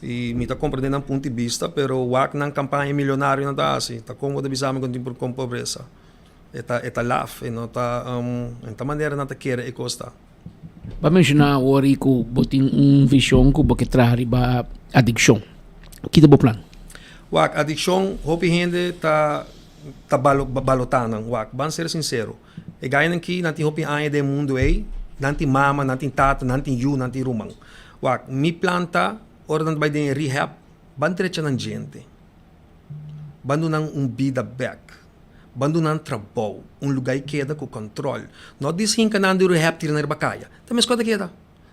E me está compreendendo um ponto de vista, pero wak na campanha milionário não dá assim. Tá como de bisama com pobreza. É tá laf, e não tá esta maneira não tá querer e costa. Para mencionar o Rico, botin visão que porque traz riba addiction. Que é o plano? Wak addiction, hopi gente tá balotando, wak. Vamos ser sincero. E ganham aqui nanti hopi aya de mundo aí, nanti mama, nanti tata, nanti you, nanti rumang. Wak mi planta ora não vai ter rehab, bandrecha ng gente. Bando ng vida back. Bando ng trabaho. Lugar queda com controle. Não diz que não de rehab tira na bacaya. Também escuta queda.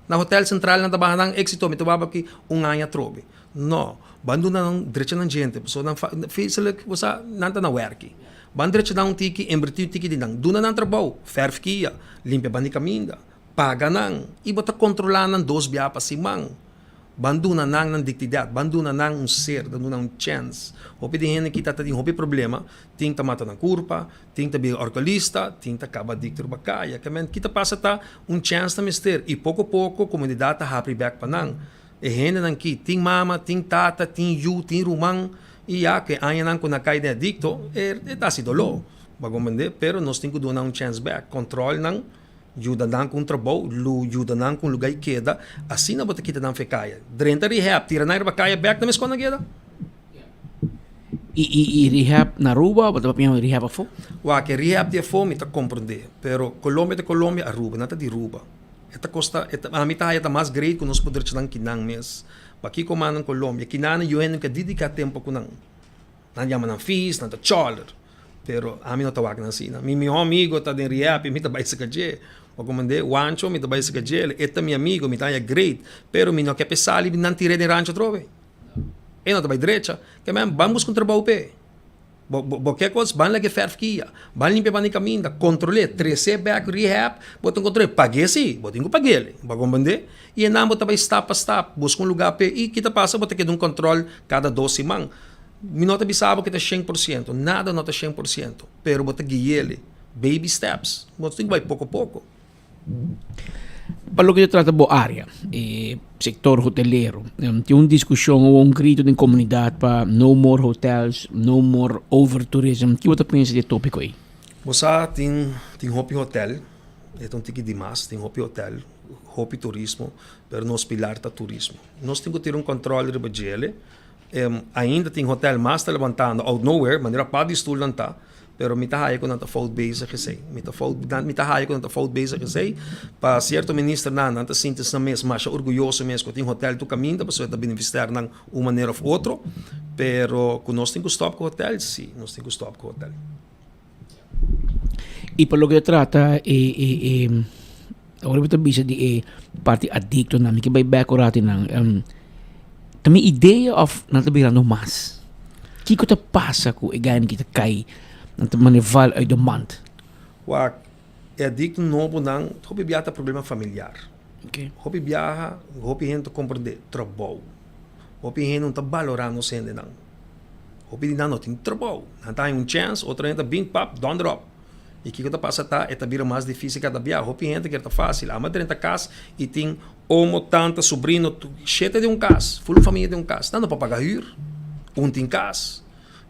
Na hotel central na trabaho ng exito, me tobaba aqui ano trobe. No, bando ng direcha ng gente. So nang feel você não tá na work. Bandrecha ng tiki, embriti tiki din ng duna ng trabaho, ferfkia, limpia bani kaminda, paga nang, iba ta kontrola ng 2 biya pa simang. Banduna nang ng dignidad, banduna nang ser, banduna ng chance. Hopi din kita tading hopi problema, ting ta mata ng kurpa, ting ta bi alcoholista, ting ta kaba dictor bakaya. Kamen kita pasa ta chance ta mister, e pouco comunidade ta happy back pa nang. E hene nang ki, ting mama, ting tata, ting you, ting rumang, iya que anya nang kung nakay na adicto, ta si dolo. Bagomande, pero nós temos que dar chance back, control nang ajuda nang kung trabaho, ajuda nang kung lugar queda, assim na bota kita nang fekaya. Drenta rehab, tira na bakaya back na mes kona queda. E rehab na Aruba, bota pa rehab afo? Wa que rehab de afo me ta compreender, pero Colômbia de Colômbia Aruba, nata de Aruba. Esta costa, a mim tá mais great que nós podermos nang kinang mes. Baki ko man ng Colômbia, kinana yun ka dedica tempo ko nang nandiyaman ng fees, nang choler. Pero amin no tawag na sina. Mi amigo ta din rehab, mi tabay sa kadje. O kumande, Wancho, mi tabay sa kadje. Eta mi amigo, mi taya great. Pero mi no ke pesali, nan tire de rancho trove. E no tabay derecha. Kaya man, bambus kong trabaho pe. Bokekos, ban lagi ferfkia. Ban limpia ban ni kaminda. Kontrole, 13 back rehab. Botong kontrole, pagesi. Boting ko pagele. Bagomande. E enamo tabay stop pa stop. Buscong lugar pe. E kita pasa, bote kedong control cada 12 mang. Minota bisabo kita 100%. Nada nota 100%. Pero bota guiele. Baby steps. Bota tem que vai pouco a pouco. Para lo que trata bo área, sector hotelero, tem uma discussão ou grito da comunidade para no more hotels, no more over-tourism. Que você pensa desse tópico aí? Você tem hopi hotel, é um tiki demais, tem hopi hotel, hopi turismo, pero nós pilar ta turismo. Nós temos que ter controle de budget. Ainda tem hotel mais tá levantando out nowhere, maneira para estudan tá, pero mitahaya ko nanta fault base kasi. Mitahaya ko nanta fault base kasi. Pa certo ministro nanta sintes na mes, mas orgulhoso mes ko ting hotel tu caminda, para so beneficiar ng maneira of outro, pero kung nós temos que stop com hotel, sim, nós temos que stop com hotel. E para lo que trata agora eu bisa di parte adicto na mi que vai back orati nang também ideia of natabirando mas. Que que passa com ganha kita kai nanta manival ay demand. Wa é adicto novo nang hopi biata problema familiar. Okay. Hopi biaha, hopi hento compreender trabalho. Hopi hento ta valorando sende nang. Hopi di nano ting trabalho. Nanta chance, outra hento bing pap, don't drop. E que passa tá, é vira mais difícil cada dia. Hopi hento que tá fácil. A madre tá casa e tem homo, tanta, sobrinho, cheta de casa, full família de casa. Não para pagar hyr, tem casa.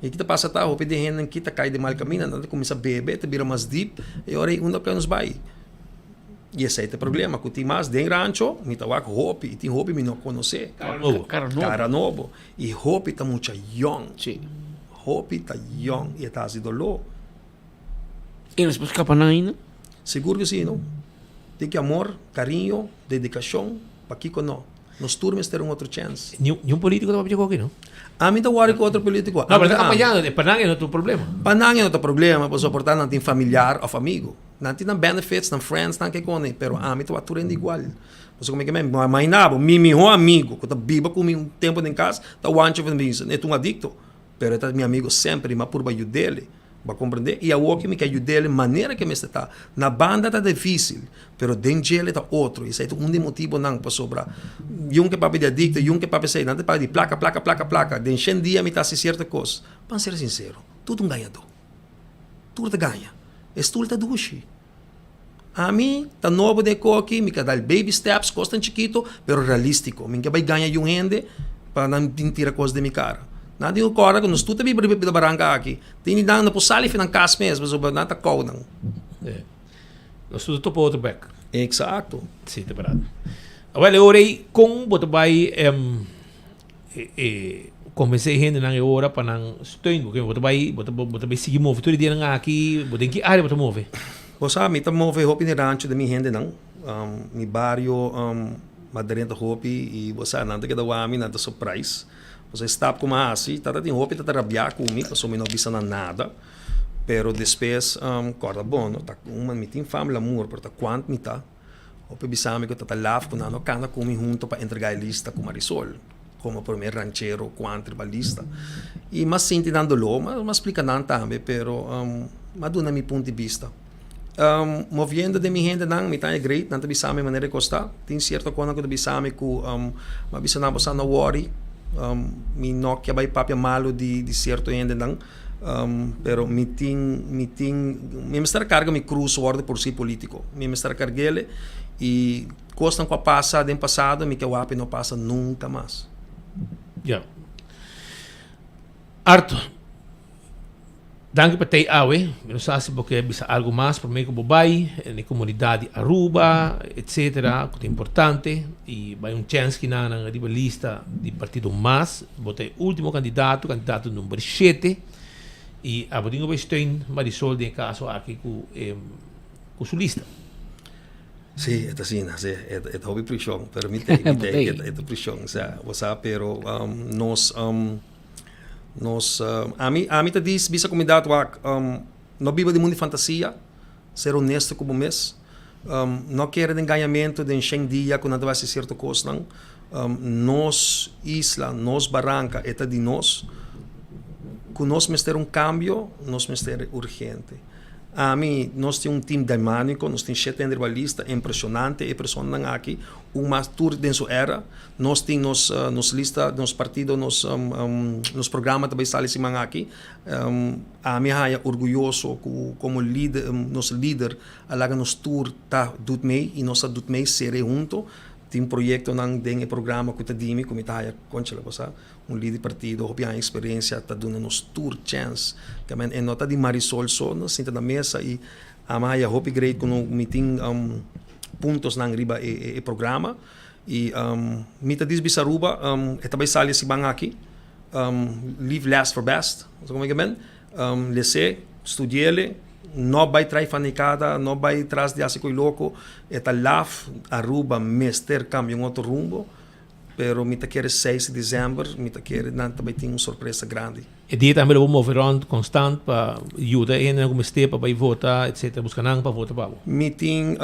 E que passa tá, hopi de hento que cai de mal caminho, não começa a beber, te vira mais deep, e ora onde que nos vai. E esse é o problema, que tem mais de rancho, me tá wak hopi, e tem hopi me não conhece. Cara novo. E hopi tá muito young. Sim. Hopi tá young e tá assim dolor. E nós podemos escapar ainda? Seguro que sim, não? Tem que amor, carinho, dedicação, para Kiko não. Nós turmas ter outra chance. Nenhum político está para aqui, não? A mim está worry com outro político. Não, mas está apanhando, Panang é outro problema. Panang é outro problema, por suportar não tem familiar ou amigo. Não tem benefits, não friends, não que cone, pero a mim está aturando igual. Você como é que é? Mas nada, meu amigo, que está viva comigo um tempo em casa, está wanting de mim, é um adicto. Pero é meu amigo sempre, mas por baixo dele. Para compreender? E a que me ajuda ele, maneira que me está. Na banda está difícil, pero dentro ele está outro. Isso é um motivo não para sobrar. Um que papai de adicto, um que papai sei, não te papai de placa. Dentro um dia me está certa coisa. Para ser sincero, tudo ganhador. Tudo ganha. Tudo está duche. A mim, está novo de coque, me quer dar baby steps, costam chiquito, pero realístico. Me quer vai ganhar um rende para não tirar coisa de minha cara. Nada yung kora kung nus tuta bibri da barangka aqui. Tinidang na pusali ng kas mes, mas ba nata kau nang. Nus tuta po outro back. Exato. Sim, tá parado. Well, orei kung boto bay convencer gente nang ora pa nang steun, porque boto bay sige move tudo dia nang aqui, boto em que área boto move. Posa mi ta move hopi ni rancho de mi gente nang mi barrio madarenta hopi e bosa nanta que da wami nanta surprise. Você está com uma assim, tá tem roupa tá trabalhar comigo, só me não bisa nada. Pero depois corda bom, tá uma me tem família amor, por tá quanto me tá. Roupa bisa me que tá laf com não cana comigo junto para entregar a lista com Marisol, como primeiro ranchero quanto balista. E mas senti dando lo, mas explica não também, pero mas do na mi ponto de vista. Moviendo de mi gente nang mitay great nanta bisa me maneira costa. Tem certo quando que bisa me ku mabisa na bosa na worry. Mi Nokia bay papia malo di certo ainda não pero mi estar carga mi cruz ordem por si político mi estar carguele e costam com a passa do passado mi que o ape não passa nunca mais Arthur, danke para tei awe, não sei se porque bisa algo mais para mim como vai na comunidade Aruba, etc, que é importante e vai chance que na lista de partido mais, botei último candidato número 7 e a bodinho vai steun Marisol de caso aqui com sua lista. Sim, é assim, é hobby pressão, pero é pressão, pero a mim te diz, bisa comunidade não viva de mundo de fantasia, ser honesto como mês, não quer enganamento de encher dia quando vai ser certa coisa, não. Nós isla, nós barranca, é de nós, que nós ter cambio, nós ter urgente. A mim, nós temos time dinâmico, nós temos 7 individualistas, impressionante, e pessoas aqui, uma tour dentro da era, nós temos nos lista, nos partidos, nos programas também saem aqui. A mim é orgulhoso como líder, nosso líder, alaga nos tour tá dut mei e nós dut mei ser junto. Tem projeto nang deng programa que tá dimi como tá concha la bosa líder partido hopian experiência tá dando nos tour chance que men en nota de Marisol so no sinta na mesa e a maya hopi great kuno meeting puntos nang riba e programa e mita dis bisaruba etabay sali si bang aqui live last for best so como é que men lese studiele não vai trair fanicada, não vai traz de asico e louco, eta laf Aruba mester cambio um outro rumbo, pero mita quer 6 de dezembro, mita quer não também tem uma surpresa grande. E dia também vamos mover around constante para ajuda ainda como estepa para votar, etc. Buscar nang para votar para. Meeting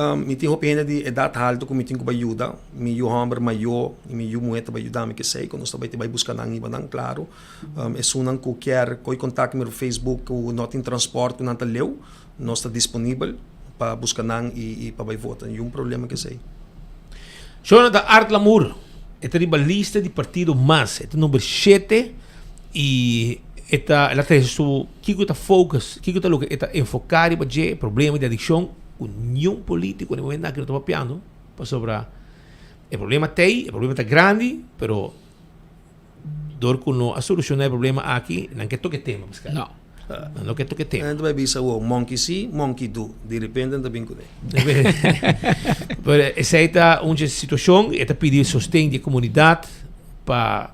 hopi de edad alto com meeting para ajuda, mi yo hamber mayo, mi yo mueta para ajudar me que sei, quando nós também buscar nang iba nang claro. É sunang ko quer coi contact me no Facebook, o notin transporte nanta leu, nós está disponível para buscar nang e para votar. E problema que sei. Jonathan Art Lamour, é a lista de partido mais, é o número 7 e ela tem su kiko ta focus, kiko ta lugar, ela enfocar para o problema de adicção, união político no momento que nós estamos para sobre o problema o problema está grande, pero dor que a solução do problema aqui não que toque tema, mas não. Não que toque tema. Não vai bisa o monkey see, monkey do, de repente da bingo Pero essa é uma situação, ela pedir sustento de comunidade para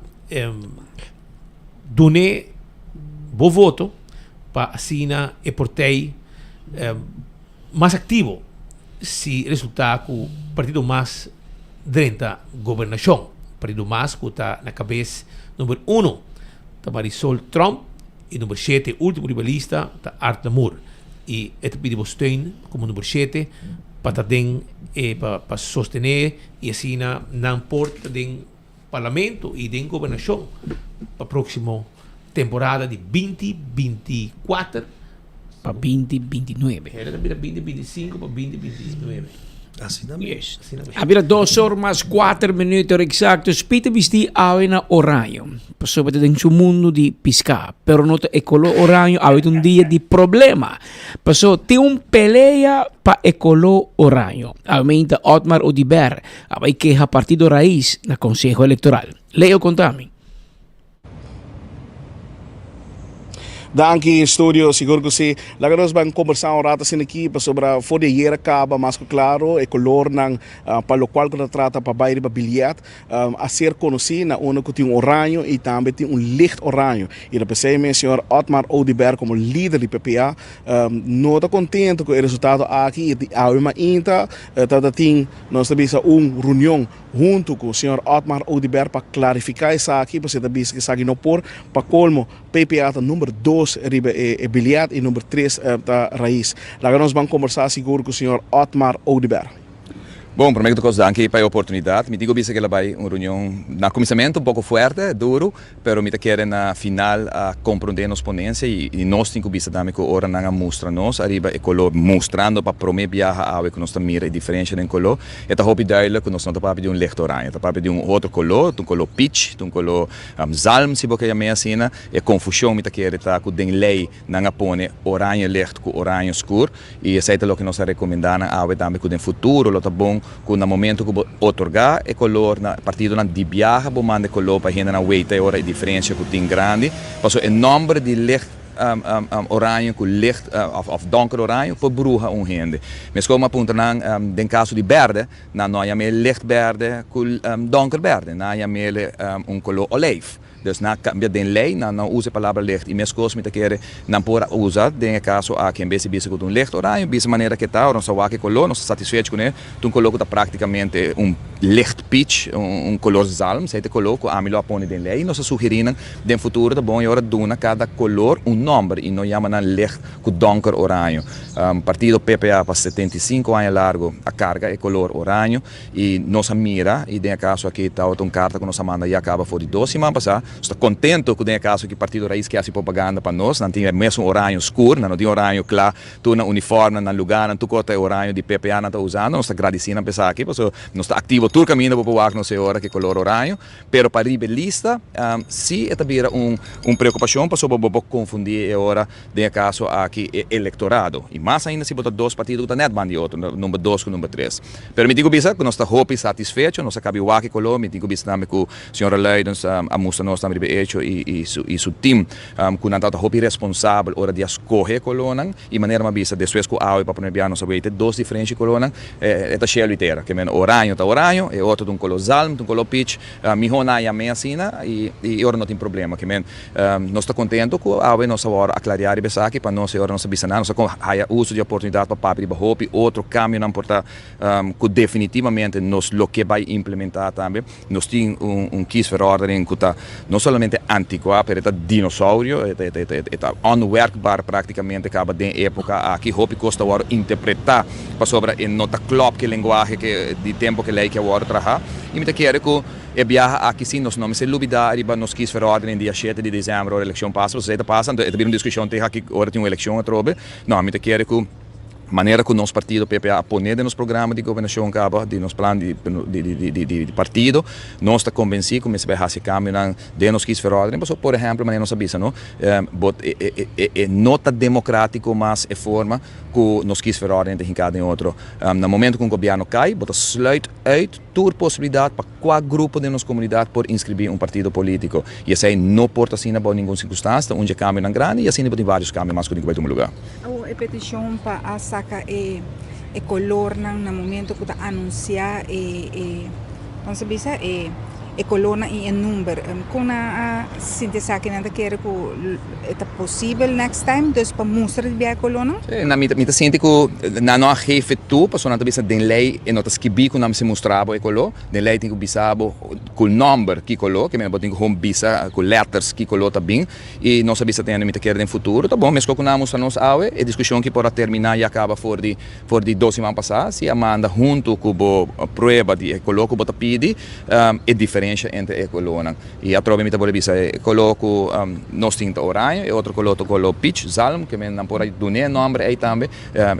donar bom voto para assinar e portei mais ativo se resultar com o partido mais dentro da governação. Partido mais que está na cabeça número 1, está Marisol Trump, e número 7, último rivalista, está Art Namur. E este pedido steun como número 7 para para sostener e assim não porta do parlamento e da governação para a próxima temporada de 2024 para 2029. Era também 2025 para 2029. Assim também. Yes. Havia 2 horas mais 4 minutos exactos. Peter vesti awe na oranho. Passou para dentro do mundo de piscar. Pero não é color oranho. Havia dia de problema. Passou tem peleia para o color oranho. Aumenta Otmar Odiber. Havia queja partido raiz na Conselho Eleitoral. Leo, contame. Danke, studio. Siguro que se laga nós vamos conversar rata sin aqui sobre a folha hiera acaba mais claro o color ng para o qual que trata para baile para bilhete a ser conhecido na uma que tem oranho e também tem licht oranho. E da PC o senhor Otmar Odiber como líder do PPA não está contente com o resultado aqui e a uma inta tem nós também reunião junto com o senhor Otmar Odiber para clarificar isso aqui para você também que sabe não por para colmo PPA número 2 bilhete e número 3 da raiz. Lá nós vamos conversar seguro com o senhor Otmar Odiber. Bom, primeiro de tudo, danke pela oportunidade. Me digo que ela vai uma reunião na começamento um pouco forte, duro, pero me quero na final a compreender nos ponência e nós temos que também que ora não mostra nós arriba e colo mostrando para prometer viajar ao que nós estamos mira diferença em colo. É tá hope duidelijk que nós não tá para de licht orange, tá para de outro color, um color peach, um color zalm, se você chama assim, é confusão me quero tá com den lei não põe orange licht com orange escuro e essa é o que nós recomendamos ao também que no futuro lo tá bom que no momento que otorgar e color na partido na di viaja bo mande color para gente na weita ora a diferença que tem grande passo o número de licht orange com licht of donker orange por bruja gente mas como aponta den caso de verde na nós chamamos licht verde com donker verde na chamamos color olive. Dus na cambia de lei, não usa a palavra licht. E mesmo coisas me querem não pode usar, tem caso a quem bem bisa com licht orange, bisa maneira que tal, não só que color, não se satisfeito com ele, tu coloca praticamente licht peach, color zalm, se te coloca a melhor põe de lei, nós sugerimos de futuro, tá bom, e hora duna cada color nome e não chama licht com donker orange. Partido PPA para 75 anos largo, a carga é color orange e nossa mira, e tem caso aqui tá outra carta que nós manda e acaba for de 12 semanas passar. Estou contente com o caso que o Partido Raiz que faz propaganda para nós, não tem mesmo orange escuro, não tem orange claro, tu na uniforme, na lugar, não tu cota orange de PPA não está usando, nós está agradecendo a pensar aqui, porque nós está ativo todo o caminho para poder não sei hora que color orange, pero para ribelista, sim, é também preocupação, para sobre confundir a hora de caso aqui eleitorado, e mais ainda se botar 2 partidos que está net de outro, número 2 com número 3. Pero me digo bisa que nós está hope satisfeito, nós acabamos aqui color, me digo bisa também que o senhor Leidens a mostra nós também hecho e su team com nada hopi responsável hora de escolher colonan e maneira mais bisa depois que ao para poner sobre ter 2 diferentes colonan é tá cheio inteira que men orange tá orange e outro um color zalm um color peach mi hona ya me assim e ora não tem problema que men nós está contento com ao nós agora aclarar e aqui para nós ora nós bisa nós com haya uso de oportunidade para papri ba hopi outro caminho não importa que definitivamente nós lo que vai implementar também nós tem kiesverordening que tá não somente antiqua, pero é dinossauro, é onwerkbaar praticamente acaba de época aqui hope costa agora interpretar para sobre e nota klop que linguagem que de tempo que lei que agora traha e me quero que e viaja aqui sim nós não se lubida riba nos quis verordem dia 7 de dezembro a eleição passa você está passando é uma discussão tem aqui agora tem uma eleição a trobe não me quero que maneira que o nosso partido PPA põe nos programas de governação acaba de nos plano de partido nós está convencido que se vai fazer cambio de nos quis verordem por exemplo maneira nossa bisa não nota democrático mas é forma que nos quis verordem de cada outro no momento que o governo cai bota sluit uit toda possibilidade para qual grupo de nossa comunidade por inscrever partido político e assim não porta assim para nenhuma circunstância onde cambio não grande e assim tem vários cambios mas que vai tomar lugar a petição para sacar e color no momento que está anunciar vamos bisa e colonna in number. Kuna sinti sa akin na kere ko ita possible next time dus pa mostrar di colonna. Na mita sinti ko na no gefe tu pa sonata bisa den lei e nota skibi ko nam se mostrabo e colo den lei tingo bisabo col number ki colo que me botingo home bisa col letters ki colo tabin e non sa bisa tendo mita kere den futuro tá bom mesco com namos nos awe e discussão que para terminar e acaba for di 12 man passar se amanda junto com a prova de coloco bota pidi e diferença entre e colona e a trova mita bole bisa e coloco nos tinta oranho e outro coloco colo peach zalm que me não por aí dune nome aí também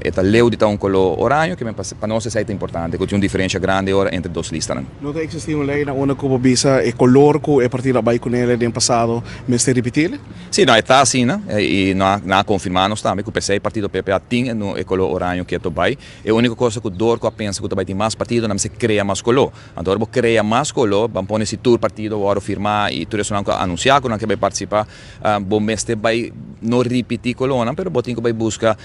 e tá leu de um colo oranho que me para nós é importante que tem uma diferença grande ora entre duas listas não tem existir uma lei na una como bisa e color ko e partir vai com ele do passado me se repetir sim não está assim né e não confirmamos também que o PC partido PPA tinha no e colo oranho que vai e a única coisa que o dor que pensa que vai ter mais partido não se cria mais colo então vou criar mais colo vamos pôr esse tour partido agora firmar e tudo isso não anunciar que não vai participar bom mestre vai não repetir colo não pero botinho vai buscar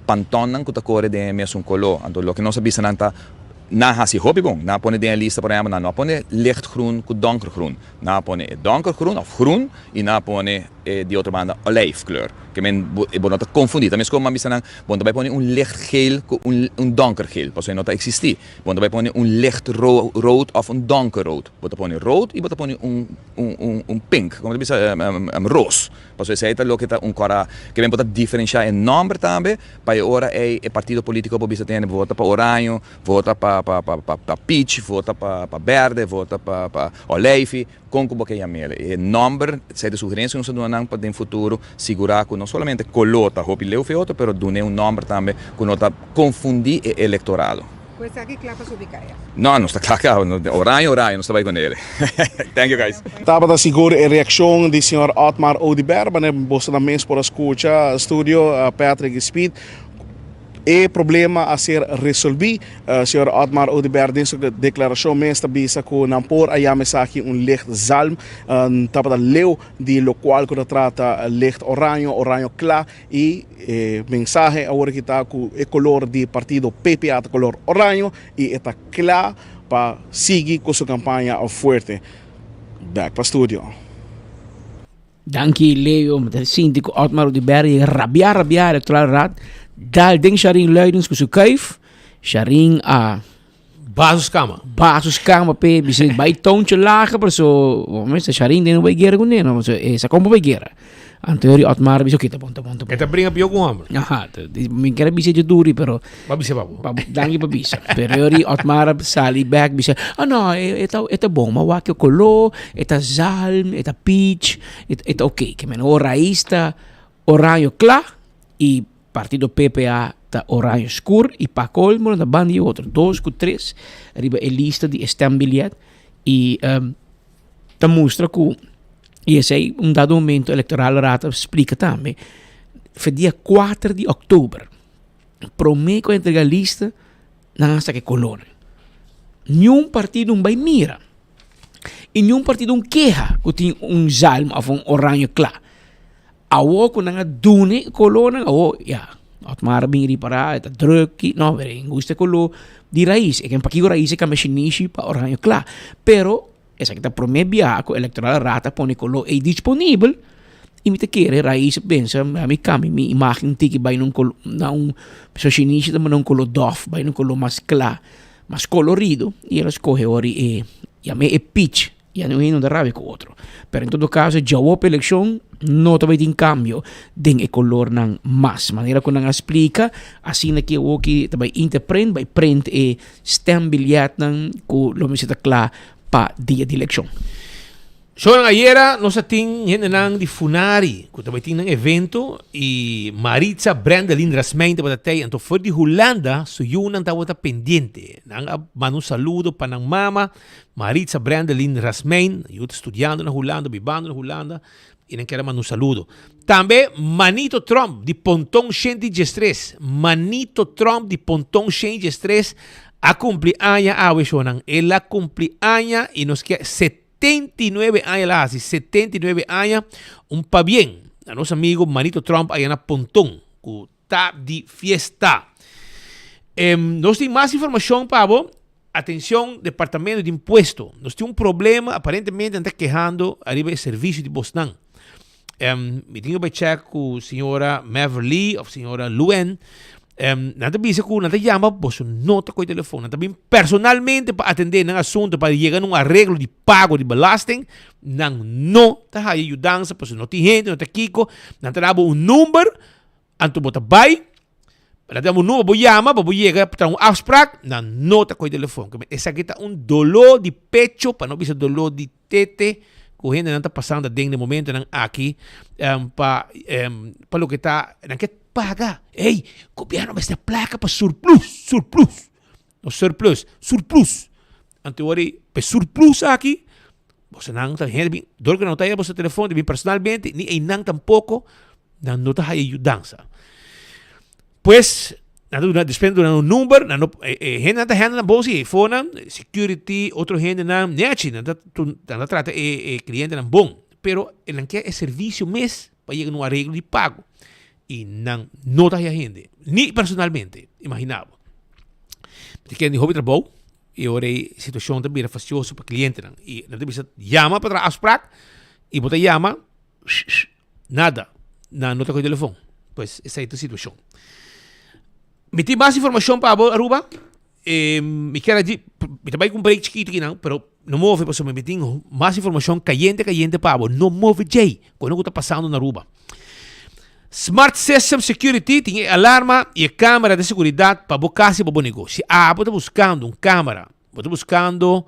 pantonan que tá corre de mesmo colo então o que não sabia não tá na hasi hobby bom na pone de lista por exemplo na pone lichtgroen com donkergroen na pone donkergroen of groen e na pone de outra banda olijfkleur que men bonota confundir também como mas não bom também pone lichtgeel com donkergeel pois não tá existir bom também pone lichtrood of donkerrood bota pone rood e bota pone pink como diz roos pois isso aí tá lo que tá cara que men bota diferenciar em nome também para ora é partido político por bisa tem vota para oranho vota para peach, vota para verde, vota para oleife, com o que chamele. E number, se de sugerência não se dá para o futuro segurar que não somente colota hopi leu feoto, pero dune number também que não tá confundir e eleitorado. Pues aqui clapa subicaia. Não está claro, oranho, não está bem com ele. Thank you guys. Estava da segura a reação do senhor Otmar Odiber, mas você também por escuta estúdio Patrick Speed. E problema a ser resolvido, senhor Otmar Odiber, dentro da declaração mestra bisa que não por aí a mensagem licht zalm, tapa da leu de lo qual que trata licht oranho clar e mensagem agora que está com o color de partido PPA de color oranho e está clar para seguir com sua campanha forte. Back para estúdio. Danke Leo, met de síndico Otmar Odiber, rabiar electoral raad. Dal ding sharing leidings ku su kuif, sharing a basiskama pe bisa by toontje lager, maar so mensen sharing den we gera kun no, so esa como we gera. Anteriori Otmar bisa kita ponto. Eta bringa pio com hambre. Aha, min kera bisa je duri pero. Babisa babu. Dangi babisa. Periori Otmar sali back bisa. No, eta bom, ma wa que colo, eta zalm, eta peach, eta okay, que men oraísta, oranho clar e partido PPA ta oranho escuro e para colmo na banda e outro 2 com 3 arriba a lista de stembiljet e ta mostra que e sei dado momento eleitoral rata explica também foi dia 4 de outubro prometo entregar a lista na nossa que colônia nenhum partido vai mira e nenhum partido queja que tem zalm of oranho clar awo ko nga dune colona awo ya Otmar bing ripara eta druk no vere guste colo di raiz e che pakigo raiz ka machinishi pa oranho clar pero esa que ta promebia ko electoral rata pone colo e disponível e mi te kere raiz pensa mi kami mi imagen tiki by non colo na un machinishi da non colo dof by non colo mas clar mas colorido e ela escoge ori e ya me e peach e não é da rabia com outro. Pero em todo caso, já houve eleição, não também tem cambio den e color nang mas. Maneira que nang explica, assim que o que também interpreta, vai print e stembiljet nang ko lo mesita klar pa dia de eleição. So nang ayera, no sa ting yan nang di funari, kung também ting nang evento, e Maritza Brandelin Rasmein te batatay, anto for di Holanda, so yun ang tawata pendiente. Nang manu saludo pa ng mama, Maritza Brandelin Rasmein, yun estudiando na Holanda, vivando na Holanda, e nang kera manu saludo. Tambe, Manito Trump, di Pontong 113. Manito Trump, di Pontong 113, a cumpleaños awe so nang, ela cumpleaños, y nos queda 79 años la hace, 79 años, un pa bien. A nuestro amigo Manito Trump allá en Pontón, que está de fiesta. Nos tiene más información, Pablo. atenção, departamento de imposto. Nós temos um problema, aparentemente, está quejando arriba do serviço de Bosnan. Me tenho que checar com a senhora Maverly ou a senhora Luen. Nada bisa ko nada llama boso nota ko telefone nada bem personalmente para atender ng assunto para chegar num arreglo de pago de belasting nang no ta haya ajudança para não ter gente não ter kiko nada dabo um número anto bota bay nada dabo um número bo llama para chegar para afspraak na nota ko telefone essa kita dolor de pecho para não bisa dolor de tete ko gente não tá passando dentro do momento nang aqui para lo que tá naquele paga. Ei, governo vai ter placa para surplus. No surplus. Anteori, para surplus aqui, você não está vendo, dor que não está aí, você telefone, bem personalmente, nem aí não tampouco, não está aí ajudança. Pois, depende do número, gente não está vendo na bolsa, iPhone, security, outro gente não, neachi, não trata cliente não bom, pero ele não quer serviço mês para chegar num arreglo de pago. E não está a gente, nem personalmente, imaginava. Porque ele houve trabalho, e agora a situação também era faciosa para o cliente. E não tem que chamar para a afspraak, e você chama, nada, não está com o telefone. Pois essa é a situação. Me tem mais informação para a Aruba? Me quero dizer, me trabalho com um break chiquito aqui, não, pero não move, porque me tem mais informação caliente para a não move, Jay, quando está passando na Aruba. Smart System Security tem alarma e câmera de segurança para bocar se bom negócio. Você está buscando uma câmera, você está buscando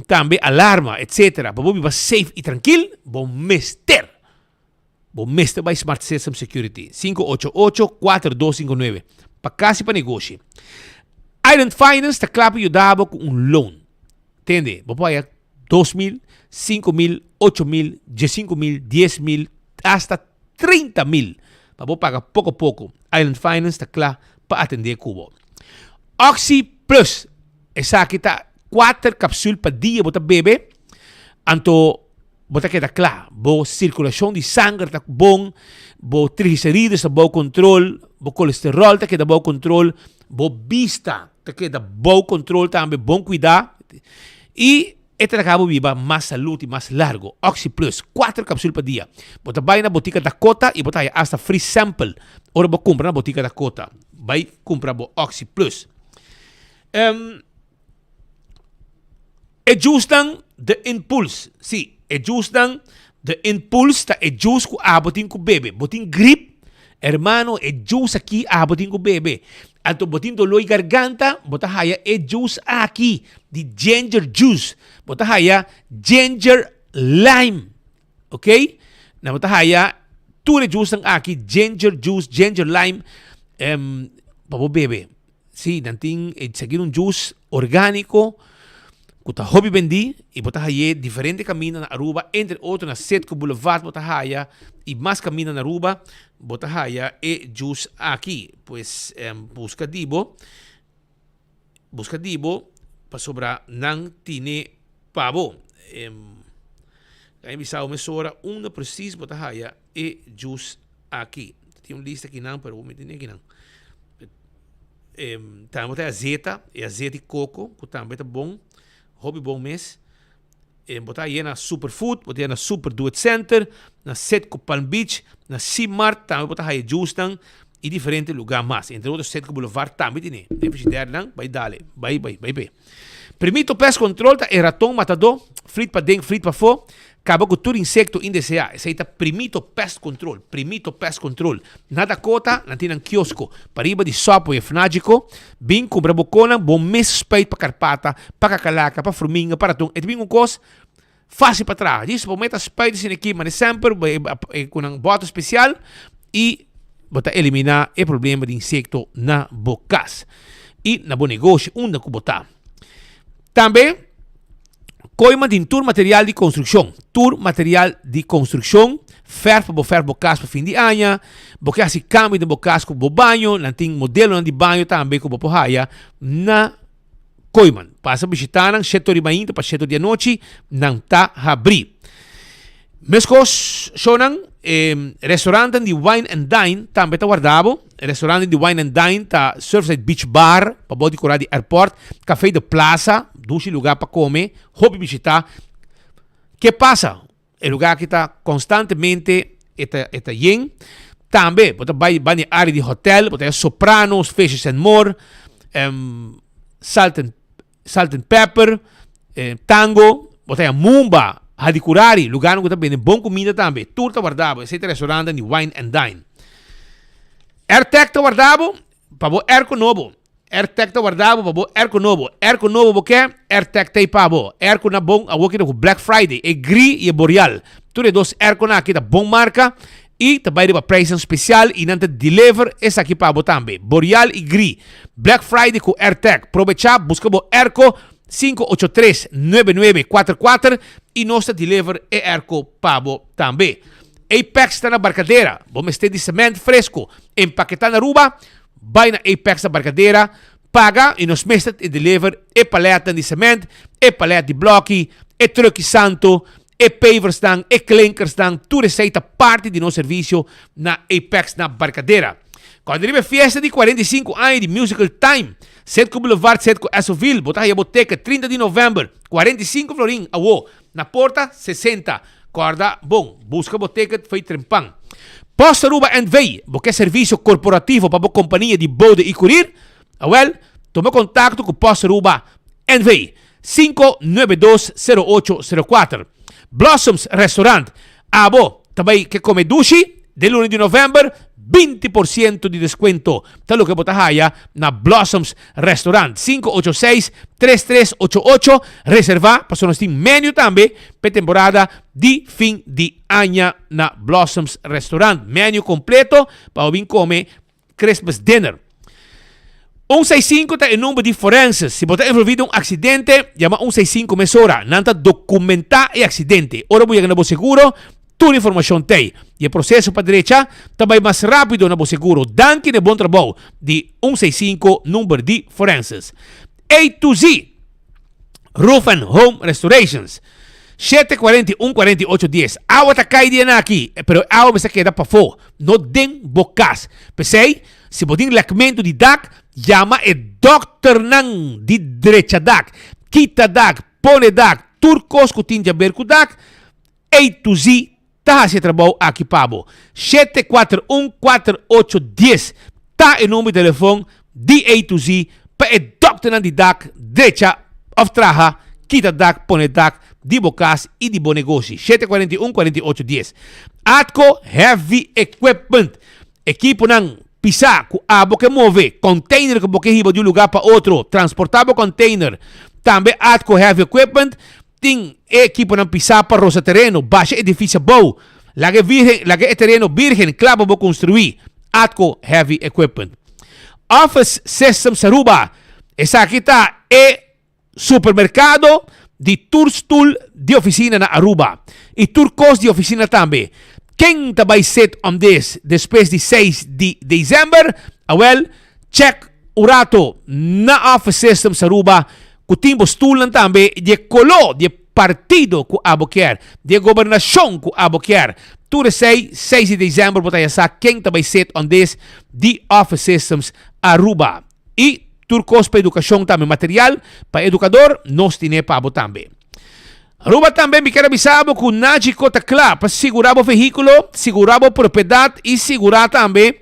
também alarma, etc. Para você safe e tranquilo, bom mestre by Smart System Security. 588-4259. Para casa e para negócio. Island Finance está claro para ajudar com um loan. Entende? Você pode 2,000, 5,000, 8,000, 15,000, 10,000, hasta 30,000. Para você pagar pouco a pouco. Island Finance está claro para atender Cuba. Oxy Plus. Essa aqui está 4 cápsulas para dia você bebe. Anto você queda claro. Boa circulação de sangue está bom. Boa triglicerídeos está bom controle. Boa colesterol está queda bom controle. Boa vista está queda bom controle também. Bom cuidar. E este acaba viva mais saúde e mais largo. Oxy Plus, 4 cápsulas por dia. Você vai na botica Dakota e você hasta free sample. Ora você compra na botica Dakota. Vai comprar o Oxy Plus. Ajustam de impulso. Sim, ajustam de impulso. Está ajust com a botin com bebê. Botin grip. Hermano, ajust aqui a botin com bebê. Anto botin dolor garganta, bota haya juice aqui de ginger juice. Bota haya ginger lime. Ok? Na bota haya tudo juice aqui ginger juice, ginger lime para o bebê. Sim, nanting seguir um juice orgânico que hobby vendi e bota haya diferente caminho na Aruba, entre outros na Setco Boulevard bota haya e mais caminho na Aruba. Bota haya juice aqui, pues busca dibo para sobrar não tine pavo. Aí bisao mesora uma preciso bota haya juice aqui. Tem lista aqui não, pero vou meter aqui não. Também bota azeite de coco, que também tá bom, hobby bom mês. Botar aí na Superfood, botar aí na Super Do It Center, na Setco Palm Beach, na C-Mart, também botar aí Justan e diferentes lugares mais. Entre outros, Setco Boulevard também tem. Vai dale, vai. Primito Pest Control é ratão matador, frito para dentro, frito para fora, acaba com todo insecto indesejado. Esse aí tá Primito Pest Control. Nada cota, não tem um quiosco. Para riba de software fnágico, bem com brabocona, bom mês suspeito para carpata, para cacalaca, para formiga, para tum. É bem um coisa fácil para trás. Isso para meter suspeito sem aqui, mas sempre com um boto especial e botar eliminar o problema de insecto na bocas. E na bom negócio, onde que botar. Também, Coima de tour material de construção. Ferro para bocas para fim de ano. Porque assim, câmbio de bocas com o banho. Não tem modelo de banho também com o porraia. Na Coima. Passa a visitar, setor de manhã para setor de noite. Não está a abrir. Meskos sonang restaurante di Wine and Dine tambe ta guardavo. Restaurante di Wine and Dine ta Surfside Beach Bar, pabodi cura di airport, Café de Plaza, duci lugar para comer, hobby visitar. Que passa? É lugar que está constantemente eta yin. Também, bota vai na área de hotel, bota Sopranos, Fishes and More, Salt and Pepper, Tango, bota Mumba, Hadikurari, lugar onde também tem bom comida também. Turta guardavo, esse restaurante de Wine and Dine. Airtech ta guardavo, pabo Erco Novo. Airtech ta guardavo, pabo Erco Novo. Erco Novo porque Airtech ta pabo. Erco na bom, a woki no Black Friday, e Gri e Boreal. Tudo dos Erco na aqui da bom marca. E também para preço especial e não te deliver essa aqui para também. Boreal e Gri. Black Friday com Airtech. Aproveita, busca o Erco 583-9944 e nós te deliver é Erco para também. Apex está na Barcadeira. Vamos ter de cimento fresco. Empaquetar na Aruba. Vai na Apex da Barcadeira. Paga e nos mestre e deliver e paleta de cimento, e paleta de bloque, e truque santo, e pavers dan, e clinkers dan. Tu receita parte do nosso serviço na Apex na Barcadeira. Quando arriva a festa de 45 anos de Musical Time, Setco Boulevard, Setco Essoville, botar aí a boteca 30 de novembro, 45 florim, awo, na porta 60. Corda, bom, busca boteca, foi trempang. Posta Aruba and Vey, porque é serviço corporativo para a companhia de bode e curir, toma contato com Posta Aruba and Vey, 592-0804. Blossoms Restaurant, também que come dushi, de lunes de novembro, 20% de desconto. Tal que botahaya na Blossoms Restaurant 586-3388. Reserva para nós tem menu também para temporada de fim de ano na Blossoms Restaurant. Menu completo para vir comer Christmas dinner. 165 está em número de forenses. Se você envolvido um acidente, chama 165 mesora. Nanta documentar o acidente. Ora vou chegar no seguro. Toda a informação tem. E o processo para a direita também mais rápido no seguro. Danke de bom trabalho de 165 número de forenses. A to Z Roof and Home Restorations 741-4810. Awa ta cai dia aqui, pero awa me se queda para fora. No den bocas. Pensei, se bodin lacmento de dak, chama e doctor nang de direita dak. Kita dak, pone dak, turcos kutin jaber ku dak. A to Z tá se trabalho aqui pabo 741-4810 tá em número de telefone de A to Z para o doctor na de dak derecha of traha kita dak pone dak de bocas e de bom negócio 741-4810 Atco Heavy Equipment equipo nang pisa ku abo que move container que boque hibo de um lugar para outro transportável container também Atco Heavy Equipment tem equipo na pisar para rosa terreno, baixa edifício bom, lage terreno virgem, clavo vou construir, Atco Heavy Equipment. Office Systems Aruba, essa aqui está supermercado de tool de oficina na Aruba e turcos de oficina também. Quem vai set on this depois de 6 de dezembro, check o rato na Office Systems Aruba. Que timbo stulan também de colo de partido que abo quer, de governação que abo quer. Tudo 6 de dezembro, botaya sa quem também set on this the Office Systems Aruba. E turcos para educação também, material para educador, nós tine para abo também. Aruba também me quer avisar que Nagico ta claro para segurar o veículo, segurar a propriedade e segurar também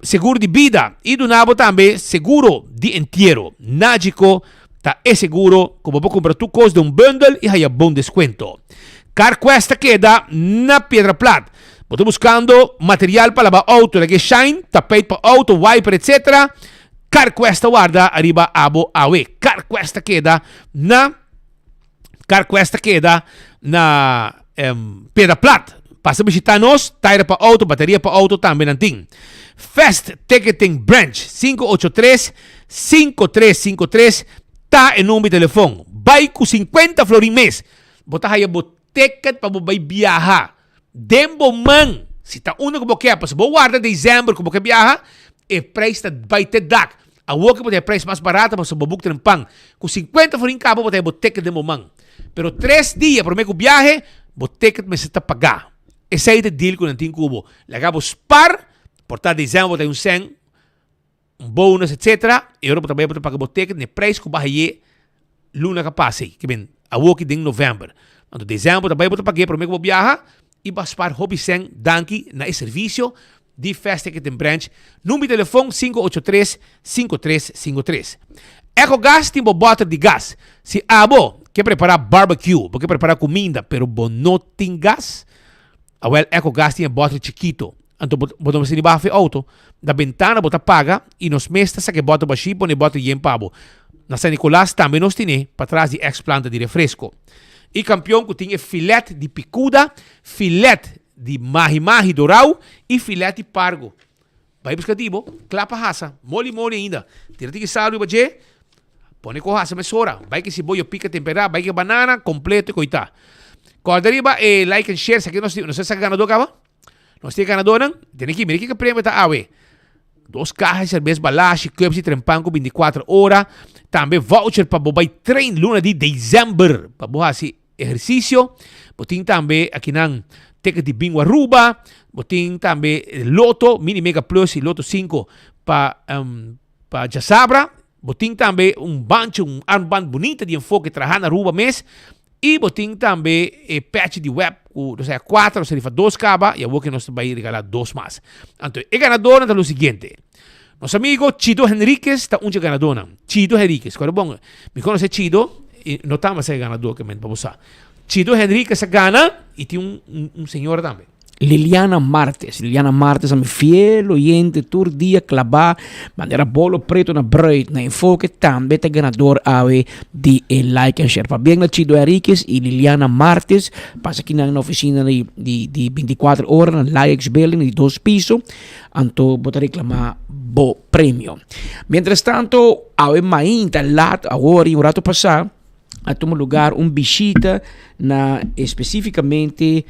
seguro de vida e do nabo também seguro de entierro. Nagico tá é seguro, como vou comprar tu coisa de um bundle e aí bom desconto. CarQuest queda na Pedra Plata. Estou buscando material para lavar auto, like shine, tapete para auto, wiper, etc. CarQuest guarda arriba abo awe. CarQuest queda na Pedra Plata. Passa a visitar nós, tire para auto, bateria para auto também não tem. Fast Ticketing Branch 583-5353 tá em nome de telefone. Vai com 50 flores mês. Botar aí a ticket para você viajar. Dembo man. Se tá único que quer, para você guardar dezembro como que viaja, e preço vai ter dak. A outra pode ter preço mais barato para você botar em pão. Com 50 flores em cabo, botar aí ticket dembo man. Pero 3 dias para o meu viaje, ticket me se te pagar. Esse é o deal com o Antin Cubo. Lagabo spar, portar dezembro tem 100, bônus, etc. E agora também para pagar o ticket, ne preço que vai luna que passe, que bem, a walk em novembro. Então dezembro também para pagar para mim que vou viajar e para spar hobby 100 danke na serviço de Fast Ticket em branch. Número de telefone 583-5353. EcoGas tem bottle de gás. Se abo quer preparar barbecue, quer preparar comida, pero não tem gás, EcoGas tem bottle chiquito. Então, botamos em baixo do auto, da ventana, bota paga, e nos mestas que bota baixo, põe bota em pabo. Na San Nicolás também nós temos, para trás de ex-planta de refresco. E campeão que tem filete de picuda, filete de mahi-mahi dourau e filete de pargo. Vai buscar tibo, clapa raça, mole ainda. Tira que salve, baje, põe com raça, mesora. Vai que se boio pica temperada, vai que banana, completo e coitá. Cordariba e like and share, aqui nós temos, não sei se é ganador, cava? Nós temos ganador, não? Tem aqui, mira que prêmio está, 2 caixas de cerveja balache, cups e trempanco 24 horas. Também voucher para bobai trein luna de dezembro. Para boar esse exercício. Botin também aqui na ticket de bingo Aruba. Botin também Loto, Mini Mega Plus e Loto 5 para Jasabra. Botin também um armband bonito de enfoque trabalhar na Aruba mês. E botin também patch de web, ou seja, 4, ou seja, 2 caba, e eu vou que nós vamos regalar 2 mais. Então, o ganador é o seguinte. Nosso amigo Chido Henriquez está ganador. Chido Henriquez, qual é bom? Me conhece Chido, e notamos esse ganador que me vamos usar. Chido Henriquez gana, e tem um senhor também. Liliana Martes, a mi fiel oyente, tur dia clavar, bandera bolo preto na bread, na enfoque também te ganador ave de like and share. Para bem na Chido Henriquez e Liliana Martes, passa aqui na oficina de 24 horas, na Laix Building, de 2 pisos, anto botar reclamar bo prêmio. Mientras tanto, ave mainta lat, agora e um rato passar, a tomar lugar visita na especificamente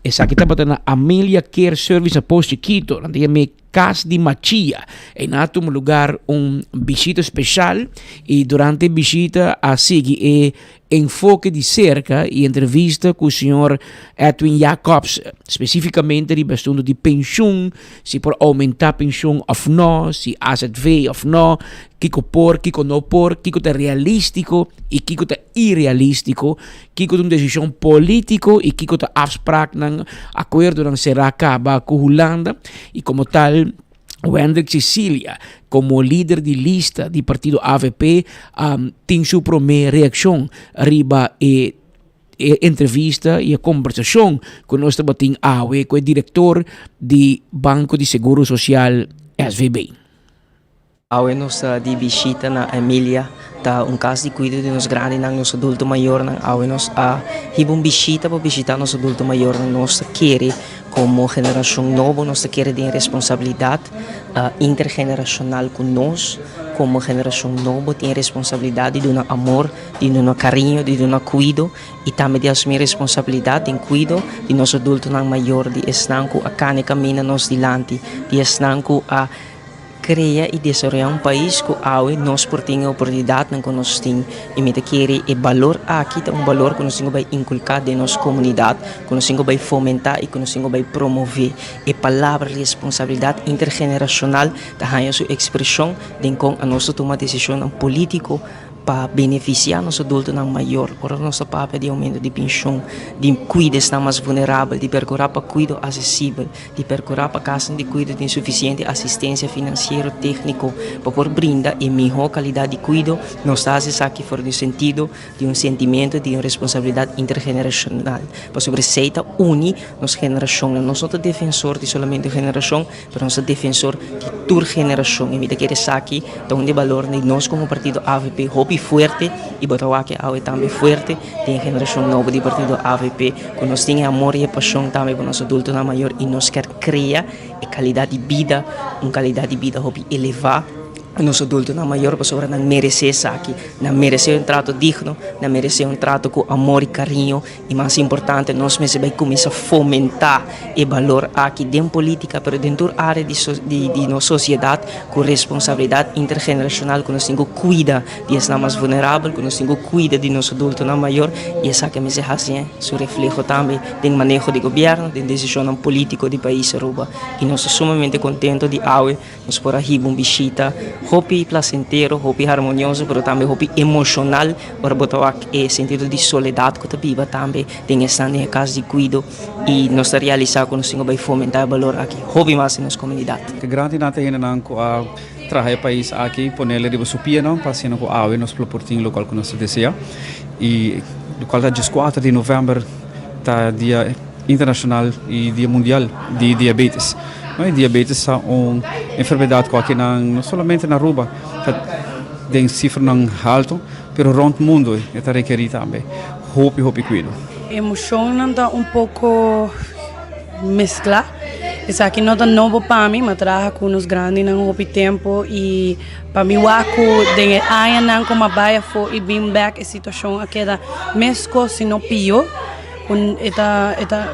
essa aqui está batendo Amelia Care Service a Posto Chiquito, onde me Casa de Machia. E na um lugar visita especial e durante a visita a seguir enfoque de cerca e entrevista com o senhor Edwin Jacobs, especificamente de bastante de pensão, se por aumentar a pensão ou não, se AZV ou não, kiko por, kiko não por, kiko é realístico e kiko é irrealístico, kiko é uma decisão política e kiko é afspraak ng acordo ng será acaba com Holanda e como tal o Hendrik Cecilia, como líder de lista do partido AVP, tem sua primeira reação arriba e entrevista e a conversação com nós também com o diretor do Banco de Seguro Social SVB. Awe nos di bisita na Emilia ta caso de cuidado de nos grande nang nos adulto maior nang awe nos hibong bisita para visitar nos adulto maior nang nos quere como geração nova nos quere de responsabilidade intergeneracional com nós como geração nova tem responsabilidade de um amor, de um carinho, de um cuidado e também de assumir responsabilidade em cuidado de nos adulto nang maior de esnanco a cane camina nos dilante de esnanco a cria e desenvolver país que nós por ter a oportunidade que nós temos e me querer e valor aqui é valor que nós temos que inculcar de nossa comunidade, que nós temos que fomentar e que nós temos que promover e palavra responsabilidade intergeneracional da sua expressão de com a nossa tomar decisão político para beneficiar nosso adulto não maior, para nosso papel de aumento de pensão, de cuidar está mais vulnerável, de procurar para cuidado acessível, de procurar para casa de cuidado de insuficiente assistência financeira, técnico, para por brindar e melhor qualidade de cuidado, nós estamos aqui fora do sentido de sentimento de responsabilidade intergeneracional, para sobreseita une nossa geração, não sou defensor de somente geração, mas nosso defensor de toda geração, e me querer aqui, então de valor de nós como partido AVP, fuerte e Botawaque é também forte, tem geração nova de partido AVP, que nós temos amor e paixão também para nosso adulto na maior e nós quer criar e qualidade de vida, uma qualidade de vida hobby elevar Nos adultos na maior pessoa não merece aqui, não merece trato digno, não merece trato com amor e carinho, e mais importante, nós mesmos vai começar a fomentar o valor aqui dentro política, mas dentro da área de nossa sociedade, com responsabilidade intergeneracional, que nós temos que cuidar de os mais vulneráveis, que nós temos que cuidar de nosso adulto na maior, e essa que me se assim, se reflete também no manejo do governo, de decisão política do país Aruba, e nós somos sumamente contentes de hoje, nós por aqui visita. Hopi placentero, hopi harmonioso, pero também hopi emocional, para botar o sentido de soledade que viva também, tem essa casa de cuido e nós realizar quando nós vai fomentar o valor aqui, hopi mais na nossa comunidade. Que grande natin na ko traje país aqui, ponerle de supia não, passeando com a nos ploportinho local que nós deseja e local da 4 de novembro tá dia internacional e dia mundial de diabetes. Diabetes é uma enfermidade que não somente na Aruba, tem cifra alto, mas rond o mundo é requerida também. Hopi cuido. A emoção está pouco mesclada. Isso aqui não é novo para mim, mas trabalho com os grandes não hopi tempo e para mim o tem a não como a baia for e bem back a situação aqui da mesco se não pior.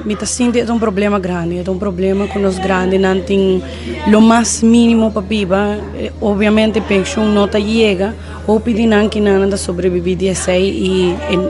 Me sinto é problema grande, é problema com os grandes não tem o mais mínimo para viver, obviamente pensão não chega, ou pedem que não sobreviver 16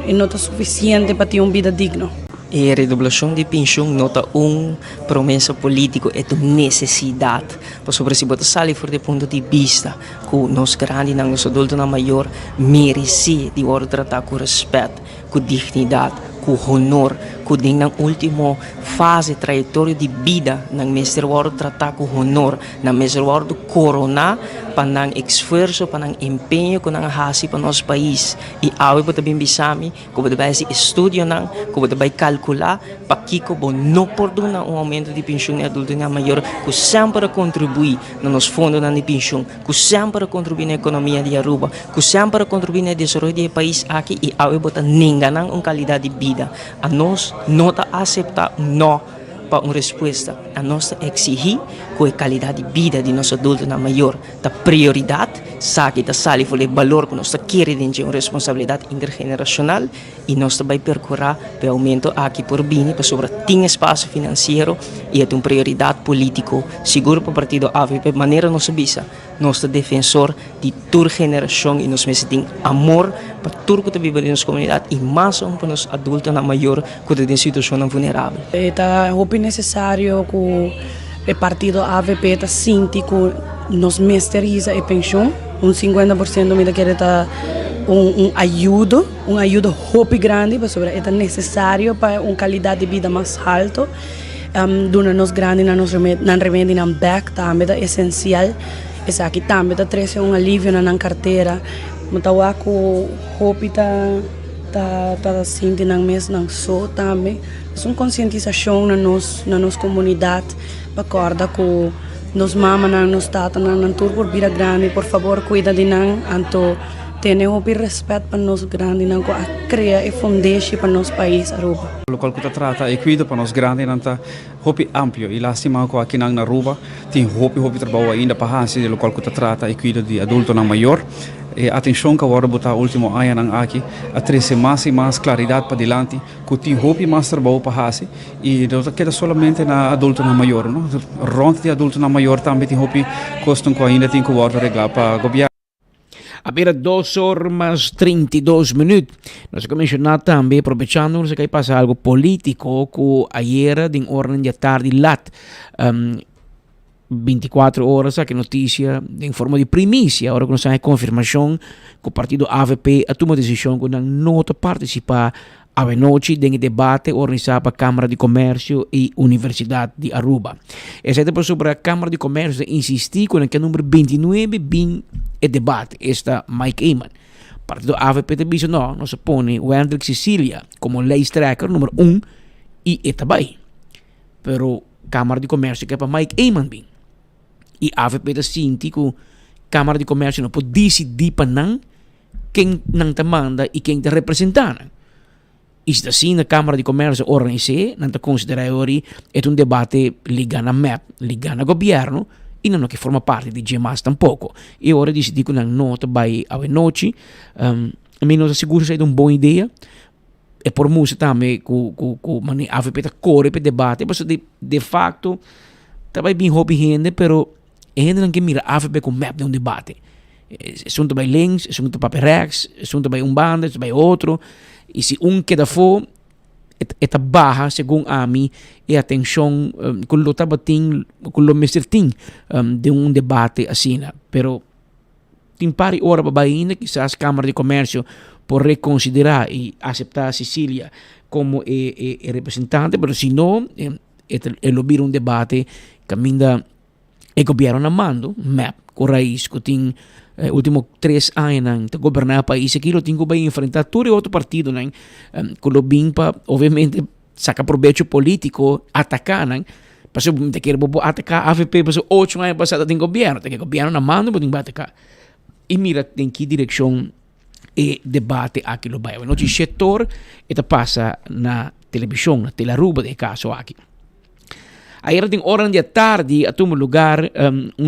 e não é suficiente para ter uma vida digna. A redoblação de pensão não é promessa política, é uma necessidade. Por sobre se botar sali for de ponto de vista que nós grandes, nós adultos na maior merecem de ordem tratar com respeito, com dignidade, com honor, que na última fase trajetória de vida, na mesma hora tratar com honor, na mesma hora coronar para não esforço, para não empenho que não hasi para nosso país. E ao eu também bisami, que vai se estudo não, que vai calcular para que não perdona aumento de pensão adulto na maior, que sempre contribui nos fundos de pensão, que sempre contribui na economia de Aruba, que sempre contribui no desenvolvimento do país aqui e ao eu ninguém uma qualidade de vida. A nós não aceitar não para uma resposta. A nós exigir que a qualidade de vida de nosso adulto na maior da prioridade, sabe que sali for o valor que nós queremos de uma responsabilidade intergeneracional e nós também percorrer o aumento aqui por bem, para sobre ter espaço financeiro e é uma prioridade política seguro para o partido AVP, de maneira nossa visa, nós defensor de toda geração e nós temos amor para tudo que vive na nossa comunidade e mais para os adultos na maior que tem situação vulnerável. É necessário que o partido AVP está sinta que nos mesteriza a pensão, 50% me quer ajuda hopi grande, mas é necessário para uma qualidade de vida mais alta. Dona nos grande na remédio na back também é essencial. Essa aqui também traz alívio na carteira. Mas o hopi tá sinto na mes não só também. É uma conscientização na nossa comunidade para acordar que nos mama na nos tata na tur por vida grande, por favor cuida de nang anto tenha o respeito para nós grande não criar e fundeshi para nosso país Aruba. O local que trata e cuida para nós grande não tá hopi amplo e lá cima com aqui na Aruba tem hopi trabalho ainda para hasi do local que trata e cuida de adulto na maior. E atenção que agora botar o último ano aqui a trazer mais e mais claridade para diante que tem hopi mais trabalho para hasi e não queda somente na adulto na maior, não? Ronde de adulto na maior também tem hopi costum que ainda tem que arreglar para o governo. Apenas 2 horas mais 32 minutos. Nós mencionamos também, aproveitando que passa algo político que ayer, em ordem de tarde, lat 24 horas, aqui notícia em forma de primícia, agora que nós temos a confirmação que o partido AVP tomou a decisão que não participar à noite do debate organizado pela Câmara de Comércio e Universidade de Aruba. Essa é sobre a Câmara de Comércio insistir com o número 29 bem o debate, esta Mike Eman. O partido AVP disse não, nós põe o Hendrik Cecilia como leistrekker número 1 e está bem. Pero Câmara de Comércio que é para Mike Eman bem. E a AVP da sinti que a Câmara de Comércio não pode decidir para quem não te manda e quem te representa. Isto assim, na Câmara de Comércio organizada, não te considera é um debate ligado a MEP, ligado ao governo e non che forma parte di GMAS tampoco. E ora decidi con una nota by a noci, a me non sicuro se è una buona idea, e por muso também com mani AVP ta corre per debate, mas de facto também bem hobby gente, pero gente não que mira AVP com map de um debate. Sunt bij links, sunt bij rechts, sunt bij banda, bij outro, e se queda for eta baja según a mim e atenção com lo tabating com lo meserting de debate assim, pero tem pari ora para ainda quizás Câmara de Comércio por reconsiderar e aceitar a Sicília como representante, pero se não ele ouvir debate caminha e governo na mando map com raiz que tem último 3 anos de governar o país aqui lo tenho bem enfrentar todo outro partido com o bimpa obviamente saca proveito político atacar Pasal te quer atacar a AVP pasal 8 anos passado tem governo na mando tem atacar e mira tem que direção e debate aqui no bairro. Noite setor eta passa na televisão, na telaruba de caso aqui. Aí tem hora de tarde a um lugar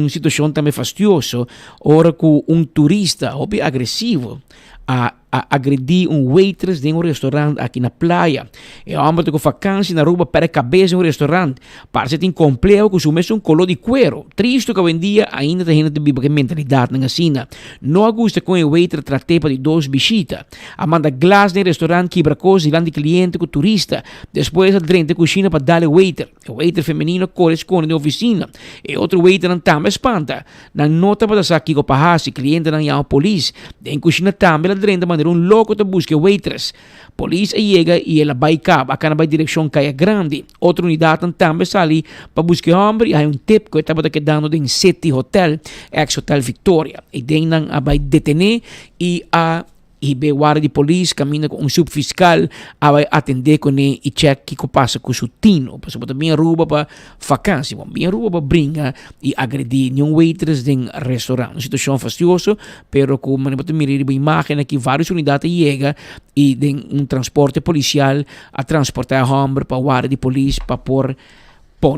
situação também fastidioso, hora com turista hobby agressivo a agredir waitress de restaurante aqui na praia. E a homem com vacância na rua para a cabeça de restaurante. Parece que tem completo que o colo de cuero. Triste que vendia ainda tem gente de mentalidade na cena. Não gosta com o waiter tratepa de 2 visitas. A manda glass no restaurante quebra coisa e de cliente com turista. Depois a drente cozinha para dar o waiter. O waiter feminino corresponde na oficina. E outro waiter não também espanta. Na nota para dar aqui com o cliente não ia polícia. Em cozinha também a drente louco te busca waitress. Polícia chega e ela vai cá, acá na direção Caia Grande. Outra unidade também está ali para buscar homem. Há tip que estava dando em City Hotel, ex-Hotel Victoria. E daí não vai detener e a be guarda de polícia caminha com subfiscal vai atender com ele e check que passa com o tino. Passou também rouba para vacância, bem rouba para brinca e agredir nenhum waitress de restaurante. Uma situação fastidiosa, pero como man pode mirar a imagem que várias unidades chegam e de transporte policial a transportar homem para guarda de polícia para pôr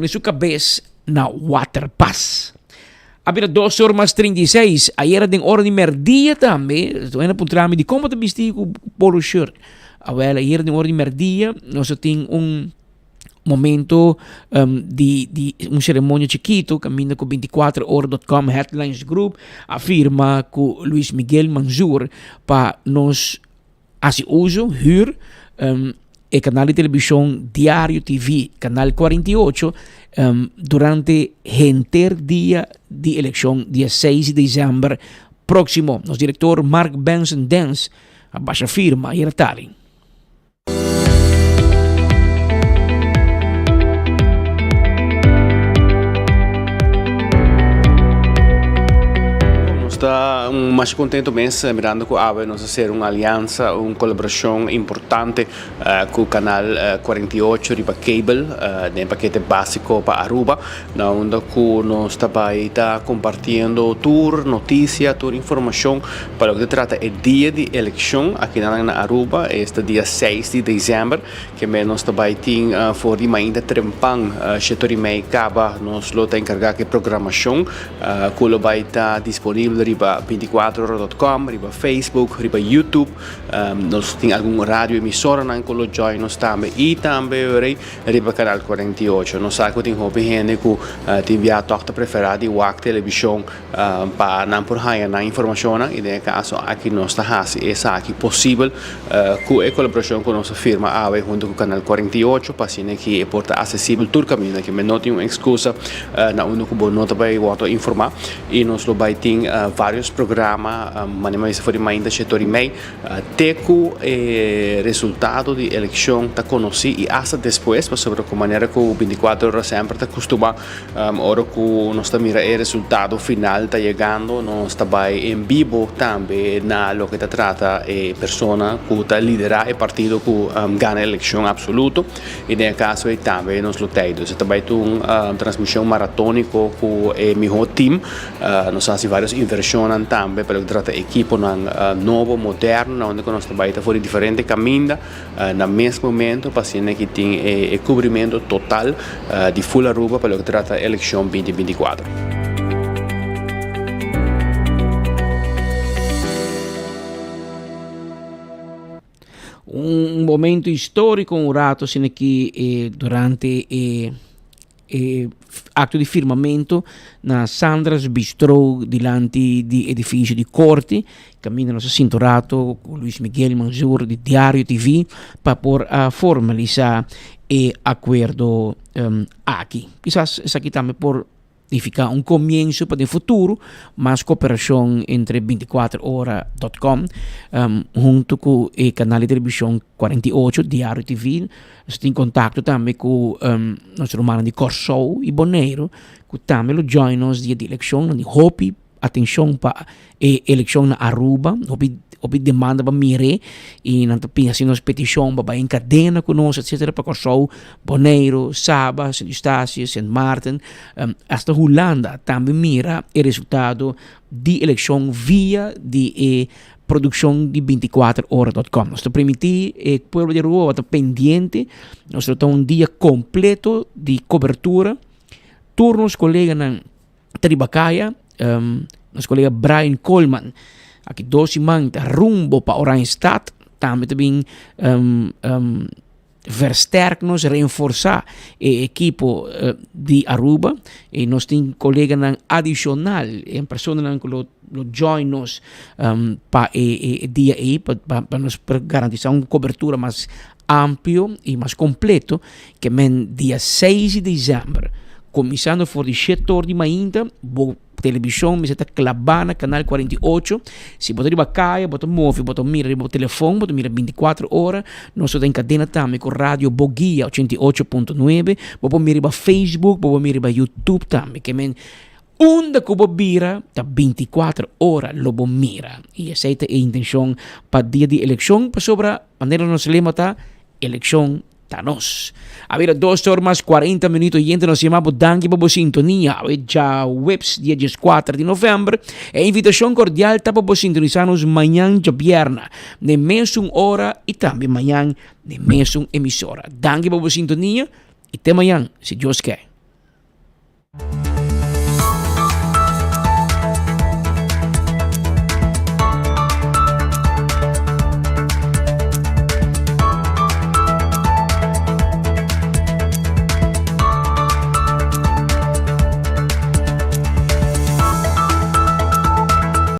sua cabeça na waterpass. Había 2:36. Ayer den hora de merdia também. Estou indo para o de como te vestir com polo shirt. Ayer den hora de merdia. Nós temos momento de cerimônia chiquito. Caminha com 24horas.com Headlines Group. Afirma com Luis Miguel Manzur para nós fazer uso, huur, e canal de televisão Diário TV, canal 48, durante o dia de eleição, dia 6 de dezembro próximo. Nosso diretor Mark Benson Dance abaixa firma e retalhe. Está mais contente mesmo mirando que a nós ser uma aliança, uma colaboração importante com o canal 48 riba cable, de paquete básico para Aruba, na onde que nós também está compartilhando tour notícia, tour informação para o que trata o dia de eleição aqui na Aruba, este dia 6 de dezembro, que nós também tem for de ainda trempang, setor e meio acaba, nós lo está encarregado de programação, que lo vai estar disponível riba 24horas.com, riba Facebook, riba YouTube. Nós temos alguma rádio emissora na Colo Joy, nós também e também riba canal 48. Nós sabemos que tem hobby gente que tem via toque preferida de WAC televisão para não por aí na informação e nesse caso aqui nós está fazendo essa aqui possível com a colaboração com nossa firma AVE junto com o canal 48 para que é porta acessível todo caminho que não tem uma excusa na onde que não também volto informar e nós lo vai ter vários programas, mas se for ainda setor e meio, teco resultado de eleição está conhecido e até depois, sobre a maneira que o 24 horas sempre está costuma, hora que nós estamos mirando o resultado final está chegando, nós estamos em vivo também na lo que se trata a pessoa que está liderando o partido que ganha a eleição absoluta e nesse caso também nós lutamos. Se também tem uma transmissão maratônica com o meu time, nós fazemos várias inversões também para tratar equipo novo, moderno, onde nós trabalhamos por diferentes caminhos, no mesmo momento, para que tem cobrimento total de full Aruba para tratar a eleição 2024. momento histórico, un rato sin aqui durante atto di firmamento na Sandra's Bistro dilanti di edificio di corte. Camminano sintorato con Luis Miguel Manzur di Diario TV para por formalizar e acuerdo aqui. Quizás es aquí también por significa un comienzo para el futuro, más cooperación entre 24horas.com junto con el canal de televisión 48 Diario TV. Estoy en contacto también con nuestro hermano de Corso y Boneiro, que también lo joinos de elección, de hopi, atención para elección na Aruba, hopi demanda para mire e não haciendo petição para em cadena conosco, etc. para Corso, Boneiro, Saba, Sint Eustácio, Sint Maarten, hasta Holanda também mira o resultado de eleição via de produção de 24horas.com. Nós permitir o povo de Aruba estar pendiente, nós temos um dia completo de cobertura, turnos colega na Tribacaya, nosso colega Brian Coleman, aqui 12 manta rumbo para Oranjestad, também versterknos, reforçar o equipo de Aruba, e nós temos colega adicional, em pessoa que lo join nos para dia aí, para nos garantir uma cobertura mais amplo e mais completo, que é dia 6 de dezembro, começando por o setor de Mainda, televisão, me está clavando canal 48. Se você ir caia, você move, você mira o telefone, você mira 24 horas. Nós temos em cadena também com rádio Boguia 88.9. Você mira Facebook, você mira YouTube também. Que onde que você mira, está 24 horas, você mira. E essa é a intenção para o dia de eleição, para sobre a maneira nós lema está eleição. Nos. A ver, 2 horas 40 minutos e nós chamamos danke para a sintonia. Já webs dia 4 de novembro. E invitação cordial para você sintonizar-nos amanhã de viernes, na mesma hora e também amanhã na mesma emissora. Danke para a sintonia e até amanhã, se Deus quer.